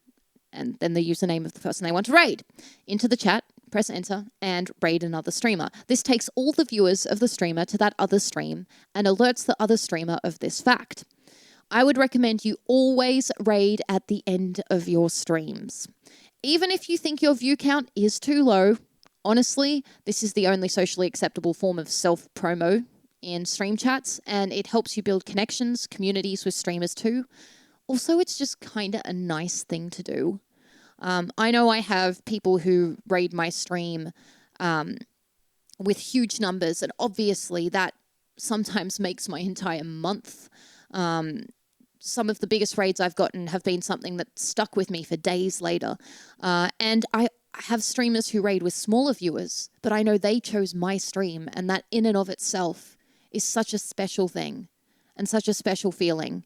and then the username of the person they want to raid into the chat, press enter, and raid another streamer. This takes all the viewers of the streamer to that other stream and alerts the other streamer of this fact. I would recommend you always raid at the end of your streams. Even if you think your view count is too low, honestly, this is the only socially acceptable form of self-promo in stream chats, and it helps you build connections, communities with streamers too. Also, it's just kind of a nice thing to do. I know I have people who raid my stream with huge numbers, and obviously that sometimes makes my entire month. Some of the biggest raids I've gotten have been something that stuck with me for days later. And I have streamers who raid with smaller viewers, but I know they chose my stream, and that in and of itself is such a special thing and such a special feeling.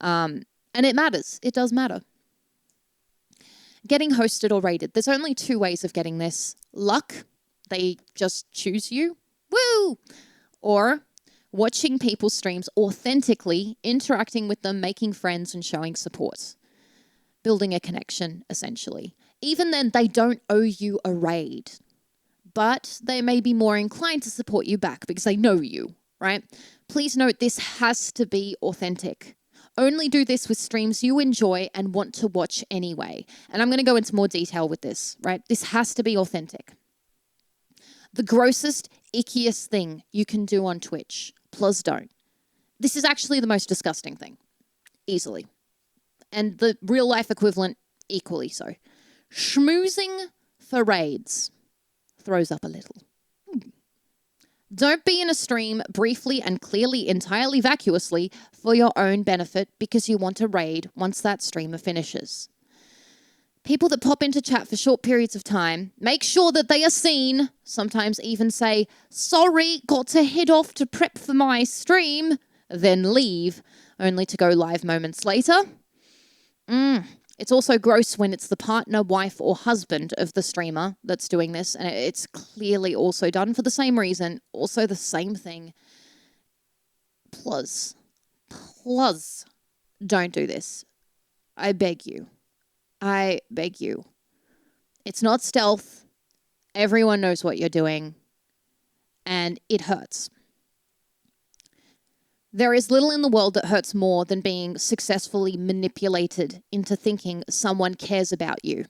And it matters. It does matter. Getting hosted or raided. There's only two ways of getting this. Luck. They just choose you. Woo! Or watching people's streams authentically, interacting with them, making friends and showing support. Building a connection, essentially. Even then, they don't owe you a raid, but they may be more inclined to support you back because they know you, right? Please note this has to be authentic. Only do this with streams you enjoy and want to watch anyway. And I'm going to go into more detail with this, right? This has to be authentic. The grossest, ickiest thing you can do on Twitch, plus don't. This is actually the most disgusting thing, easily. And the real life equivalent, equally so. Schmoozing for raids. Throws up a little. Don't be in a stream briefly and clearly, entirely vacuously for your own benefit because you want to raid once that streamer finishes. People that pop into chat for short periods of time, make sure that they are seen, sometimes even say, sorry, got to head off to prep for my stream, then leave, only to go live moments later. It's also gross when it's the partner, wife, or husband of the streamer that's doing this, and it's clearly also done for the same reason, also the same thing. Plus, don't do this. I beg you. I beg you. It's not stealth. Everyone knows what you're doing, and it hurts. There is little in the world that hurts more than being successfully manipulated into thinking someone cares about you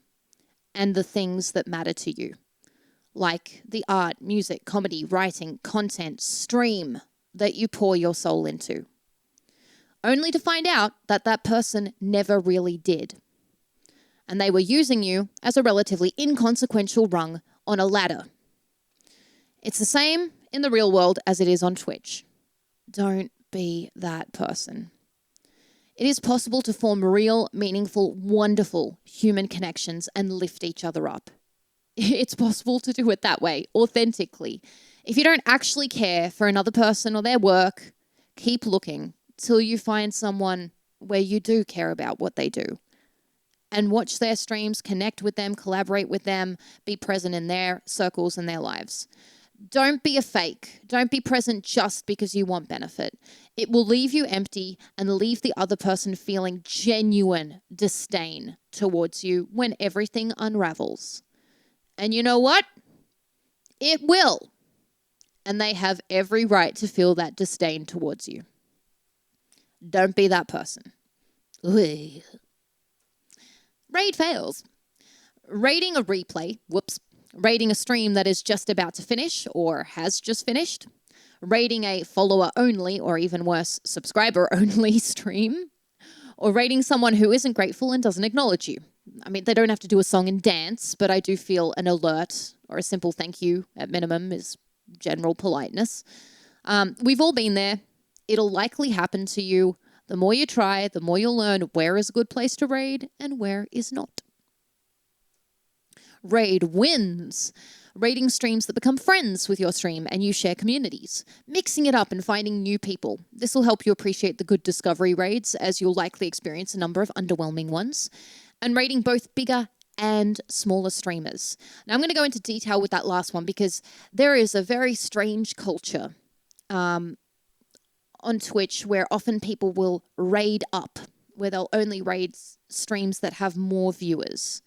and the things that matter to you, like the art, music, comedy, writing, content, stream that you pour your soul into, only to find out that that person never really did. And they were using you as a relatively inconsequential rung on a ladder. It's the same in the real world as it is on Twitch. Don't be that person. It is possible to form real, meaningful, wonderful human connections and lift each other up. It's possible to do it that way, authentically. If you don't actually care for another person or their work, keep looking till you find someone where you do care about what they do. And watch their streams, connect with them, collaborate with them, be present in their circles and their lives. Don't be a fake. Don't be present just because you want benefit. It will leave you empty and leave the other person feeling genuine disdain towards you when everything unravels. And you know what? It will. And they have every right to feel that disdain towards you. Don't be that person. Raid fails. Raiding a replay, raiding a stream that is just about to finish or has just finished, raiding a follower-only or even worse, subscriber-only stream, or raiding someone who isn't grateful and doesn't acknowledge you. I mean, they don't have to do a song and dance, but I do feel an alert or a simple thank you at minimum is general politeness. We've all been there. It'll likely happen to you. The more you try, the more you'll learn where is a good place to raid and where is not. Raid wins. Raiding streams that become friends with your stream and you share communities. Mixing it up and finding new people. This will help you appreciate the good discovery raids, as you'll likely experience a number of underwhelming ones. And raiding both bigger and smaller streamers. Now I'm going to go into detail with that last one because there is a very strange culture on Twitch where often people will raid up, where they'll only raid streams that have more viewers.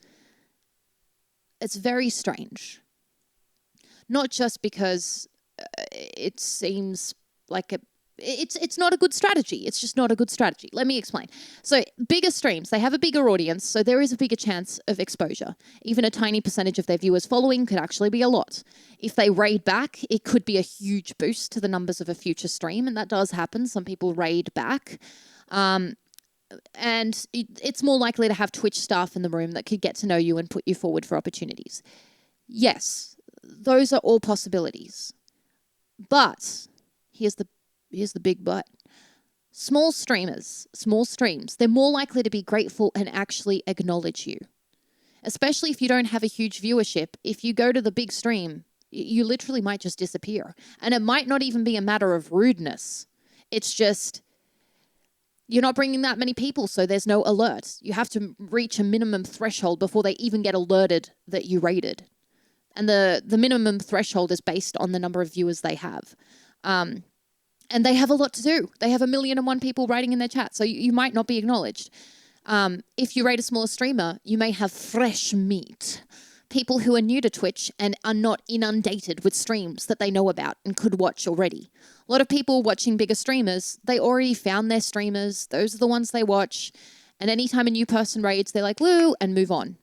It's very strange. Not just because it seems like it's not a good strategy. It's just not a good strategy. Let me explain. So bigger streams, they have a bigger audience, so there is a bigger chance of exposure. Even a tiny percentage of their viewers following could actually be a lot. If they raid back, it could be a huge boost to the numbers of a future stream, and that does happen. Some people raid back. And it's more likely to have Twitch staff in the room that could get to know you and put you forward for opportunities. Yes, those are all possibilities. But here's the big but. Small streamers, small streams, they're more likely to be grateful and actually acknowledge you. Especially if you don't have a huge viewership. If you go to the big stream, you literally might just disappear. And it might not even be a matter of rudeness. It's just you're not bringing that many people, so there's no alert. You have to reach a minimum threshold before they even get alerted that you raided. And the minimum threshold is based on the number of viewers they have. And they have a lot to do. They have 1,000,001 people writing in their chat, so you might not be acknowledged. If you raid a smaller streamer, you may have fresh meat. People who are new to Twitch and are not inundated with streams that they know about and could watch already. A lot of people watching bigger streamers, they already found their streamers. Those are the ones they watch. And anytime a new person raids, they're like, woo, and move on.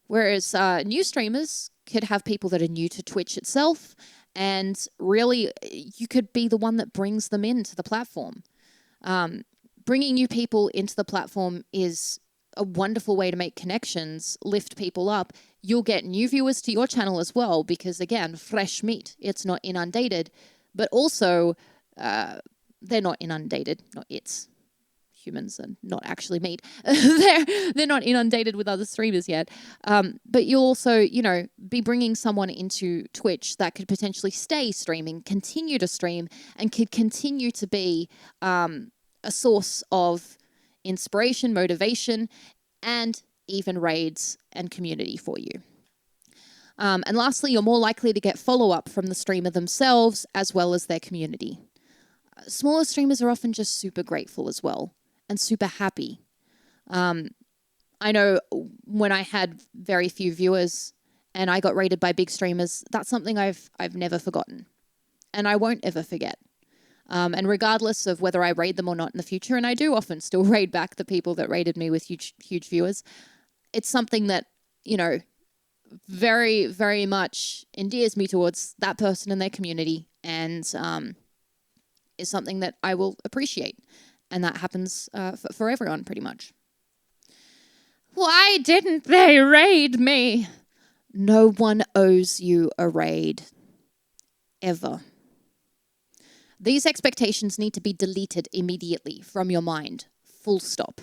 Whereas new streamers could have people that are new to Twitch itself. And really, you could be the one that brings them into the platform. Bringing new people into the platform is a wonderful way to make connections, lift people up. You'll get new viewers to your channel as well because, again, fresh meat. It's not inundated. But also, they're not inundated. Not it's. Humans are not actually meat. They're not inundated with other streamers yet. But you'll also, be bringing someone into Twitch that could potentially stay streaming, continue to stream, and could continue to be a source of inspiration, motivation, and even raids and community for you. And lastly, you're more likely to get follow-up from the streamer themselves as well as their community. Smaller streamers are often just super grateful as well. And super happy. I know when I had very few viewers and I got rated by big streamers, that's something I've never forgotten. And I won't ever forget. And regardless of whether I raid them or not in the future, and I do often still raid back the people that raided me with huge viewers, it's something that, very, very much endears me towards that person and their community, and is something that I will appreciate. And that happens for everyone pretty much. Why didn't they raid me? No one owes you a raid. Ever. These expectations need to be deleted immediately from your mind. Full stop.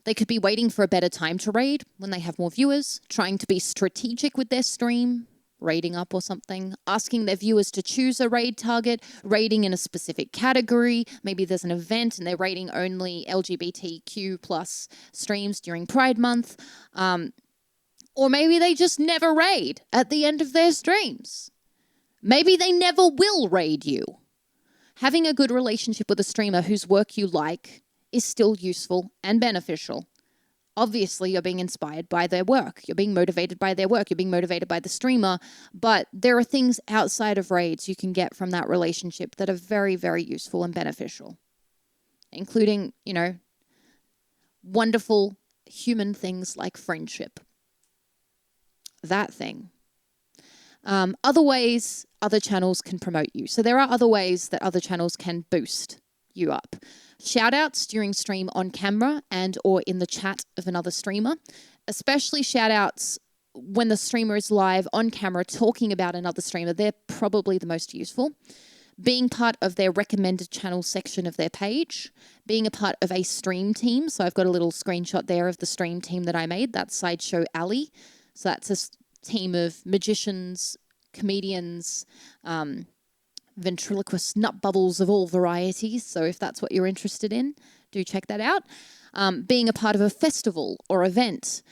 They could be waiting for a better time to raid when they have more viewers, trying to be strategic with their stream, raiding up or something, asking their viewers to choose a raid target, raiding in a specific category. Maybe there's an event and they're raiding only LGBTQ plus streams during Pride Month. Or maybe they just never raid at the end of their streams. Maybe they never will raid you. Having a good relationship with a streamer whose work you like is still useful and beneficial. Obviously, you're being inspired by their work. You're being motivated by their work. You're being motivated by the streamer. But there are things outside of raids you can get from that relationship that are very, very useful and beneficial. Including, wonderful human things like friendship. That thing. Other ways other channels can promote you. So there are other ways that other channels can boost you up. Shout-outs during stream on camera and or in the chat of another streamer. Especially shout-outs when the streamer is live on camera talking about another streamer. They're probably the most useful. Being part of their recommended channel section of their page. Being a part of a stream team. So I've got a little screenshot there of the stream team that I made. That's Sideshow Alley. So that's a team of magicians, comedians, ventriloquist nut bubbles of all varieties. So if that's what you're interested in, do check that out. Being a part of a festival or event.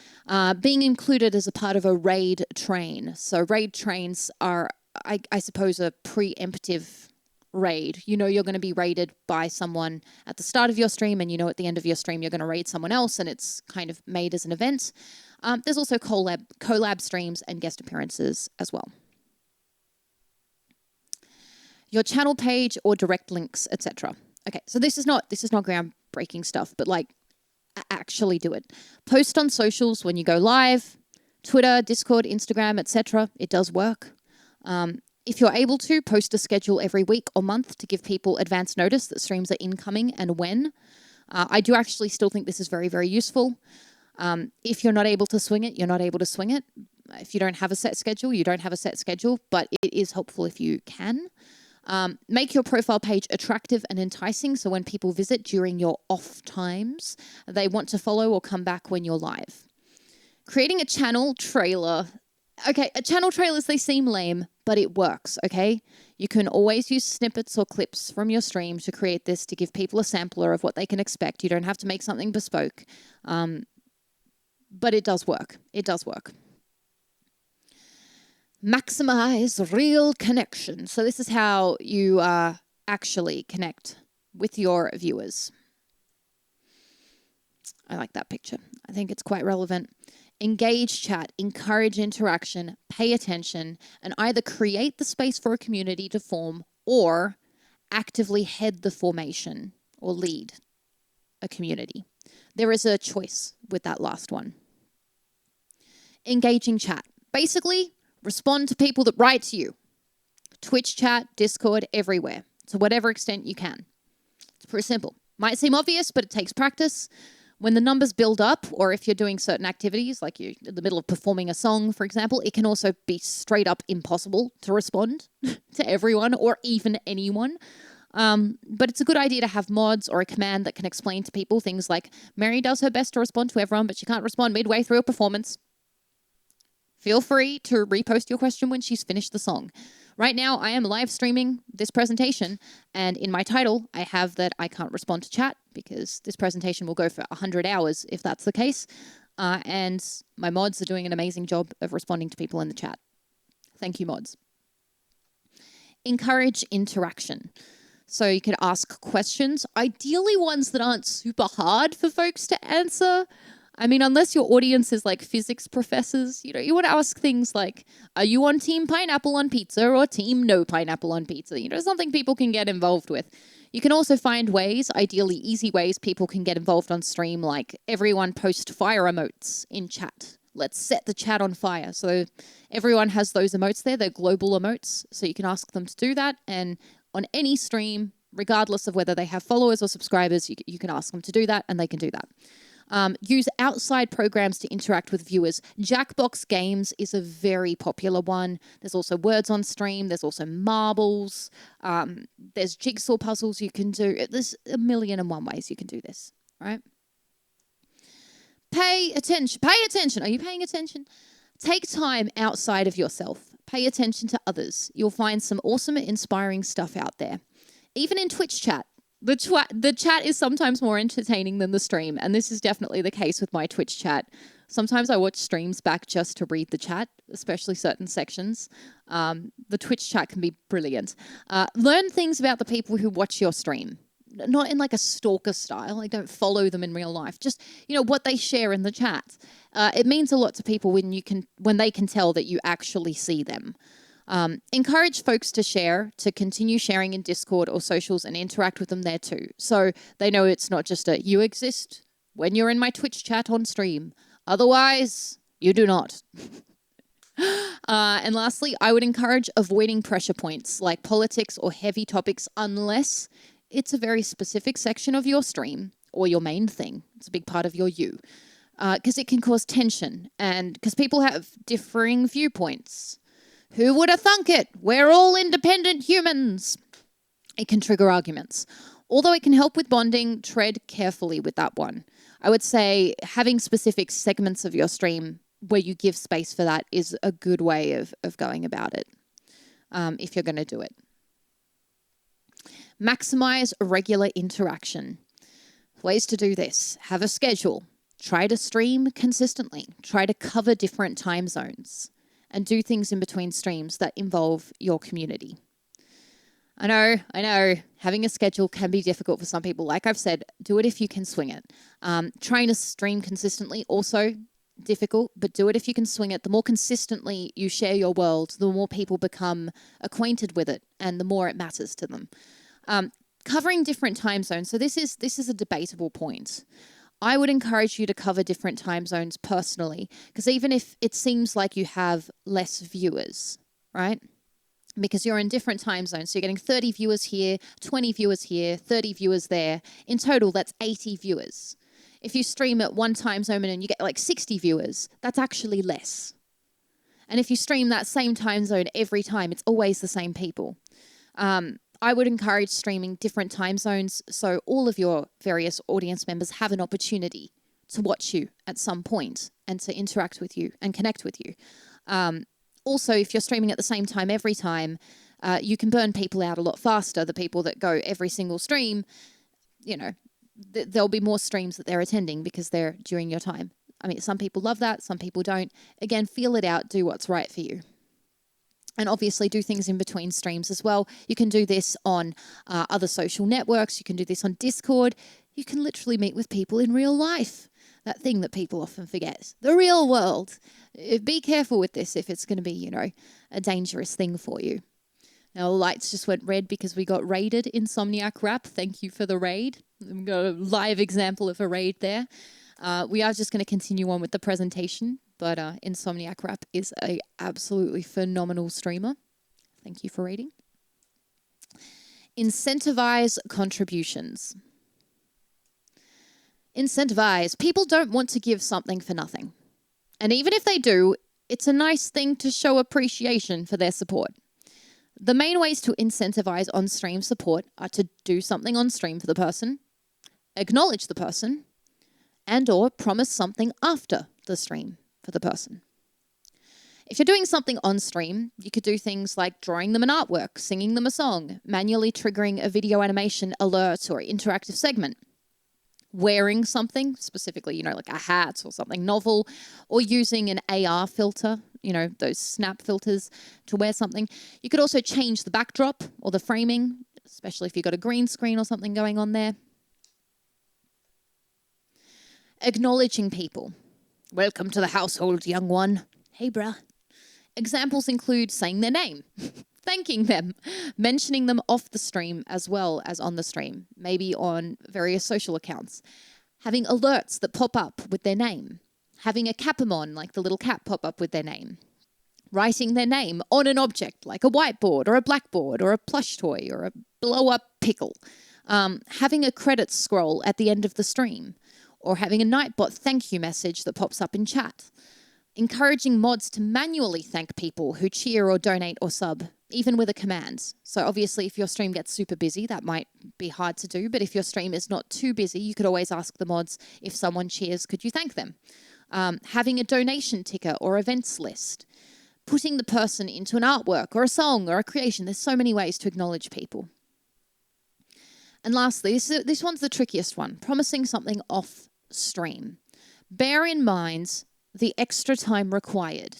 Being included as a part of a raid train. So raid trains are, I suppose, a preemptive raid. You're going to be raided by someone at the start of your stream, and at the end of your stream you're going to raid someone else, and it's kind of made as an event. There's also collab streams and guest appearances as well. Your channel page or direct links, etc. Okay, so this is not groundbreaking stuff, but actually do it. Post on socials when you go live, Twitter, Discord, Instagram, etc. It does work. If you're able to, post a schedule every week or month to give people advance notice that streams are incoming and when. I do actually still think this is very, very useful. If you're not able to swing it, you're not able to swing it. If you don't have a set schedule, you don't have a set schedule, but it is helpful if you can. Make your profile page attractive and enticing so when people visit during your off times, they want to follow or come back when you're live. Creating a channel trailer. Okay, channel trailers, they seem lame, but it works, okay? You can always use snippets or clips from your stream to create this to give people a sampler of what they can expect. You don't have to make something bespoke. But it does work. It does work. Maximize real connection. So this is how you actually connect with your viewers. I like that picture. I think it's quite relevant. Engage chat, encourage interaction, pay attention, and either create the space for a community to form or actively head the formation or lead a community. There is a choice with that last one. Engaging chat. Basically, respond to people that write to you. Twitch chat, Discord, everywhere. To whatever extent you can. It's pretty simple. Might seem obvious, but it takes practice. When the numbers build up, or if you're doing certain activities, like you're in the middle of performing a song, for example, it can also be straight up impossible to respond to everyone or even anyone. But it's a good idea to have mods or a command that can explain to people things like, Mary does her best to respond to everyone, but she can't respond midway through a performance. Feel free to repost your question when she's finished the song. Right now, I am live streaming this presentation, and in my title, I have that I can't respond to chat because this presentation will go for 100 hours if that's the case. And my mods are doing an amazing job of responding to people in the chat. Thank you, mods. Encourage interaction. So you could ask questions, ideally ones that aren't super hard for folks to answer. I mean, unless your audience is like physics professors, you want to ask things like, are you on team pineapple on pizza or team no pineapple on pizza? Something people can get involved with. You can also find ways, ideally easy ways, people can get involved on stream, like everyone post fire emotes in chat. let's set the chat on fire. So everyone has those emotes there. They're global emotes. So you can ask them to do that. And on any stream, regardless of whether they have followers or subscribers, you can ask them to do that and they can do that. Use outside programs to interact with viewers. Jackbox Games is a very popular one. There's also Words on Stream. There's also marbles. There's jigsaw puzzles you can do. There's a million and one ways you can do this, right? Pay attention. Pay attention. Are you paying attention? Take time outside of yourself. Pay attention to others. You'll find some awesome, inspiring stuff out there. Even in Twitch chat. The chat is sometimes more entertaining than the stream, and this is definitely the case with my Twitch chat. Sometimes I watch streams back just to read the chat, especially certain sections. The Twitch chat can be brilliant. Learn things about the people who watch your stream. Not in like a stalker style. I don't follow them in real life. Just, what they share in the chat. It means a lot to people when they can tell that you actually see them. Encourage folks to continue sharing in Discord or socials and interact with them there too. So they know it's not just you exist when you're in my Twitch chat on stream. Otherwise, you do not. And lastly, I would encourage avoiding pressure points like politics or heavy topics unless it's a very specific section of your stream or your main thing. It's a big part of your you. Because it can cause tension and because people have differing viewpoints. Who would have thunk it? We're all independent humans. It can trigger arguments. Although it can help with bonding, tread carefully with that one. I would say having specific segments of your stream where you give space for that is a good way of going about it if you're going to do it. Maximize regular interaction. Ways to do this. Have a schedule. Try to stream consistently. Try to cover different time zones. And do things in between streams that involve your community. I know, having a schedule can be difficult for some people. Like I've said, do it if you can swing it. Trying to stream consistently, also difficult, but do it if you can swing it. The more consistently you share your world, the more people become acquainted with it and the more it matters to them. Covering different time zones. So this is a debatable point. I would encourage you to cover different time zones personally, because even if it seems like you have less viewers, right? Because you're in different time zones. So you're getting 30 viewers here, 20 viewers here, 30 viewers there. In total, that's 80 viewers. If you stream at one time zone and you get like 60 viewers, that's actually less. And if you stream that same time zone every time, it's always the same people. I would encourage streaming different time zones so all of your various audience members have an opportunity to watch you at some point and to interact with you and connect with you. Also, if you're streaming at the same time every time, you can burn people out a lot faster. The people that go every single stream, there'll be more streams that they're attending because they're during your time. I mean, some people love that, some people don't. Again, feel it out, do what's right for you. And obviously do things in between streams as well. You can do this on other social networks. You can do this on Discord. You can literally meet with people in real life. That thing that people often forget. The real world. Be careful with this if it's going to be, a dangerous thing for you. Now, lights just went red because we got raided. Insomniac Rap, thank you for the raid. We've got a live example of a raid there. We are just going to continue on with the presentation. But Insomniac Rap is a absolutely phenomenal streamer. Thank you for rating. Incentivize contributions. Incentivize. People don't want to give something for nothing. And even if they do, it's a nice thing to show appreciation for their support. The main ways to incentivize on-stream support are to do something on stream for the person, acknowledge the person, and/or promise something after the stream for the person. If you're doing something on stream, you could do things like drawing them an artwork, singing them a song, manually triggering a video animation alert or interactive segment, wearing something, specifically, like a hat or something novel, or using an AR filter, those snap filters to wear something. You could also change the backdrop or the framing, especially if you've got a green screen or something going on there. Acknowledging people. Welcome to the household, young one. Hey, bruh. Examples include saying their name, thanking them, mentioning them off the stream as well as on the stream, maybe on various social accounts, having alerts that pop up with their name, Having a capamon, like the little cat, pop up with their name. Writing their name on an object like a whiteboard or a blackboard or a plush toy or a blow-up pickle. Having a credits scroll at the end of the stream, or having a Nightbot thank you message that pops up in chat. Encouraging mods to manually thank people who cheer or donate or sub, even with a command. So obviously if your stream gets super busy, that might be hard to do, but if your stream is not too busy, you could always ask the mods, if someone cheers, could you thank them? Having a donation ticker or events list. Putting the person into an artwork or a song or a creation. There's so many ways to acknowledge people. And lastly, this one's the trickiest one, promising something off stream. Bear in mind the extra time required,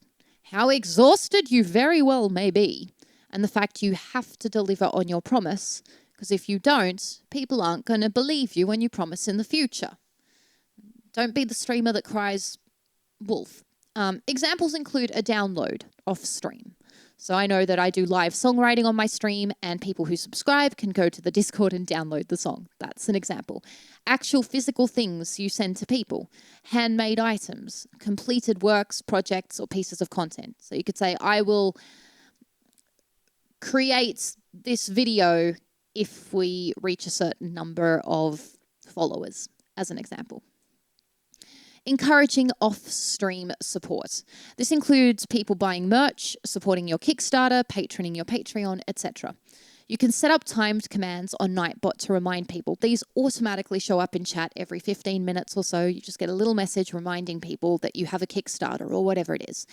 how exhausted you very well may be, and the fact you have to deliver on your promise, because if you don't, people aren't going to believe you when you promise in the future. Don't be the streamer that cries wolf. Examples include a download off stream. So I know that I do live songwriting on my stream, and people who subscribe can go to the Discord and download the song. That's an example. Actual physical things you send to people. Handmade items, completed works, projects, or pieces of content. So you could say, I will create this video if we reach a certain number of followers, as an example. Encouraging off-stream support. This includes people buying merch, supporting your Kickstarter, patroning your Patreon, etc. You can set up timed commands on Nightbot to remind people. These automatically show up in chat every 15 minutes or so. You just get a little message reminding people that you have a Kickstarter or whatever it is.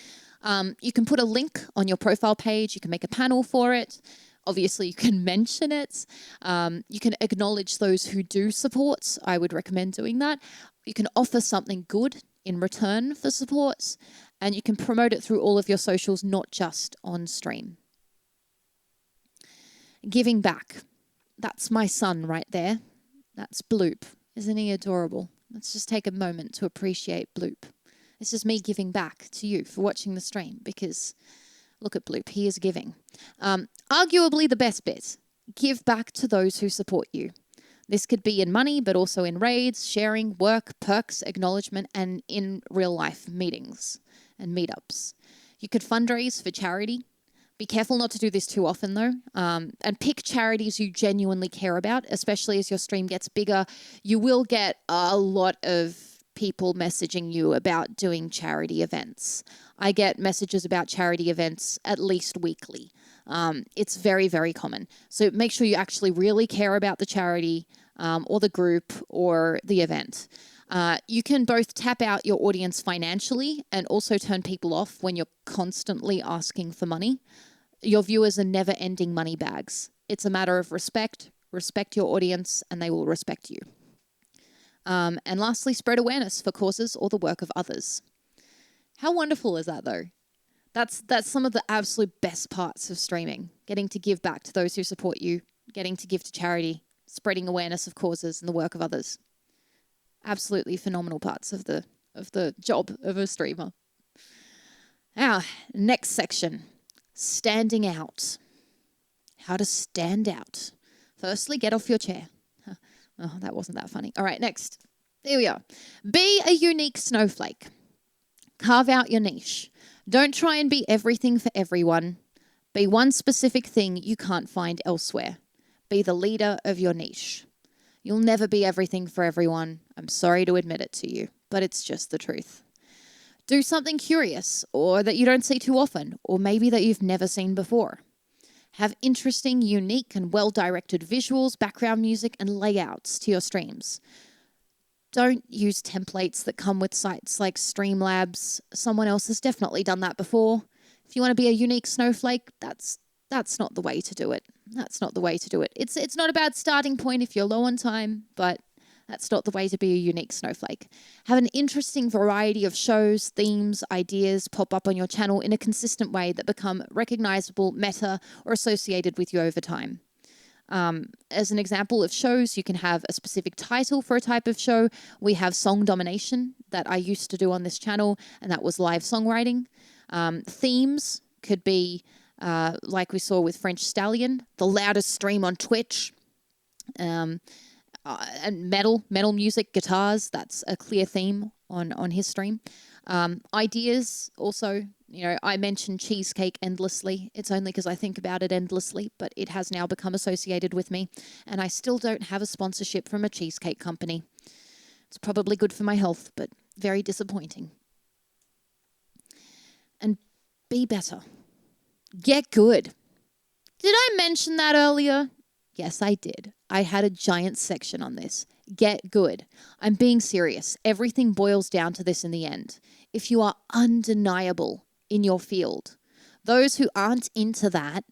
You can put a link on your profile page. You can make a panel for it. Obviously, you can mention it. You can acknowledge those who do support. I would recommend doing that. You can offer something good in return for support, and you can promote it through all of your socials, not just on stream. Giving back. That's my son right there. That's Bloop. Isn't he adorable? Let's just take a moment to appreciate Bloop. This is me giving back to you for watching the stream, because look at Bloop. He is giving. Arguably the best bit. Give back to those who support you. This could be in money, but also in raids, sharing, work, perks, acknowledgement, and in real life meetings and meetups. You could fundraise for charity. Be careful not to do this too often though. And pick charities you genuinely care about, especially as your stream gets bigger. You will get a lot of people messaging you about doing charity events. I get messages about charity events at least weekly. It's very, very common. So make sure you actually really care about the charity or the group or the event. You can both tap out your audience financially and also turn people off when you're constantly asking for money. Your viewers are never-ending money bags. It's a matter of respect. Respect your audience and they will respect you. And lastly, spread awareness for causes or the work of others. How wonderful is that though? That's some of the absolute best parts of streaming. Getting to give back to those who support you, getting to give to charity, spreading awareness of causes and the work of others. Absolutely phenomenal parts of the job of a streamer. Now, next section, standing out. How to stand out. Firstly, get off your chair. Oh, that wasn't that funny. All right, next. Here we are. Be a unique snowflake. Carve out your niche. Don't try and be everything for everyone. Be one specific thing you can't find elsewhere. Be the leader of your niche. You'll never be everything for everyone. I'm sorry to admit it to you, but it's just the truth. Do something curious or that you don't see too often, or maybe that you've never seen before. Have interesting, unique, and well-directed visuals, background music, and layouts to your streams. Don't use templates that come with sites like Streamlabs. Someone else has definitely done that before. If you want to be a unique snowflake, that's not the way to do it. That's not the way to do it. It's not a bad starting point if you're low on time, but that's not the way to be a unique snowflake. Have an interesting variety of shows, themes, ideas pop up on your channel in a consistent way that become recognizable, meta, or associated with you over time. As an example of shows, you can have a specific title for a type of show. We have Song Domination that I used to do on this channel, and that was live songwriting. Themes could be, like we saw with French Stallion, the loudest stream on Twitch. And metal music, guitars, that's a clear theme on his stream. Ideas also, I mentioned cheesecake endlessly. It's only because I think about it endlessly, but it has now become associated with me. And I still don't have a sponsorship from a cheesecake company. It's probably good for my health, but very disappointing. And be better. Get good. Did I mention that earlier? Yes, I did. I had a giant section on this. Get good. I'm being serious. Everything boils down to this in the end. If you are undeniable in your field, those who aren't into that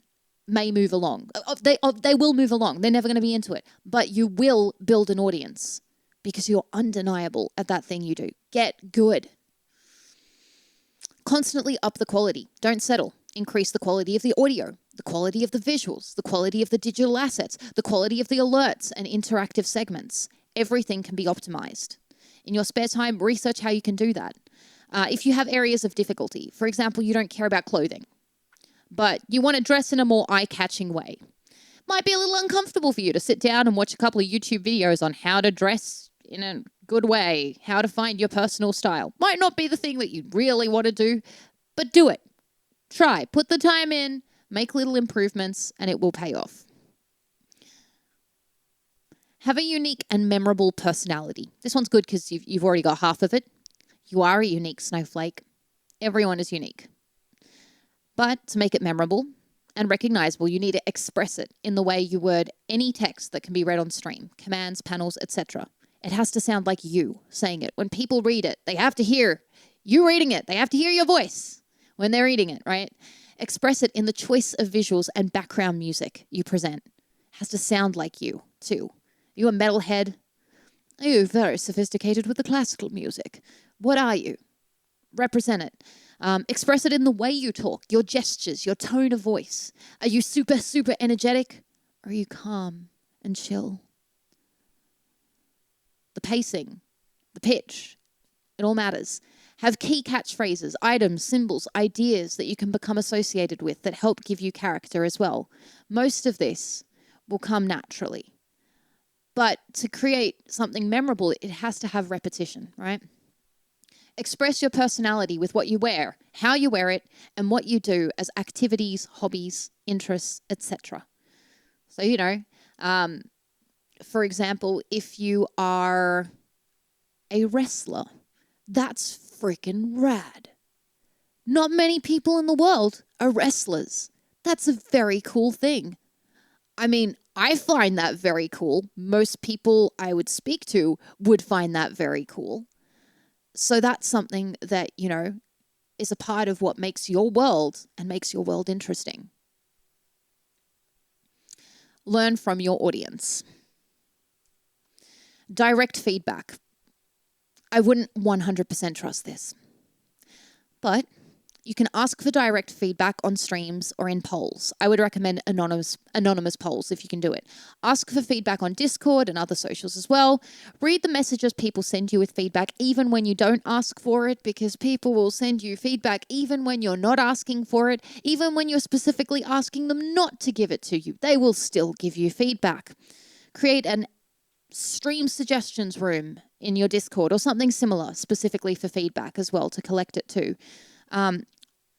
may move along. They will move along. They're never going to be into it. But you will build an audience because you're undeniable at that thing you do. Get good. Constantly up the quality. Don't settle. Increase the quality of the audio, the quality of the visuals, the quality of the digital assets, the quality of the alerts and interactive segments. Everything can be optimized. In your spare time, research how you can do that. If you have areas of difficulty, for example, you don't care about clothing, but you want to dress in a more eye-catching way. Might be a little uncomfortable for you to sit down and watch a couple of YouTube videos on how to dress in a good way, how to find your personal style. Might not be the thing that you really want to do, but do it. Try, put the time in, make little improvements, and it will pay off. Have a unique and memorable personality. This one's good because you've already got half of it. You are a unique snowflake. Everyone is unique. But to make it memorable and recognizable, you need to express it in the way you word any text that can be read on stream, commands, panels, etc. It has to sound like you saying it. When people read it, they have to hear you reading it. They have to hear your voice when they're reading it, right? Express it in the choice of visuals and background music you present. It has to sound like you, too. Are you a metalhead? Are you very sophisticated with the classical music? What are you? Represent it. Express it in the way you talk, your gestures, your tone of voice. Are you super, super energetic? Or are you calm and chill? The pacing, the pitch, it all matters. Have key catchphrases, items, symbols, ideas that you can become associated with that help give you character as well. Most of this will come naturally. But to create something memorable, it has to have repetition, right? Express your personality with what you wear, how you wear it, and what you do as activities, hobbies, interests, etc. So, for example, if you are a wrestler, that's freaking rad. Not many people in the world are wrestlers. That's a very cool thing. I mean, I find that very cool. Most people I would speak to would find that very cool. So that's something that, is a part of what makes your world and makes your world interesting. Learn from your audience. Direct feedback. I wouldn't 100% trust this. But you can ask for direct feedback on streams or in polls. I would recommend anonymous polls if you can do it. Ask for feedback on Discord and other socials as well. Read the messages people send you with feedback even when you don't ask for it, because people will send you feedback even when you're not asking for it, even when you're specifically asking them not to give it to you. They will still give you feedback. Create an stream suggestions room in your Discord or something similar specifically for feedback as well to collect it too.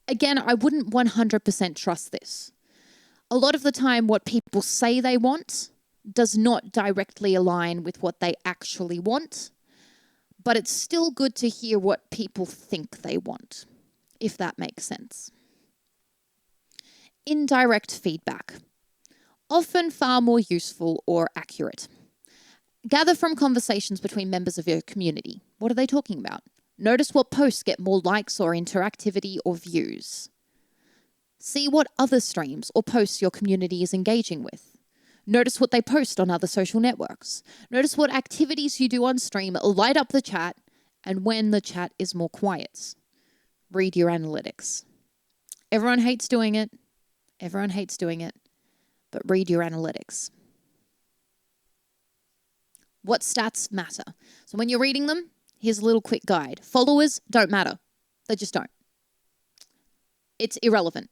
Again, I wouldn't 100% trust this. A lot of the time what people say they want does not directly align with what they actually want, but it's still good to hear what people think they want, if that makes sense. Indirect feedback. Often far more useful or accurate. Gather from conversations between members of your community. What are they talking about? Notice what posts get more likes or interactivity or views. See what other streams or posts your community is engaging with. Notice what they post on other social networks. Notice what activities you do on stream light up the chat and when the chat is more quiet. Read your analytics. Everyone hates doing it. But read your analytics. What stats matter? So when you're reading them, here's a little quick guide. Followers don't matter. They just don't. It's irrelevant.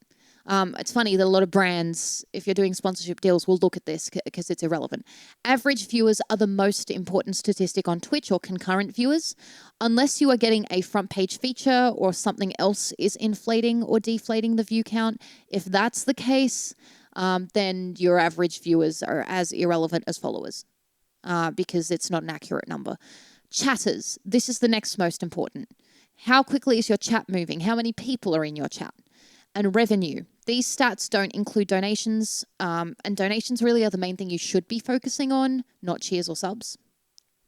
It's funny that a lot of brands, if you're doing sponsorship deals, will look at this because it's irrelevant. Average viewers are the most important statistic on Twitch, or concurrent viewers. Unless you are getting a front page feature or something else is inflating or deflating the view count, if that's the case, then your average viewers are as irrelevant as followers because it's not an accurate number. Chatters, this is the next most important. How quickly is your chat moving? How many people are in your chat? And revenue. These stats don't include donations, and donations really are the main thing you should be focusing on, not cheers or subs.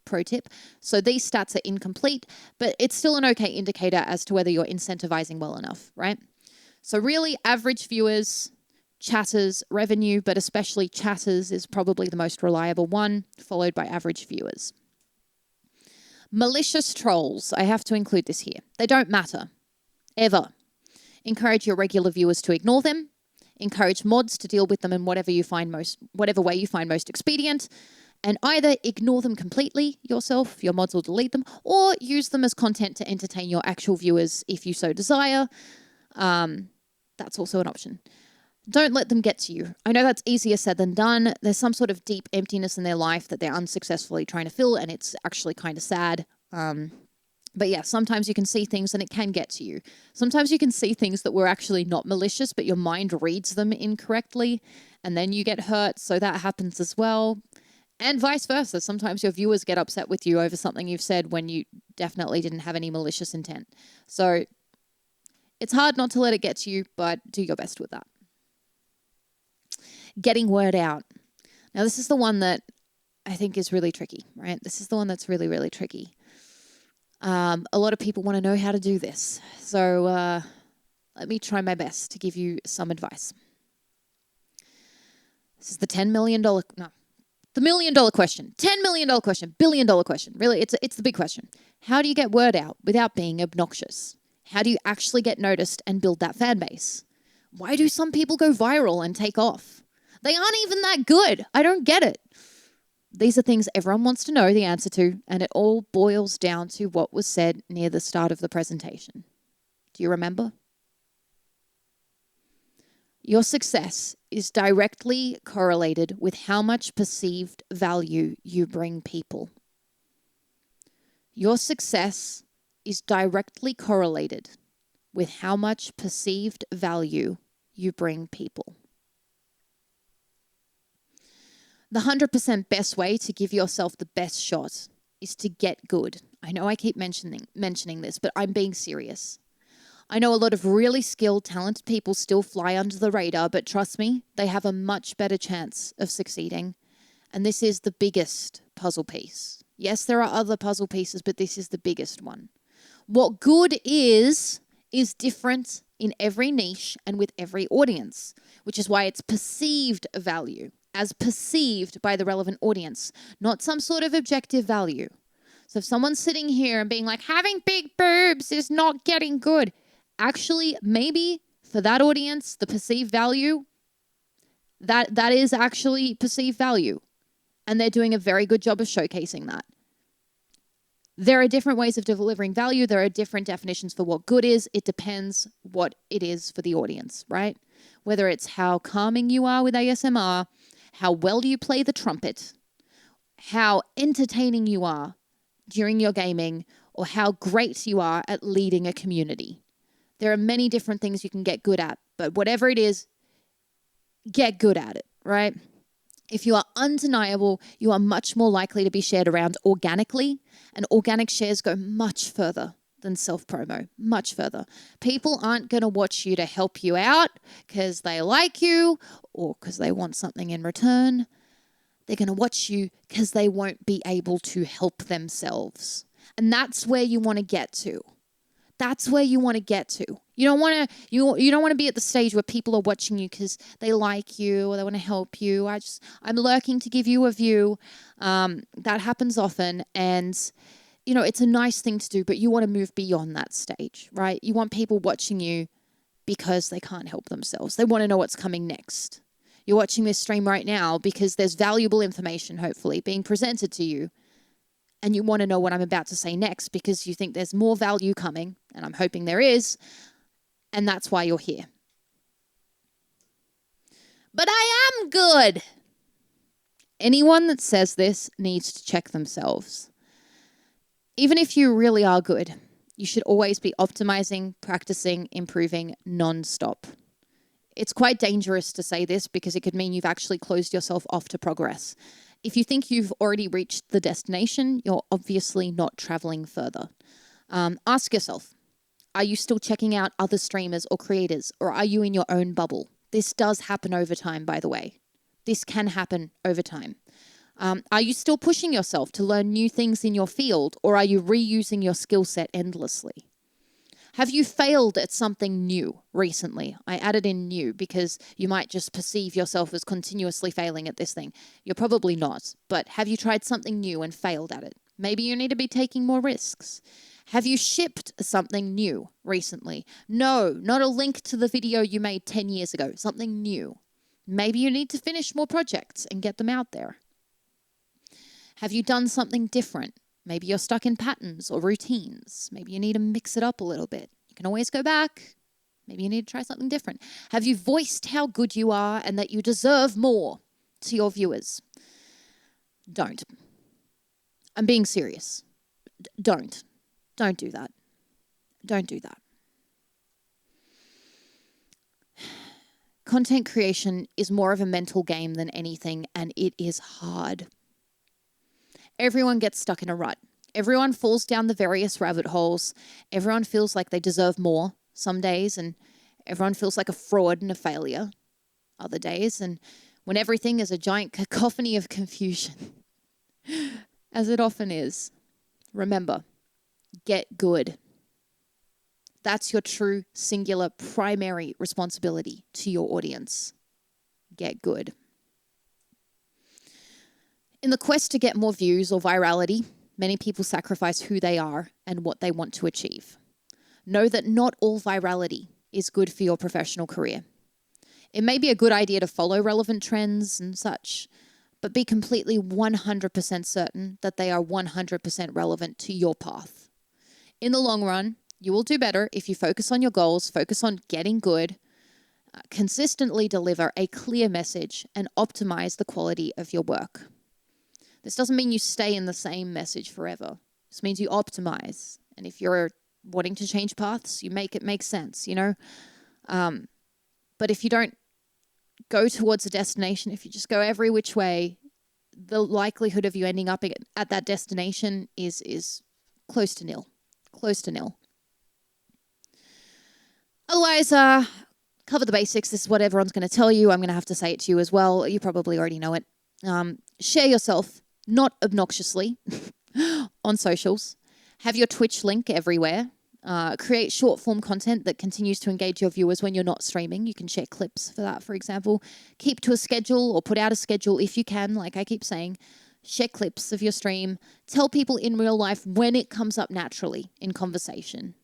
Pro tip. So these stats are incomplete, but it's still an okay indicator as to whether you're incentivizing well enough, right? So really, average viewers, chatters, revenue, but especially chatters is probably the most reliable one, followed by average viewers. Malicious trolls. I have to include this here. They don't matter, ever. Encourage your regular viewers to ignore them. Encourage mods to deal with them in whatever way you find most expedient. And either ignore them completely yourself, your mods will delete them, or use them as content to entertain your actual viewers if you so desire. That's also an option. Don't let them get to you. I know that's easier said than done. There's some sort of deep emptiness in their life that they're unsuccessfully trying to fill, and it's actually kind of sad. But yeah, sometimes you can see things and it can get to you. Sometimes you can see things that were actually not malicious, but your mind reads them incorrectly, and then you get hurt. So that happens as well. And vice versa. Sometimes your viewers get upset with you over something you've said when you definitely didn't have any malicious intent. So it's hard not to let it get to you, but do your best with that. Getting word out. Now, this is the one that I think is really tricky, right? This is the one that's really, really tricky. A lot of people want to know how to do this. So let me try my best to give you some advice. This is the $10 million, the $1 million question, $10 million question, $1 billion question. Really, it's the big question. How do you get word out without being obnoxious? How do you actually get noticed and build that fan base? Why do some people go viral and take off? They aren't even that good. I don't get it. These are things everyone wants to know the answer to, and it all boils down to what was said near the start of the presentation. Do you remember? Your success is directly correlated with how much perceived value you bring people. Your success is directly correlated with how much perceived value you bring people. The 100% best way to give yourself the best shot is to get good. I know I keep mentioning this, but I'm being serious. I know a lot of really skilled, talented people still fly under the radar, but trust me, they have a much better chance of succeeding. And this is the biggest puzzle piece. Yes, there are other puzzle pieces, but this is the biggest one. What good is different in every niche and with every audience, which is why it's perceived value, as perceived by the relevant audience, not some sort of objective value. So if someone's sitting here and being like, having big boobs is not getting good, actually, maybe for that audience, the perceived value, that is actually perceived value. And they're doing a very good job of showcasing that. There are different ways of delivering value. There are different definitions for what good is. It depends what it is for the audience, right? Whether it's how calming you are with ASMR, how well you play the trumpet, how entertaining you are during your gaming, or how great you are at leading a community. There are many different things you can get good at, but whatever it is, get good at it, right? If you are undeniable, you are much more likely to be shared around organically, and organic shares go much further than self-promo, much further. People aren't going to watch you to help you out because they like you or because they want something in return. They're going to watch you because they won't be able to help themselves. And that's where you want to get to. That's where you want to get to. You don't want to be at the stage where people are watching you because they like you or they want to help you. I'm lurking to give you a view. That happens often, and it's a nice thing to do, but you want to move beyond that stage, right? You want people watching you because they can't help themselves. They want to know what's coming next. You're watching this stream right now because there's valuable information, hopefully, being presented to you. And you want to know what I'm about to say next because you think there's more value coming, and I'm hoping there is, and that's why you're here. But I am good. Anyone that says this needs to check themselves. Even if you really are good, you should always be optimizing, practicing, improving non-stop. It's quite dangerous to say this because it could mean you've actually closed yourself off to progress. If you think you've already reached the destination, you're obviously not traveling further. Ask yourself, are you still checking out other streamers or creators, or are you in your own bubble? This does happen over time, by the way. This can happen over time. Are you still pushing yourself to learn new things in your field, or are you reusing your skill set endlessly? Have you failed at something new recently? I added in new because you might just perceive yourself as continuously failing at this thing. You're probably not, but have you tried something new and failed at it? Maybe you need to be taking more risks. Have you shipped something new recently? No, not a link to the video you made 10 years ago, something new. Maybe you need to finish more projects and get them out there. Have you done something different? Maybe you're stuck in patterns or routines. Maybe you need to mix it up a little bit. You can always go back. Maybe you need to try something different. Have you voiced how good you are and that you deserve more to your viewers? Don't. I'm being serious. Don't. Don't do that. Don't do that. Content creation is more of a mental game than anything, and it is hard. Everyone gets stuck in a rut. Everyone falls down the various rabbit holes. Everyone feels like they deserve more some days, and everyone feels like a fraud and a failure other days. And when everything is a giant cacophony of confusion, as it often is, remember, get good. That's your true, singular, primary responsibility to your audience. Get good. In the quest to get more views or virality, many people sacrifice who they are and what they want to achieve. Know that not all virality is good for your professional career. It may be a good idea to follow relevant trends and such, but be completely 100% certain that they are 100% relevant to your path. In the long run, you will do better if you focus on your goals, focus on getting good, consistently deliver a clear message, and optimize the quality of your work. This doesn't mean you stay in the same message forever. This means you optimize. And if you're wanting to change paths, you make it make sense, you know? But if you don't go towards a destination, if you just go every which way, the likelihood of you ending up at that destination is close to nil. Close to nil. Otherwise, cover the basics. This is what everyone's going to tell you. I'm going to have to say it to you as well. You probably already know it. Share yourself, not obnoxiously, on socials. Have your Twitch link everywhere. Create short form content that continues to engage your viewers when you're not streaming. You can share clips for that, for example. Keep to a schedule or put out a schedule if you can, like I keep saying. Share clips of your stream. Tell people in real life when it comes up naturally in conversation.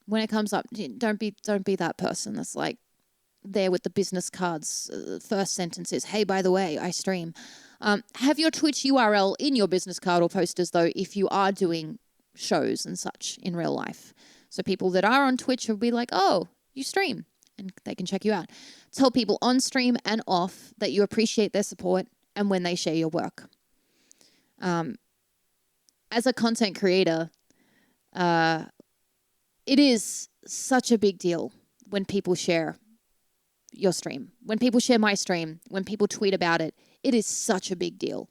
When it comes up, don't be that person that's like there with the business cards. First sentence is, hey, by the way, I stream. Have your Twitch URL in your business card or posters, though, if you are doing shows and such in real life. So people that are on Twitch will be like, oh, you stream, and they can check you out. Tell people on stream and off that you appreciate their support and when they share your work. As a content creator, it is such a big deal when people share your stream. When people share my stream, when people tweet about it, it is such a big deal.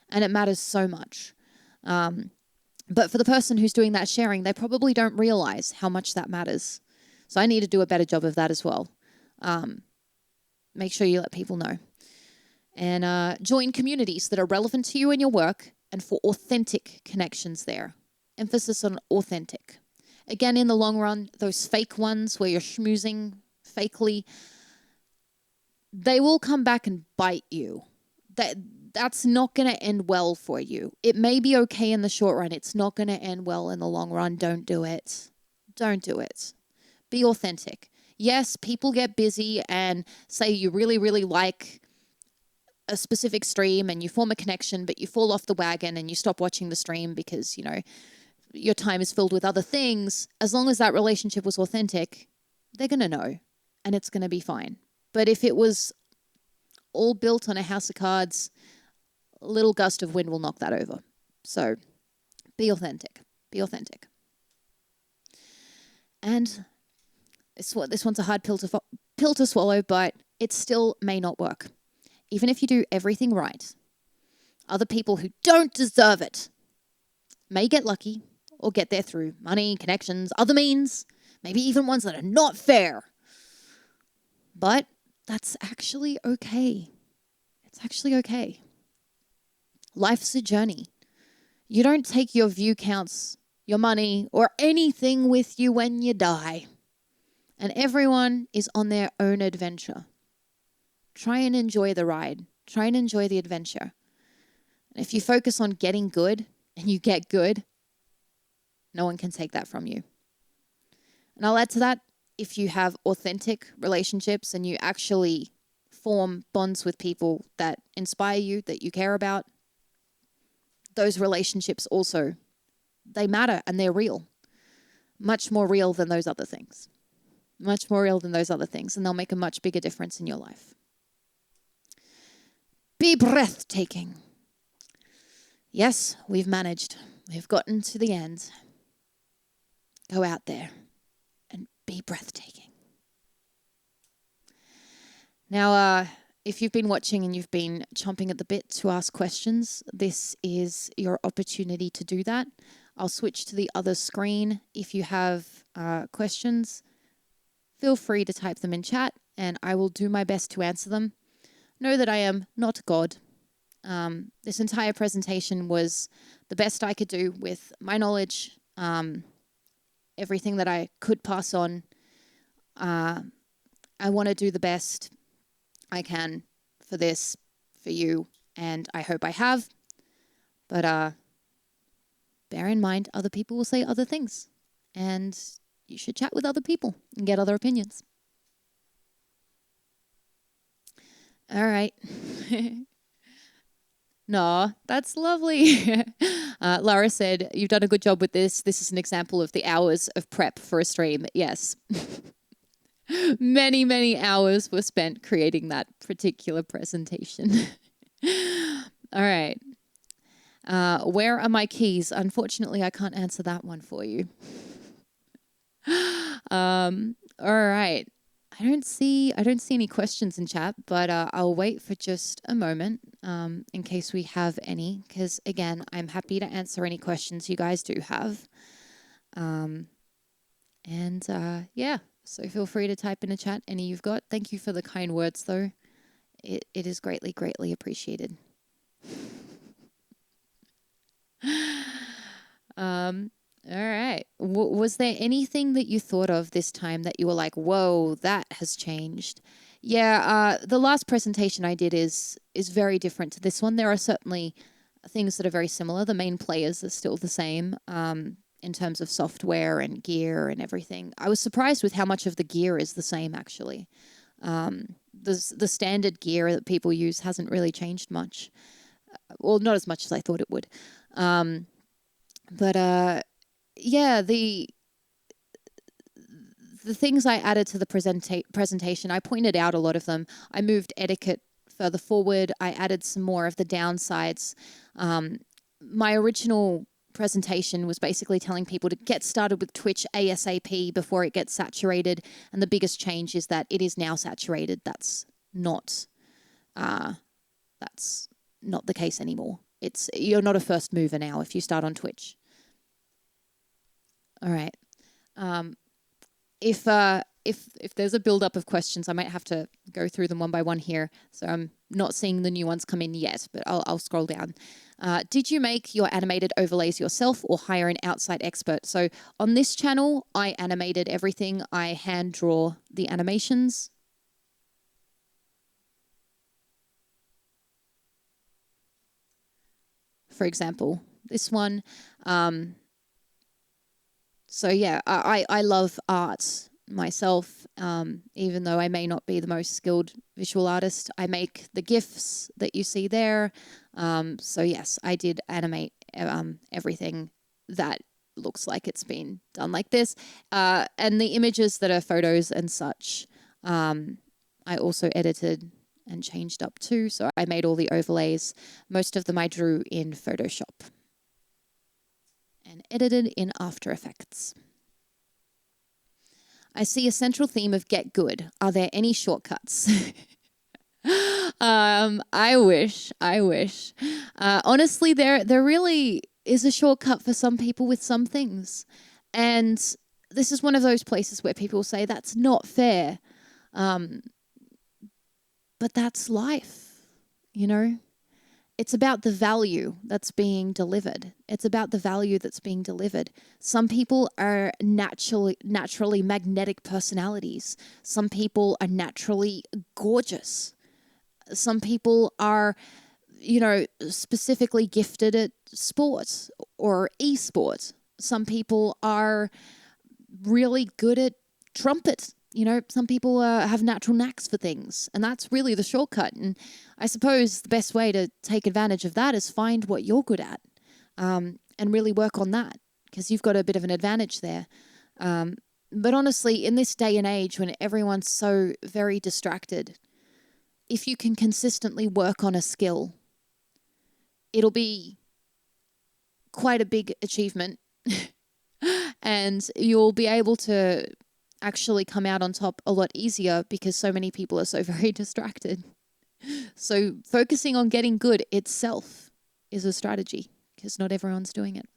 And it matters so much. But for the person who's doing that sharing, they probably don't realize how much that matters. So I need to do a better job of that as well. Make sure you let people know. And join communities that are relevant to you and your work and for authentic connections there. Emphasis on authentic. Again, in the long run, those fake ones where you're schmoozing fakely, they will come back and bite you. That's not going to end well for you. It may be okay in the short run. It's not going to end well in the long run. Don't do it. Don't do it. Be authentic. Yes, people get busy and say you really, really like a specific stream and you form a connection, but you fall off the wagon and you stop watching the stream because, you know, your time is filled with other things. As long as that relationship was authentic, they're going to know and it's going to be fine. But if it was all built on a house of cards. A little gust of wind will knock that over. So be authentic. Be authentic. And this one's a hard pill to swallow, but it still may not work. Even if you do everything right, other people who don't deserve it may get lucky or get there through money, connections, other means, maybe even ones that are not fair. But that's actually okay. It's actually okay. Life's a journey. You don't take your view counts, your money, or anything with you when you die. And everyone is on their own adventure. Try and enjoy the ride. Try and enjoy the adventure. And if you focus on getting good and you get good, no one can take that from you. And I'll add to that, if you have authentic relationships and you actually form bonds with people that inspire you, that you care about, those relationships also, they matter and they're real. Much more real than those other things. Much more real than those other things. And they'll make a much bigger difference in your life. Be breathtaking. Yes, we've managed. We've gotten to the end. Go out there and be breathtaking. Now, if you've been watching and you've been chomping at the bit to ask questions, this is your opportunity to do that. I'll switch to the other screen. If you have questions, feel free to type them in chat and I will do my best to answer them. Know that I am not God. This entire presentation was the best I could do with my knowledge, everything that I could pass on. I want to do the best I can for this, for you, and I hope I have. But bear in mind, other people will say other things, and you should chat with other people and get other opinions. All right. No, that's lovely. Lara said, you've done a good job with this. This is an example of the hours of prep for a stream. Yes. Many, many hours were spent creating that particular presentation. All right. Where are my keys? Unfortunately, I can't answer that one for you. All right. I don't see any questions in chat, but I'll wait for just a moment in case we have any, because again, I'm happy to answer any questions you guys do have. Yeah, so feel free to type in a chat any you've got. Thank you for the kind words, though. It is greatly, greatly appreciated. All right. Was there anything that you thought of this time that you were like, whoa, that has changed? Yeah, the last presentation I did is very different to this one. There are certainly things that are very similar. The main players are still the same in terms of software and gear and everything. I was surprised with how much of the gear is the same, actually. The standard gear that people use hasn't really changed much. Well, not as much as I thought it would. Yeah, the things I added to the presentation, I pointed out a lot of them. I moved etiquette further forward. I added some more of the downsides. My original presentation was basically telling people to get started with Twitch ASAP before it gets saturated. And the biggest change is that it is now saturated. That's not the case anymore. You're not a first mover now if you start on Twitch. All right. If there's a build-up of questions, I might have to go through them one by one here. So I'm not seeing the new ones come in yet, but I'll scroll down. Did you make your animated overlays yourself or hire an outside expert? So on this channel, I animated everything. I hand draw the animations. For example, this one. So yeah, I love art myself, even though I may not be the most skilled visual artist. I make the GIFs that you see there. So yes, I did animate everything that looks like it's been done like this. And the images that are photos and such, I also edited and changed up too. So I made all the overlays. Most of them I drew in Photoshop and edited in After Effects. I see a central theme of get good. Are there any shortcuts? I wish. Honestly, there really is a shortcut for some people with some things. And this is one of those places where people say that's not fair. But that's life, you know? It's about the value that's being delivered. It's about the value that's being delivered. Some people are naturally magnetic personalities. Some people are naturally gorgeous. Some people are, specifically gifted at sport or e-sport. Some people are really good at trumpet. Some people have natural knacks for things, and that's really the shortcut. And I suppose the best way to take advantage of that is find what you're good at, and really work on that, because you've got a bit of an advantage there. But honestly, in this day and age when everyone's so very distracted, if you can consistently work on a skill, it'll be quite a big achievement, and you'll be able to actually come out on top a lot easier because so many people are so very distracted. So focusing on getting good itself is a strategy, because not everyone's doing it.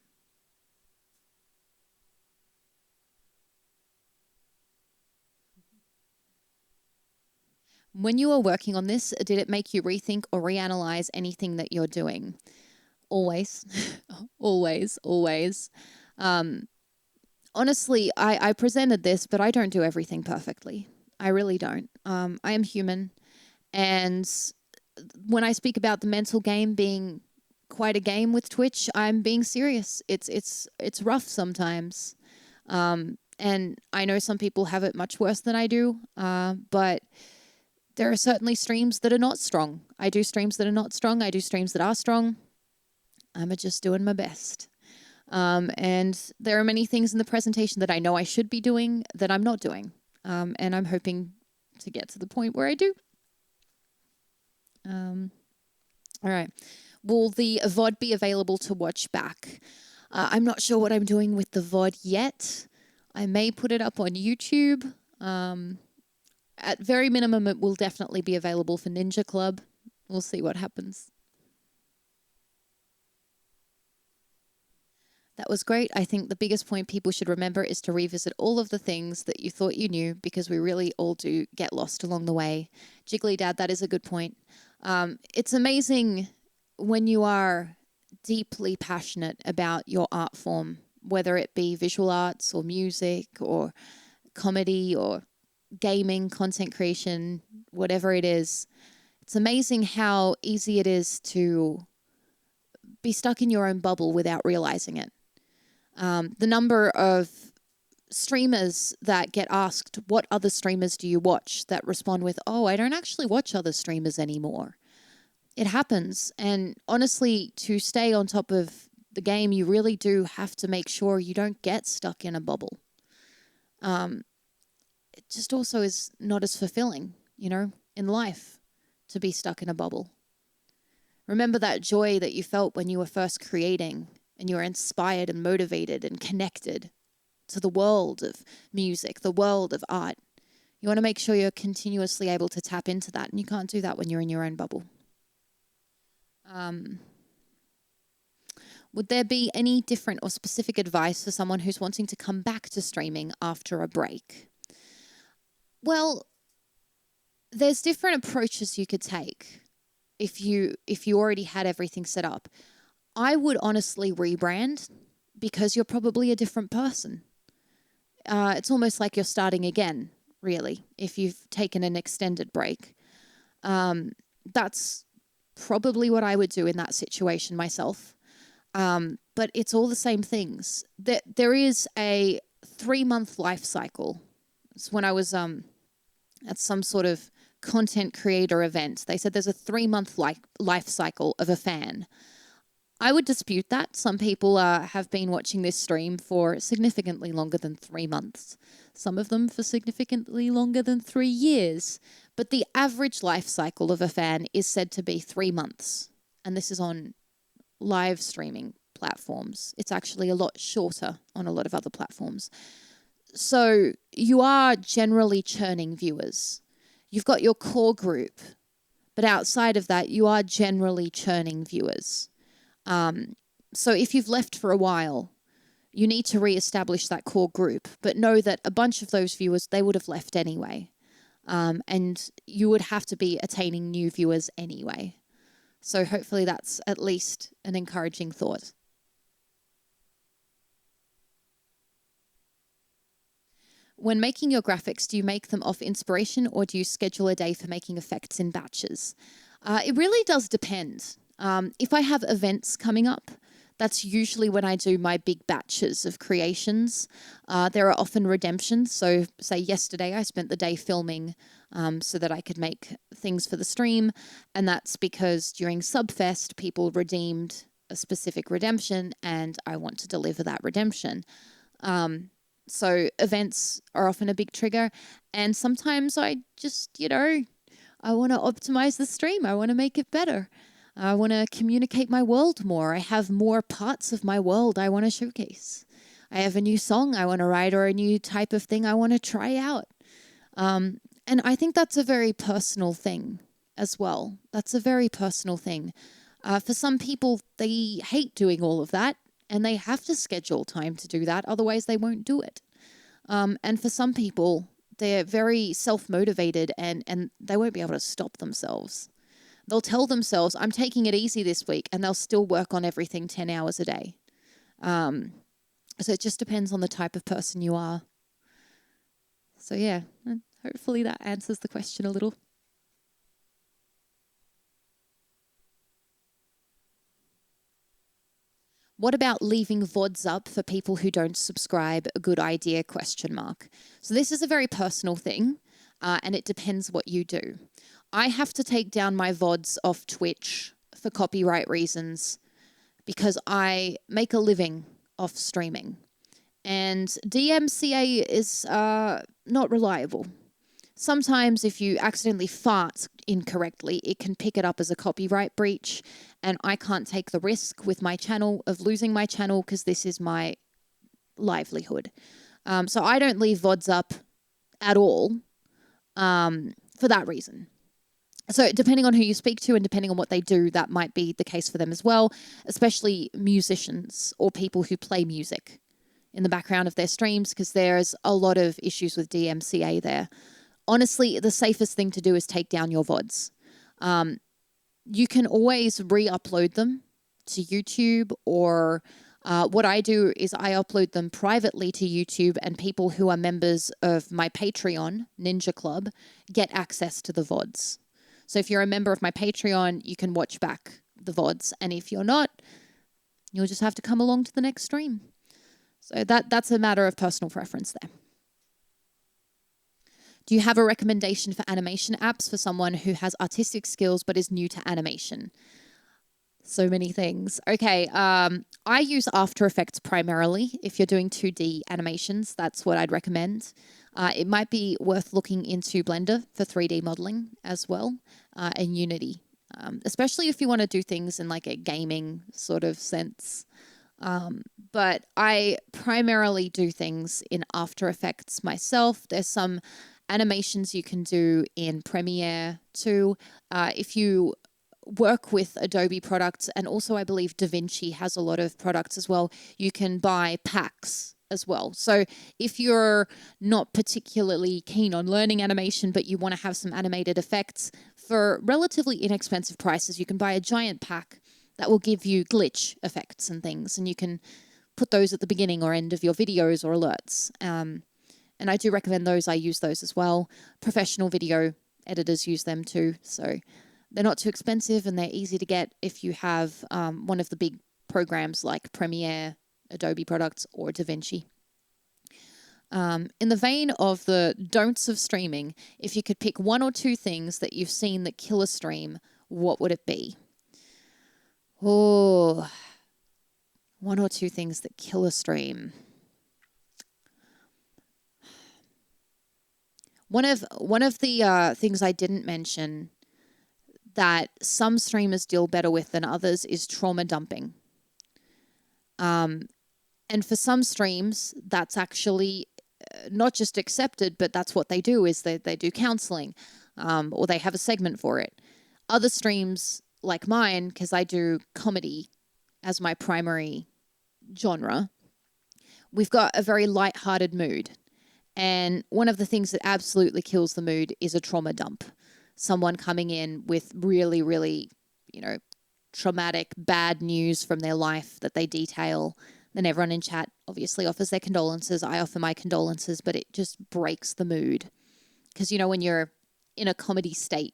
When you were working on this, did it make you rethink or reanalyze anything that you're doing? Always. Always. Honestly, I presented this, but I don't do everything perfectly. I really don't. I am human. And when I speak about the mental game being quite a game with Twitch, I'm being serious. It's rough sometimes. And I know some people have it much worse than I do. But there are certainly streams that are not strong. I do streams that are not strong. I do streams that are strong. I'm just doing my best. And there are many things in the presentation that I know I should be doing that I'm not doing. And I'm hoping to get to the point where I do. All right. Will the VOD be available to watch back? I'm not sure what I'm doing with the VOD yet. I may put it up on YouTube. At very minimum, it will definitely be available for Ninja Club. We'll see what happens. That was great. I think the biggest point people should remember is to revisit all of the things that you thought you knew, because we really all do get lost along the way. Jiggly Dad, that is a good point. It's amazing when you are deeply passionate about your art form, whether it be visual arts or music or comedy or gaming, content creation, whatever it is. It's amazing how easy it is to be stuck in your own bubble without realizing it. The number of streamers that get asked, what other streamers do you watch, that respond with, oh, I don't actually watch other streamers anymore. It happens. And honestly, to stay on top of the game, you really do have to make sure you don't get stuck in a bubble. It just also is not as fulfilling, in life, to be stuck in a bubble. Remember that joy that you felt when you were first creating, and you were inspired and motivated and connected to the world of music, the world of art. You want to make sure you're continuously able to tap into that, and you can't do that when you're in your own bubble. Would there be any different or specific advice for someone who's wanting to come back to streaming after a break? Well, there's different approaches you could take if you already had everything set up. I would honestly rebrand, because you're probably a different person. It's almost like you're starting again, really, if you've taken an extended break. That's probably what I would do in that situation myself. But it's all the same things. There is a 3-month life cycle. It's when I was at some sort of content creator event. They said there's a 3-month life cycle of a fan. I would dispute that. Some people have been watching this stream for significantly longer than 3 months. Some of them for significantly longer than 3 years. But the average life cycle of a fan is said to be 3 months. And this is on live streaming platforms. It's actually a lot shorter on a lot of other platforms. So you are generally churning viewers. You've got your core group, but outside of that, you are generally churning viewers. So if you've left for a while, you need to reestablish that core group, but know that a bunch of those viewers, they would have left anyway. And you would have to be attaining new viewers anyway. So hopefully that's at least an encouraging thought. When making your graphics, do you make them off inspiration or do you schedule a day for making effects in batches? It really does depend. If I have events coming up, that's usually when I do my big batches of creations. There are often redemptions. So say yesterday I spent the day filming so that I could make things for the stream. And that's because during Subfest, people redeemed a specific redemption and I want to deliver that redemption. So events are often a big trigger. And sometimes I just, I want to optimize the stream. I want to make it better. I want to communicate my world more. I have more parts of my world I want to showcase. I have a new song I want to write or a new type of thing I want to try out. And I think that's a very personal thing as well. That's a very personal thing. For some people, they hate doing all of that and they have to schedule time to do that. Otherwise, they won't do it. And for some people, they're very self-motivated and they won't be able to stop themselves. They'll tell themselves, I'm taking it easy this week, and they'll still work on everything 10 hours a day. So it just depends on the type of person you are. So yeah, hopefully that answers the question a little. What about leaving VODs up for people who don't subscribe? A good idea, ? So this is a very personal thing, and it depends what you do. I have to take down my VODs off Twitch for copyright reasons because I make a living off streaming. And DMCA is not reliable. Sometimes if you accidentally fart incorrectly, it can pick it up as a copyright breach, and I can't take the risk with my channel of losing my channel because this is my livelihood. So I don't leave VODs up at all for that reason. So depending on who you speak to and depending on what they do, that might be the case for them as well, especially musicians or people who play music in the background of their streams, because there's a lot of issues with DMCA there. Honestly, the safest thing to do is take down your VODs. You can always re-upload them to YouTube, or what I do is I upload them privately to YouTube, and people who are members of my Patreon, Ninja Club, get access to the VODs. So if you're a member of my Patreon, you can watch back the VODs. And if you're not, you'll just have to come along to the next stream. So that's a matter of personal preference there. Do you have a recommendation for animation apps for someone who has artistic skills but is new to animation? So many things. Okay, I use After Effects primarily. If you're doing 2D animations, that's what I'd recommend. It might be worth looking into Blender for 3D modeling as well, and Unity, especially if you want to do things in like a gaming sort of sense. But I primarily do things in After Effects myself. There's some animations you can do in Premiere too. If you work with Adobe products, and also I believe DaVinci has a lot of products as well, you can buy packs as well. So if you're not particularly keen on learning animation, but you want to have some animated effects for relatively inexpensive prices, you can buy a giant pack that will give you glitch effects and things, and you can put those at the beginning or end of your videos or alerts. And I do recommend those. I use those as well. Professional video editors use them too. So they're not too expensive and they're easy to get if you have one of the big programs like Premiere, Adobe products, or DaVinci. In the vein of the don'ts of streaming, if you could pick one or two things that you've seen that kill a stream, what would it be? Oh, one or two things that kill a stream. One of the things I didn't mention that some streamers deal better with than others is trauma dumping. And for some streams, that's actually not just accepted, but that's what they do, is they do counseling, or they have a segment for it. Other streams like mine, because I do comedy as my primary genre, we've got a very light-hearted mood. And one of the things that absolutely kills the mood is a trauma dump. Someone coming in with really, really, traumatic, bad news from their life that they detail. Then everyone in chat obviously offers their condolences. I offer my condolences, but it just breaks the mood. Because, when you're in a comedy state,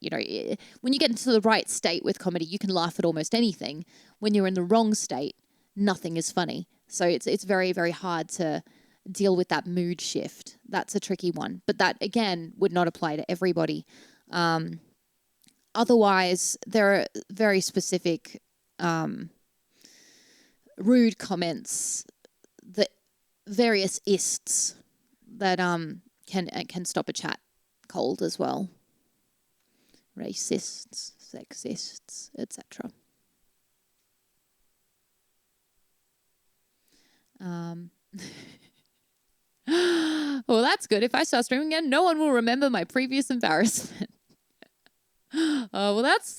when you get into the right state with comedy, you can laugh at almost anything. When you're in the wrong state, nothing is funny. So it's very, very hard to deal with that mood shift. That's a tricky one. But that, again, would not apply to everybody. Otherwise, there are very specific rude comments, that various ists that can stop a chat cold as well. Racists, sexists, etc. Well, that's good. If I start streaming again, no one will remember my previous embarrassment. Oh, well, that's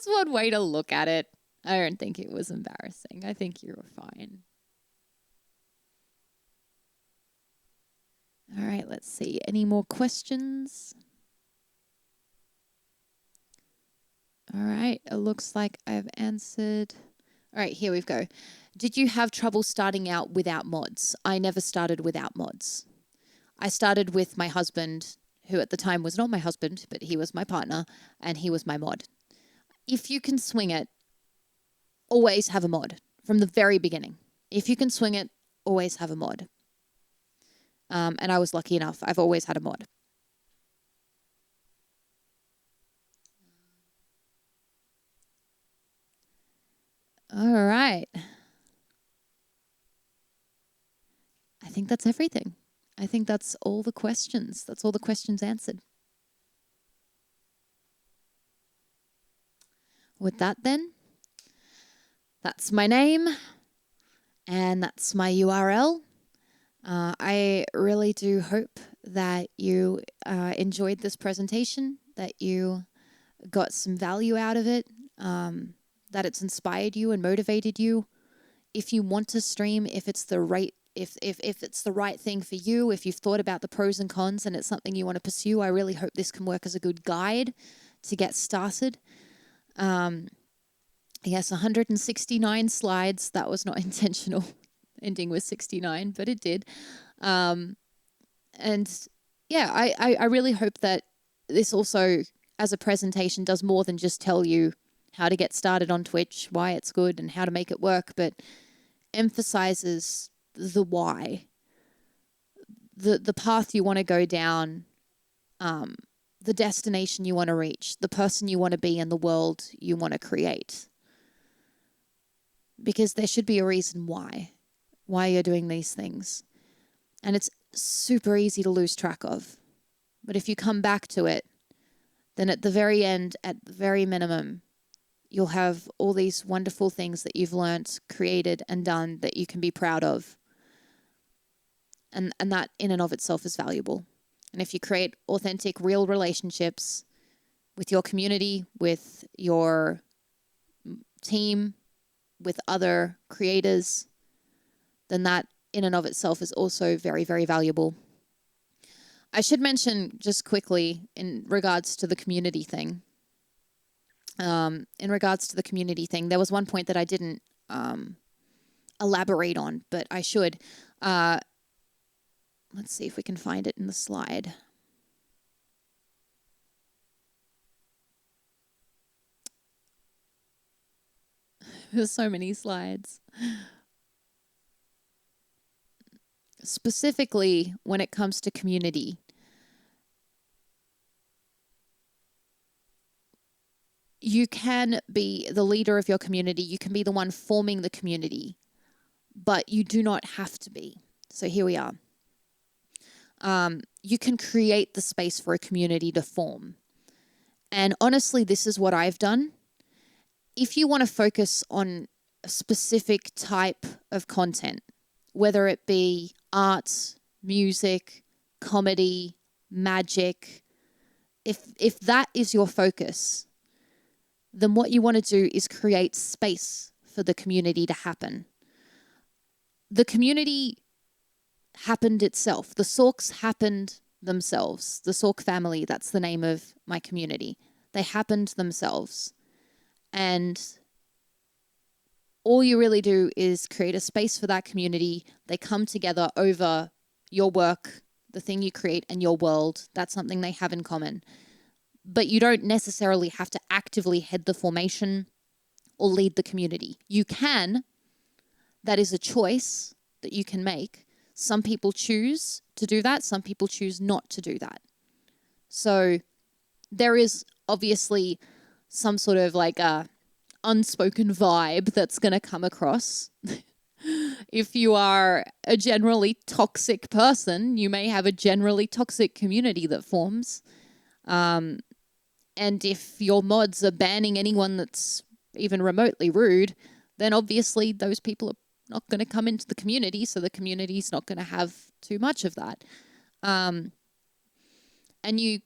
one way to look at it. I don't think it was embarrassing. I think you were fine. All right, let's see. Any more questions? All right, it looks like I've answered. All right, here we go. Did you have trouble starting out without mods? I never started without mods. I started with my husband, who at the time was not my husband, but he was my partner, and he was my mod. If you can swing it, always have a mod from the very beginning. If you can swing it, always have a mod. And I was lucky enough. I've always had a mod. All right. I think that's everything. I think that's all the questions. That's all the questions answered. With that then, that's my name and that's my URL. I really do hope that you enjoyed this presentation, that you got some value out of it, that it's inspired you and motivated you. If you want to stream, if it's the right thing for you, if you've thought about the pros and cons and it's something you want to pursue, I really hope this can work as a good guide to get started. Yes, 169 slides. That was not intentional, ending with 69, but it did. And yeah, I really hope that this also, as a presentation, does more than just tell you how to get started on Twitch, why it's good, and how to make it work, but emphasizes the why, the path you want to go down, the destination you want to reach, the person you want to be, and the world you want to create. Because there should be a reason why you're doing these things. And it's super easy to lose track of. But if you come back to it, then at the very end, at the very minimum, you'll have all these wonderful things that you've learnt, created, and done that you can be proud of. And that in and of itself is valuable. And if you create authentic, real relationships with your community, with your team, with other creators, then that in and of itself is also very, very valuable. I should mention just quickly in regards to the community thing. There was one point that I didn't elaborate on, but I should. Let's see if we can find it in the slide. There's so many slides. Specifically, when it comes to community, you can be the leader of your community. You can be the one forming the community, but you do not have to be. So here we are. you can create the space for a community to form. And honestly, this is what I've done. If you want to focus on a specific type of content, whether it be art, music, comedy, magic, if that is your focus, then what you want to do is create space for the community to happen. The community happened itself. The Sorks happened themselves. The Sork family, that's the name of my community. They happened themselves. And all you really do is create a space for that community. They come together over your work, the thing you create, and your world. That's something they have in common. But you don't necessarily have to actively head the formation or lead the community. You can. That is a choice that you can make. Some people choose to do that. Some people choose not to do that. So there is obviously some sort of like a unspoken vibe that's going to come across. If you are a generally toxic person, you may have a generally toxic community that forms. And if your mods are banning anyone that's even remotely rude, then obviously those people are not going to come into the community, so the community's not going to have too much of that. And you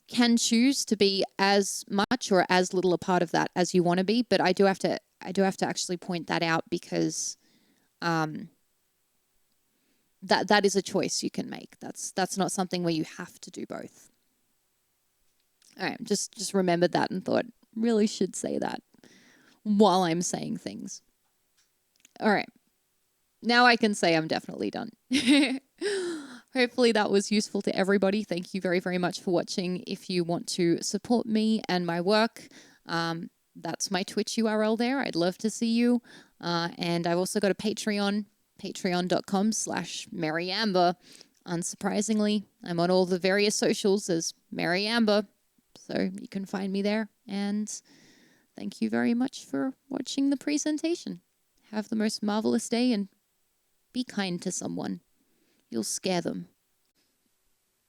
can choose to be as much or as little a part of that as you want to be, but I do have to actually point that out because that is a choice you can make. That's not something where you have to do both. All right, just remembered that and thought really should say that while I'm saying things. All right. Now I can say I'm definitely done. Hopefully that was useful to everybody. Thank you very, very much for watching. If you want to support me and my work, that's my Twitch URL there. I'd love to see you. And I've also got a Patreon, patreon.com/MaryAmber. Unsurprisingly, I'm on all the various socials as Mary Amber, so you can find me there. And thank you very much for watching the presentation. Have the most marvelous day and be kind to someone. You'll scare them.